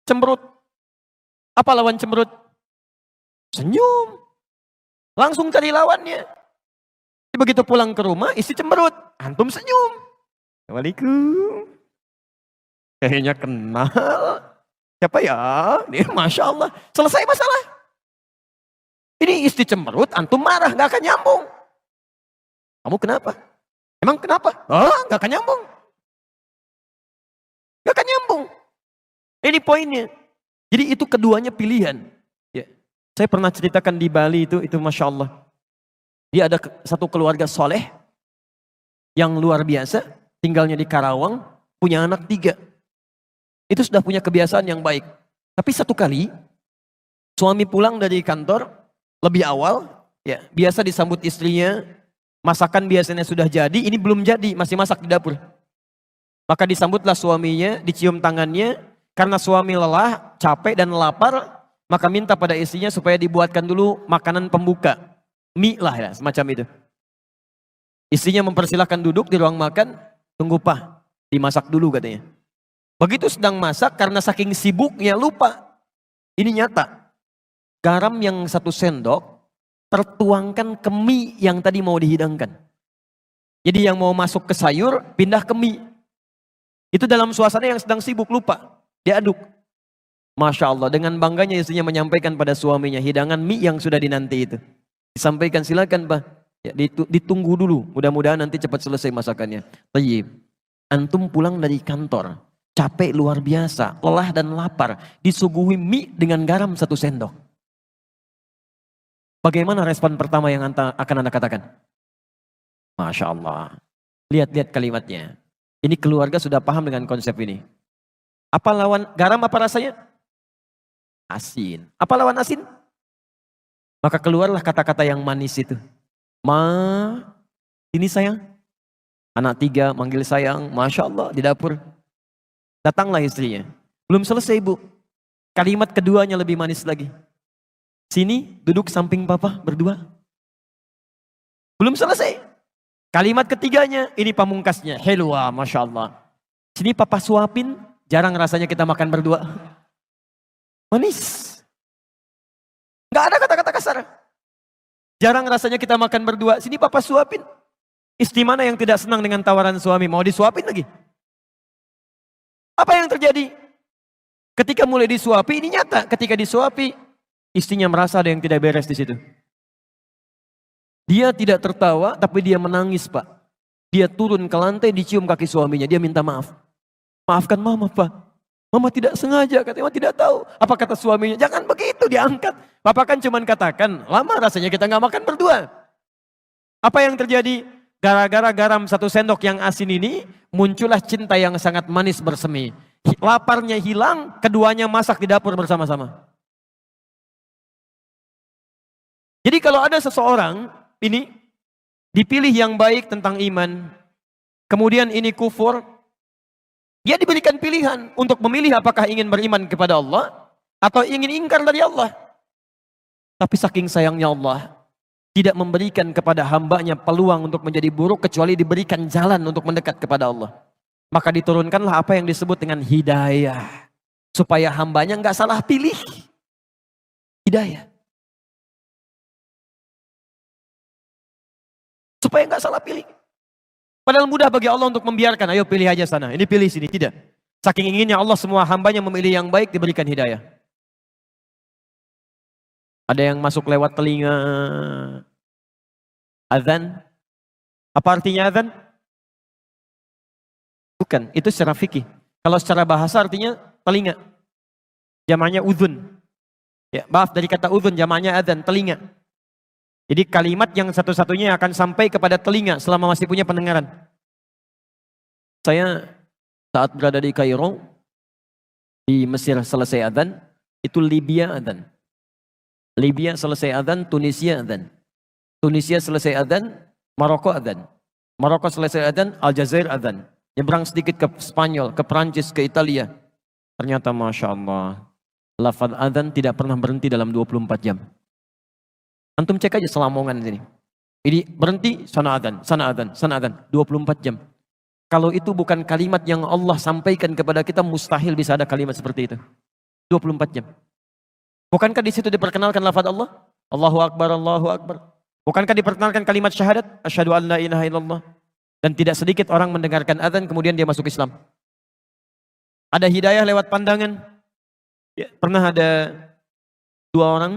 Cemberut. Apa lawan cemberut? Senyum. Langsung cari lawannya. Begitu pulang ke rumah, istri cemberut. Antum senyum. Assalamualaikum. Kayaknya kenal. Siapa ya? Ini Masya Allah. Selesai masalah. Ini istri cemberut, antum marah, gak akan nyambung. Kamu kenapa? Emang kenapa? Gak akan nyambung. Gak akan nyambung. Ini poinnya. Jadi itu keduanya pilihan. Ya. Saya pernah ceritakan di Bali itu Masya Allah. Dia ada satu keluarga soleh yang luar biasa, tinggalnya di Karawang, punya anak 3. Itu sudah punya kebiasaan yang baik. Tapi satu kali, suami pulang dari kantor lebih awal, ya biasa disambut istrinya. Masakan biasanya sudah jadi, ini belum jadi, masih masak di dapur. Maka disambutlah suaminya, dicium tangannya, karena suami lelah, capek dan lapar, maka minta pada istrinya supaya dibuatkan dulu makanan pembuka. Mie lah ya, semacam itu. Istrinya mempersilahkan duduk di ruang makan, tunggu Pak, dimasak dulu katanya. Begitu sedang masak, karena saking sibuknya lupa. Ini nyata, garam yang 1 sendok, tertuangkan ke mie yang tadi mau dihidangkan. Jadi yang mau masuk ke sayur, pindah ke mie. Itu dalam suasana yang sedang sibuk, lupa. Diaduk. Masya Allah, dengan bangganya istrinya menyampaikan pada suaminya, hidangan mie yang sudah dinanti itu. Disampaikan, silakan Pak. Ya, ditunggu dulu, mudah-mudahan nanti cepat selesai masakannya. Tayyib. Antum pulang dari kantor, capek luar biasa, lelah dan lapar, disuguhi mie dengan garam 1 sendok. Bagaimana respon pertama yang akan Anda katakan? Masya Allah. Lihat-lihat kalimatnya. Ini keluarga sudah paham dengan konsep ini. Apa lawan garam, apa rasanya? Asin. Apa lawan asin? Maka keluarlah kata-kata yang manis itu. Ini sayang. Anak 3 manggil sayang. Masya Allah di dapur. Datanglah istrinya. Belum selesai Bu. Kalimat keduanya lebih manis lagi. Sini duduk samping papa berdua. Belum selesai. Kalimat ketiganya, ini pamungkasnya. Helwa, Masya Allah. Sini papa suapin, jarang rasanya kita makan berdua. Manis. Gak ada kata-kata kasar. Jarang rasanya kita makan berdua. Sini papa suapin. Istri mana yang tidak senang dengan tawaran suami? Mau disuapin lagi? Apa yang terjadi? Ketika mulai disuapi, ini nyata. Ketika disuapi, istrinya merasa ada yang tidak beres di situ. Dia tidak tertawa, tapi dia menangis Pak. Dia turun ke lantai, dicium kaki suaminya, dia minta maaf. Maafkan mama Pak. Mama tidak sengaja, katanya mama tidak tahu. Apa kata suaminya? Jangan begitu diangkat. Bapak kan cuma katakan, lama rasanya kita nggak makan berdua. Apa yang terjadi? Gara-gara garam 1 sendok yang asin ini, muncullah cinta yang sangat manis bersemi. Laparnya hilang, keduanya masak di dapur bersama-sama. Jadi kalau ada seseorang ini dipilih yang baik tentang iman, kemudian ini kufur, dia diberikan pilihan untuk memilih apakah ingin beriman kepada Allah atau ingin ingkar dari Allah. Tapi saking sayangnya Allah tidak memberikan kepada hambanya peluang untuk menjadi buruk kecuali diberikan jalan untuk mendekat kepada Allah. Maka diturunkanlah apa yang disebut dengan hidayah. Supaya hambanya nggak salah pilih. Hidayah. Supaya nggak salah pilih. Padahal mudah bagi Allah untuk membiarkan. Ayo pilih aja sana. Ini pilih sini. Tidak. Saking inginnya Allah semua hambanya memilih yang baik diberikan hidayah. Ada yang masuk lewat telinga. Azan. Apa artinya azan? Bukan. Itu secara fikih. Kalau secara bahasa artinya telinga. Jamaknya udhun. Ya, maaf dari kata udhun jamaknya azan. Telinga. Jadi kalimat yang satu-satunya akan sampai kepada telinga selama masih punya pendengaran. Saya saat berada di Kairo, di Mesir selesai adzan, itu Libya adzan. Libya selesai adzan, Tunisia adzan. Tunisia selesai adzan, Maroko adzan. Maroko selesai adzan, Aljazair adzan. Nyebrang sedikit ke Spanyol, ke Perancis, ke Italia. Ternyata Masya Allah, lafaz adzan tidak pernah berhenti dalam 24 jam. Antum cek aja Selamongan sini. Ini berhenti, sana adzan, sana adzan, sana adzan. 24 jam. Kalau itu bukan kalimat yang Allah sampaikan kepada kita, mustahil bisa ada kalimat seperti itu. 24 jam. Bukankah di situ diperkenalkan lafaz Allah? Allahu Akbar, Allahu Akbar. Bukankah diperkenalkan kalimat syahadat? Asyhadu an la ilaha illallah. Dan tidak sedikit orang mendengarkan adzan kemudian dia masuk Islam. Ada hidayah lewat pandangan. Ya, pernah ada 2 orang.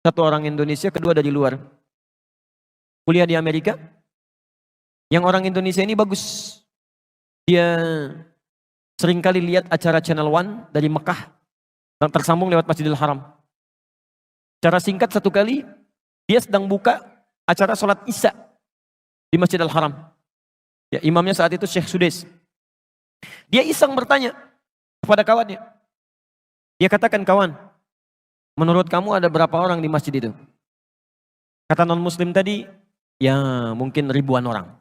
1 orang Indonesia, kedua dari luar. Kuliah di Amerika. Yang orang Indonesia ini bagus. Dia seringkali lihat acara Channel One dari Mekah. Dan tersambung lewat Masjidil Haram. Secara singkat 1 kali, dia sedang buka acara sholat Isya di Masjidil Haram. Ya, imamnya saat itu Syekh Sudais. Dia iseng bertanya kepada kawannya. Dia katakan, kawan, menurut kamu ada berapa orang di masjid itu? Kata non-muslim tadi, ya mungkin ribuan orang.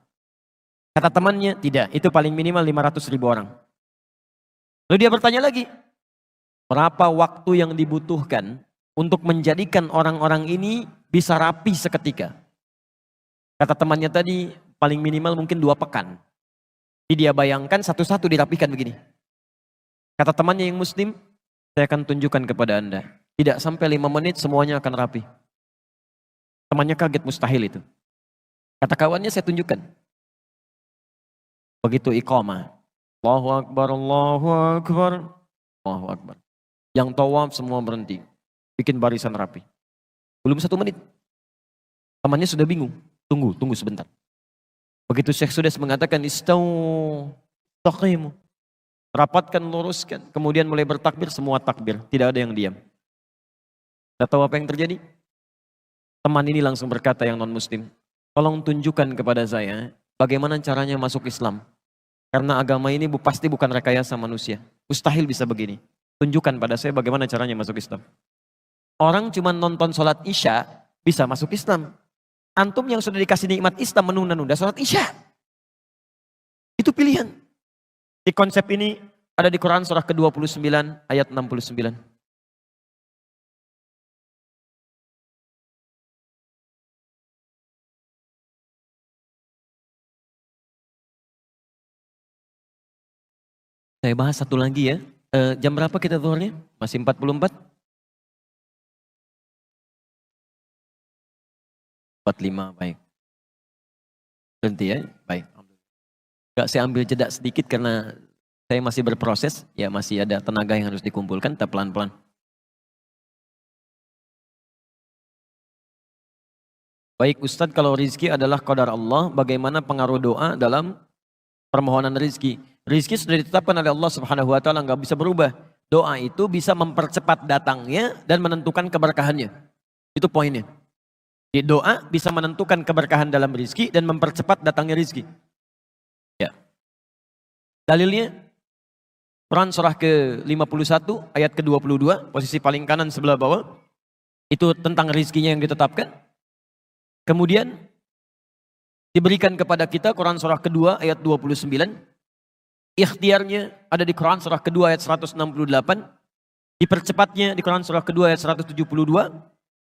Kata temannya, tidak, itu paling minimal 500.000 orang. Lalu dia bertanya lagi, berapa waktu yang dibutuhkan untuk menjadikan orang-orang ini bisa rapi seketika? Kata temannya tadi, paling minimal mungkin 2 pekan. Jadi dia bayangkan satu-satu dirapikan begini. Kata temannya yang muslim, saya akan tunjukkan kepada Anda. Tidak sampai 5 menit semuanya akan rapi. Temannya kaget, mustahil itu. Kata kawannya, saya tunjukkan. Begitu iqamah. Allahu Akbar, Allahu Akbar, Allahu Akbar. Yang tawaf semua berhenti. Bikin barisan rapi. Belum 1 menit. Temannya sudah bingung. Tunggu sebentar. Begitu Syekh Sudais mengatakan, istau, taqimu. Rapatkan, luruskan. Kemudian mulai bertakbir, semua takbir. Tidak ada yang diam. Tidak tahu apa yang terjadi? Teman ini langsung berkata yang non-muslim, tolong tunjukkan kepada saya bagaimana caranya masuk Islam. Karena agama ini pasti bukan rekayasa manusia. Mustahil bisa begini. Tunjukkan pada saya bagaimana caranya masuk Islam. Orang cuma nonton sholat Isya bisa masuk Islam. Antum yang sudah dikasih nikmat Islam menunda-nunda sholat Isya. Itu pilihan. Di konsep ini ada di Quran surah ke-29 ayat 69. Saya bahas satu lagi ya. Jam berapa kita zuhurnya? Masih 44? 45, baik. Berhenti ya? Baik. Gak, saya ambil jeda sedikit karena saya masih berproses. Ya masih ada tenaga yang harus dikumpulkan, kita pelan-pelan. Baik Ustadz, kalau rizki adalah qadar Allah, bagaimana pengaruh doa dalam permohonan rizki? Rizki sudah ditetapkan oleh Allah Subhanahu wa taala, enggak bisa berubah. Doa itu bisa mempercepat datangnya dan menentukan keberkahannya. Itu poinnya. Di doa bisa menentukan keberkahan dalam rizki dan mempercepat datangnya rizki. Ya. Dalilnya Quran surah ke-51 ayat ke-22, posisi paling kanan sebelah bawah. Itu tentang rizkinya yang ditetapkan. Kemudian diberikan kepada kita Quran surah kedua ayat 29. Ikhtiarnya ada di Quran surah kedua ayat 168. Dipercepatnya di Quran surah kedua ayat 172.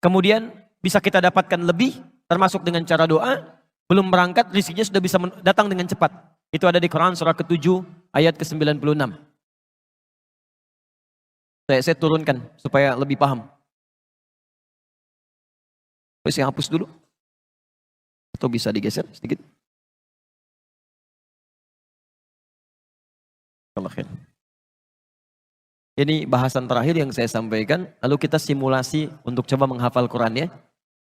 Kemudian bisa kita dapatkan lebih termasuk dengan cara doa. Belum berangkat rizkinya sudah bisa datang dengan cepat. Itu ada di Quran surah ke-7 ayat ke-96. Saya turunkan supaya lebih paham. Saya hapus dulu. Atau bisa digeser sedikit. Ini bahasan terakhir yang saya sampaikan. Lalu kita simulasi untuk coba menghafal Quran ya.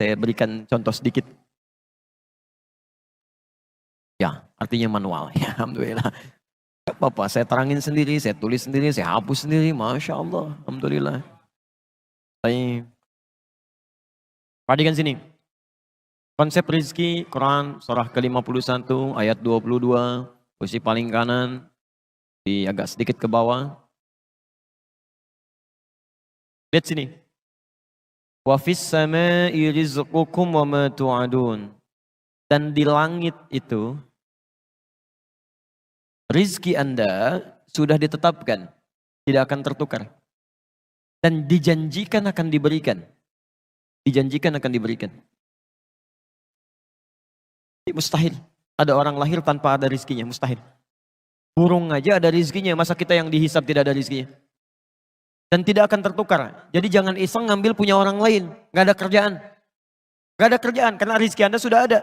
Saya berikan contoh sedikit. Ya, artinya manual. Ya, alhamdulillah. Gak apa-apa, saya terangin sendiri, saya tulis sendiri, saya hapus sendiri. Masya Allah, alhamdulillah. Baik. Perhatikan sini. Konsep rizki, Quran surah ke-51 ayat 22, posisi paling kanan, di agak sedikit ke bawah. Lihat sini. Wa fis samai rizqukum wa ma tu'adun. Dan di langit itu rizki Anda sudah ditetapkan, tidak akan tertukar. Dan dijanjikan akan diberikan. Dijanjikan akan diberikan. Mustahil. Ada orang lahir tanpa ada rizkinya, mustahil. Burung aja ada rizkinya, masa kita yang dihisap tidak ada rizkinya? Dan tidak akan tertukar. Jadi jangan iseng ngambil punya orang lain. Gak ada kerjaan. Gak ada kerjaan, karena rizki Anda sudah ada.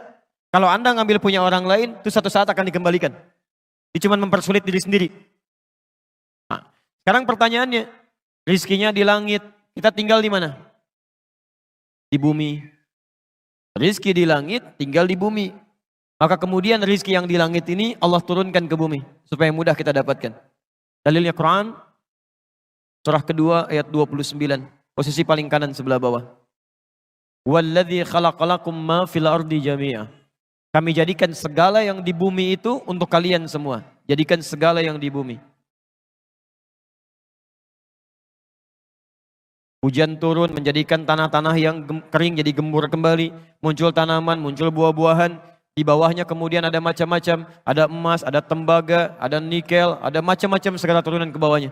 Kalau Anda ngambil punya orang lain, itu satu saat akan dikembalikan. Itu cuma mempersulit diri sendiri. Nah, sekarang pertanyaannya, rizkinya di langit, kita tinggal di mana? Di bumi. Rizki di langit, tinggal di bumi. Maka kemudian rizki yang di langit ini Allah turunkan ke bumi. Supaya mudah kita dapatkan. Dalilnya Quran, surah kedua ayat 29. Posisi paling kanan sebelah bawah. Walladzi khalaqalakum ma fil ardi jami'a. Kami jadikan segala yang di bumi itu untuk kalian semua. Jadikan segala yang di bumi. Hujan turun menjadikan tanah-tanah yang kering jadi gembur kembali. Muncul tanaman, muncul buah-buahan. Di bawahnya kemudian ada macam-macam. Ada emas, ada tembaga, ada nikel, ada macam-macam segala turunan ke bawahnya.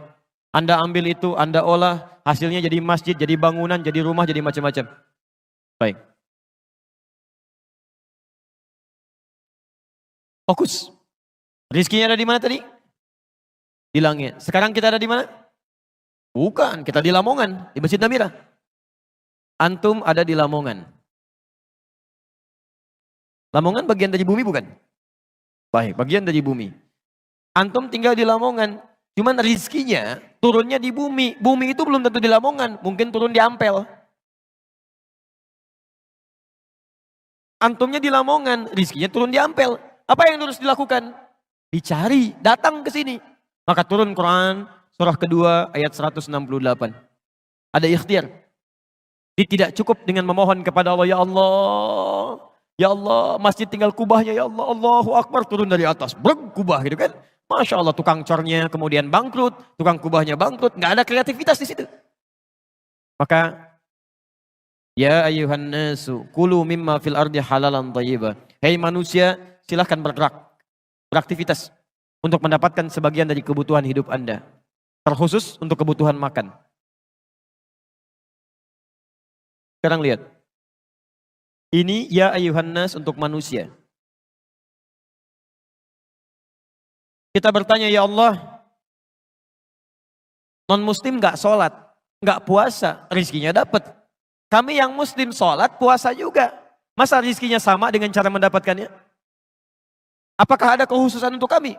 Anda ambil itu, Anda olah. Hasilnya jadi masjid, jadi bangunan, jadi rumah, jadi macam-macam. Baik. Fokus. Rizkinya ada di mana tadi? Di langit. Sekarang kita ada di mana? Bukan, kita di Lamongan, di Masjid Namira. Antum ada di Lamongan. Lamongan bagian dari bumi bukan? Baik, bagian dari bumi. Antum tinggal di Lamongan, cuman rizkinya turunnya di bumi. Bumi itu belum tentu di Lamongan, mungkin turun di Ampel. Antumnya di Lamongan, rizkinya turun di Ampel. Apa yang harus dilakukan? Dicari, datang ke sini. Maka turun Quran, surah kedua ayat 168. Ada ikhtiar. Tidak cukup dengan memohon kepada Allah, ya Allah. Ya Allah, masjid tinggal kubahnya, ya Allah, Allahu Akbar, turun dari atas. Breng, kubah gitu kan. Masya Allah, tukang cornya kemudian bangkrut, tukang kubahnya bangkrut. Nggak ada kreativitas di situ. Maka, ya ayuhan nasu, kulu mimma fil ardi halalan thayyibah. Hei manusia, silahkan bergerak, beraktivitas untuk mendapatkan sebagian dari kebutuhan hidup Anda. Terkhusus untuk kebutuhan makan. Sekarang lihat. Ini ya ayuhan nas untuk manusia. Kita bertanya, ya Allah, non-muslim gak sholat, gak puasa, rizkinya dapat. Kami yang muslim sholat, puasa juga. Masa rizkinya sama dengan cara mendapatkannya? Apakah ada kekhususan untuk kami?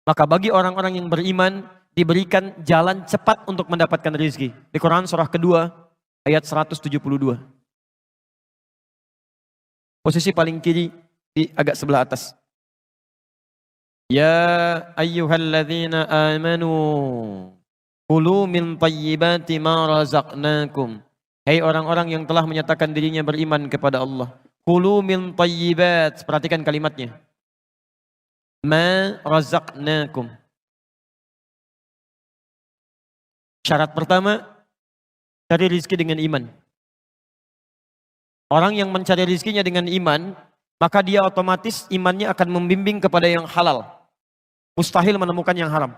Maka bagi orang-orang yang beriman, diberikan jalan cepat untuk mendapatkan rizki. Di Quran surah kedua, ayat 172. Posisi paling kiri di agak sebelah atas. Ya ayyuhalladzina amanu kulu min tayyibati ma razaqnakum. Hai orang-orang yang telah menyatakan dirinya beriman kepada Allah. Kulu min tayyibat. Perhatikan kalimatnya. Ma razaqnakum. Syarat pertama, cari rizki dengan iman. Orang yang mencari rizkinya dengan iman, maka dia otomatis imannya akan membimbing kepada yang halal. Mustahil menemukan yang haram.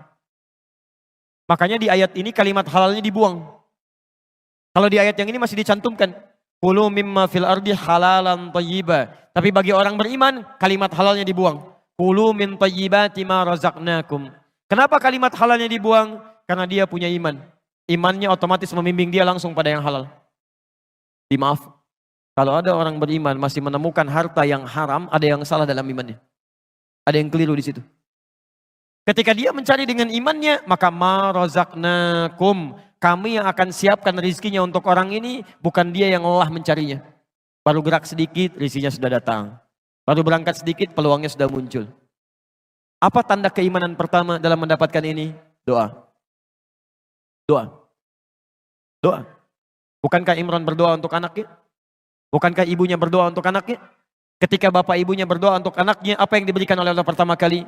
Makanya di ayat ini kalimat halalnya dibuang. Kalau di ayat yang ini masih dicantumkan. Kulu mimma fil ardi halalan thayyiba. Tapi bagi orang beriman, kalimat halalnya dibuang. Kulu min thayyibati ma razaqnakum. Kenapa kalimat halalnya dibuang? Karena dia punya iman. Imannya otomatis membimbing dia langsung pada yang halal. Dimaaf. Kalau ada orang beriman masih menemukan harta yang haram, ada yang salah dalam imannya. Ada yang keliru di situ. Ketika dia mencari dengan imannya, maka ma razaqnakum. Kami yang akan siapkan rizkinya untuk orang ini, bukan dia yang lelah mencarinya. Baru gerak sedikit, rizkinya sudah datang. Baru berangkat sedikit, peluangnya sudah muncul. Apa tanda keimanan pertama dalam mendapatkan ini? Doa. Doa. Doa. Bukankah Imran berdoa untuk anaknya? Bukankah ibunya berdoa untuk anaknya? Ketika bapak ibunya berdoa untuk anaknya, apa yang diberikan oleh Allah pertama kali?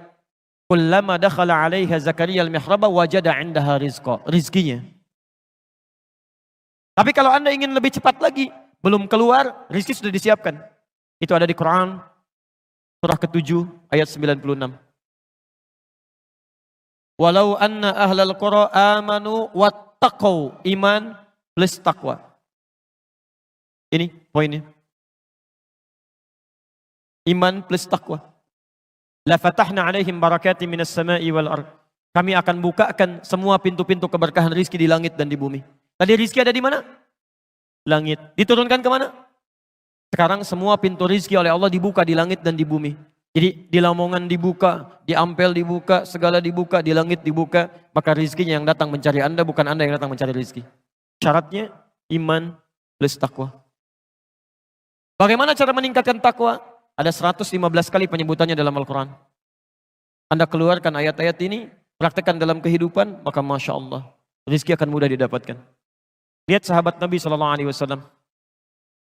Kullama dakhala 'alaiha Zakaria al-mihraba wajada 'indaha rizqa. Rizkinya. Tapi kalau Anda ingin lebih cepat lagi, belum keluar, rizki sudah disiapkan. Itu ada di Quran, surah ke-7, ayat 96. Walau anna ahlal qura amanu wattaqau, iman plus taqwa. Ini poinnya. Iman plus taqwa. La fatahna alaihim barakati minas sama'i wal ard. Kami akan bukakan semua pintu-pintu keberkahan rizki di langit dan di bumi. Tadi rizki ada di mana? Langit. Diturunkan ke mana? Sekarang semua pintu rizki oleh Allah dibuka di langit dan di bumi. Jadi di Lamongan dibuka, di Ampel dibuka, segala dibuka, di langit dibuka. Maka rizkinya yang datang mencari Anda, bukan Anda yang datang mencari rizki. Syaratnya iman plus takwa. Bagaimana cara meningkatkan takwa? Ada 115 kali penyebutannya dalam Al-Quran. Anda keluarkan ayat-ayat ini, praktekkan dalam kehidupan, maka Masya Allah, rizki akan mudah didapatkan. Lihat sahabat Nabi SAW.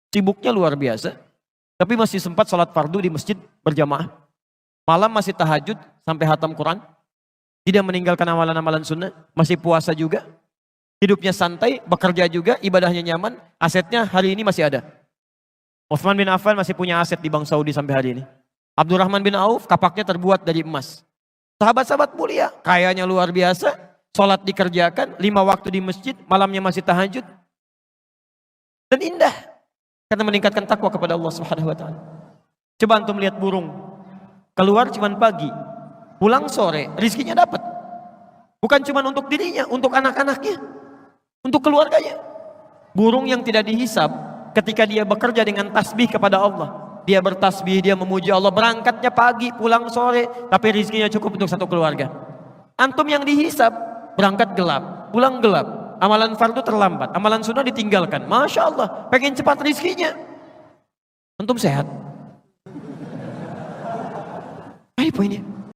Sibuknya luar biasa. Tapi masih sempat sholat fardu di masjid berjamaah. Malam masih tahajud sampai hatam Quran. Tidak meninggalkan amalan-amalan sunnah. Masih puasa juga. Hidupnya santai, bekerja juga, ibadahnya nyaman. Asetnya hari ini masih ada. Utsman bin Affan masih punya aset di Bank Saudi sampai hari ini. Abdurrahman bin Auf kapaknya terbuat dari emas. Sahabat-sahabat mulia, kayanya luar biasa. Sholat dikerjakan, 5 waktu di masjid, malamnya masih tahajud. Dan indah. Karena meningkatkan takwa kepada Allah Subhanahu wa Ta'ala. Coba antum lihat burung. Keluar cuman pagi. Pulang sore, rizkinya dapat. Bukan cuma untuk dirinya, untuk anak-anaknya. Untuk keluarganya. Burung yang tidak dihisab, ketika dia bekerja dengan tasbih kepada Allah. Dia bertasbih, dia memuji Allah. Berangkatnya pagi, pulang sore. Tapi rizkinya cukup untuk satu keluarga. Antum yang dihisab, berangkat gelap, pulang gelap. Amalan fardu terlambat, amalan sunnah ditinggalkan. Masya Allah, pengen cepat rizkinya. Antum sehat. Ini poinnya.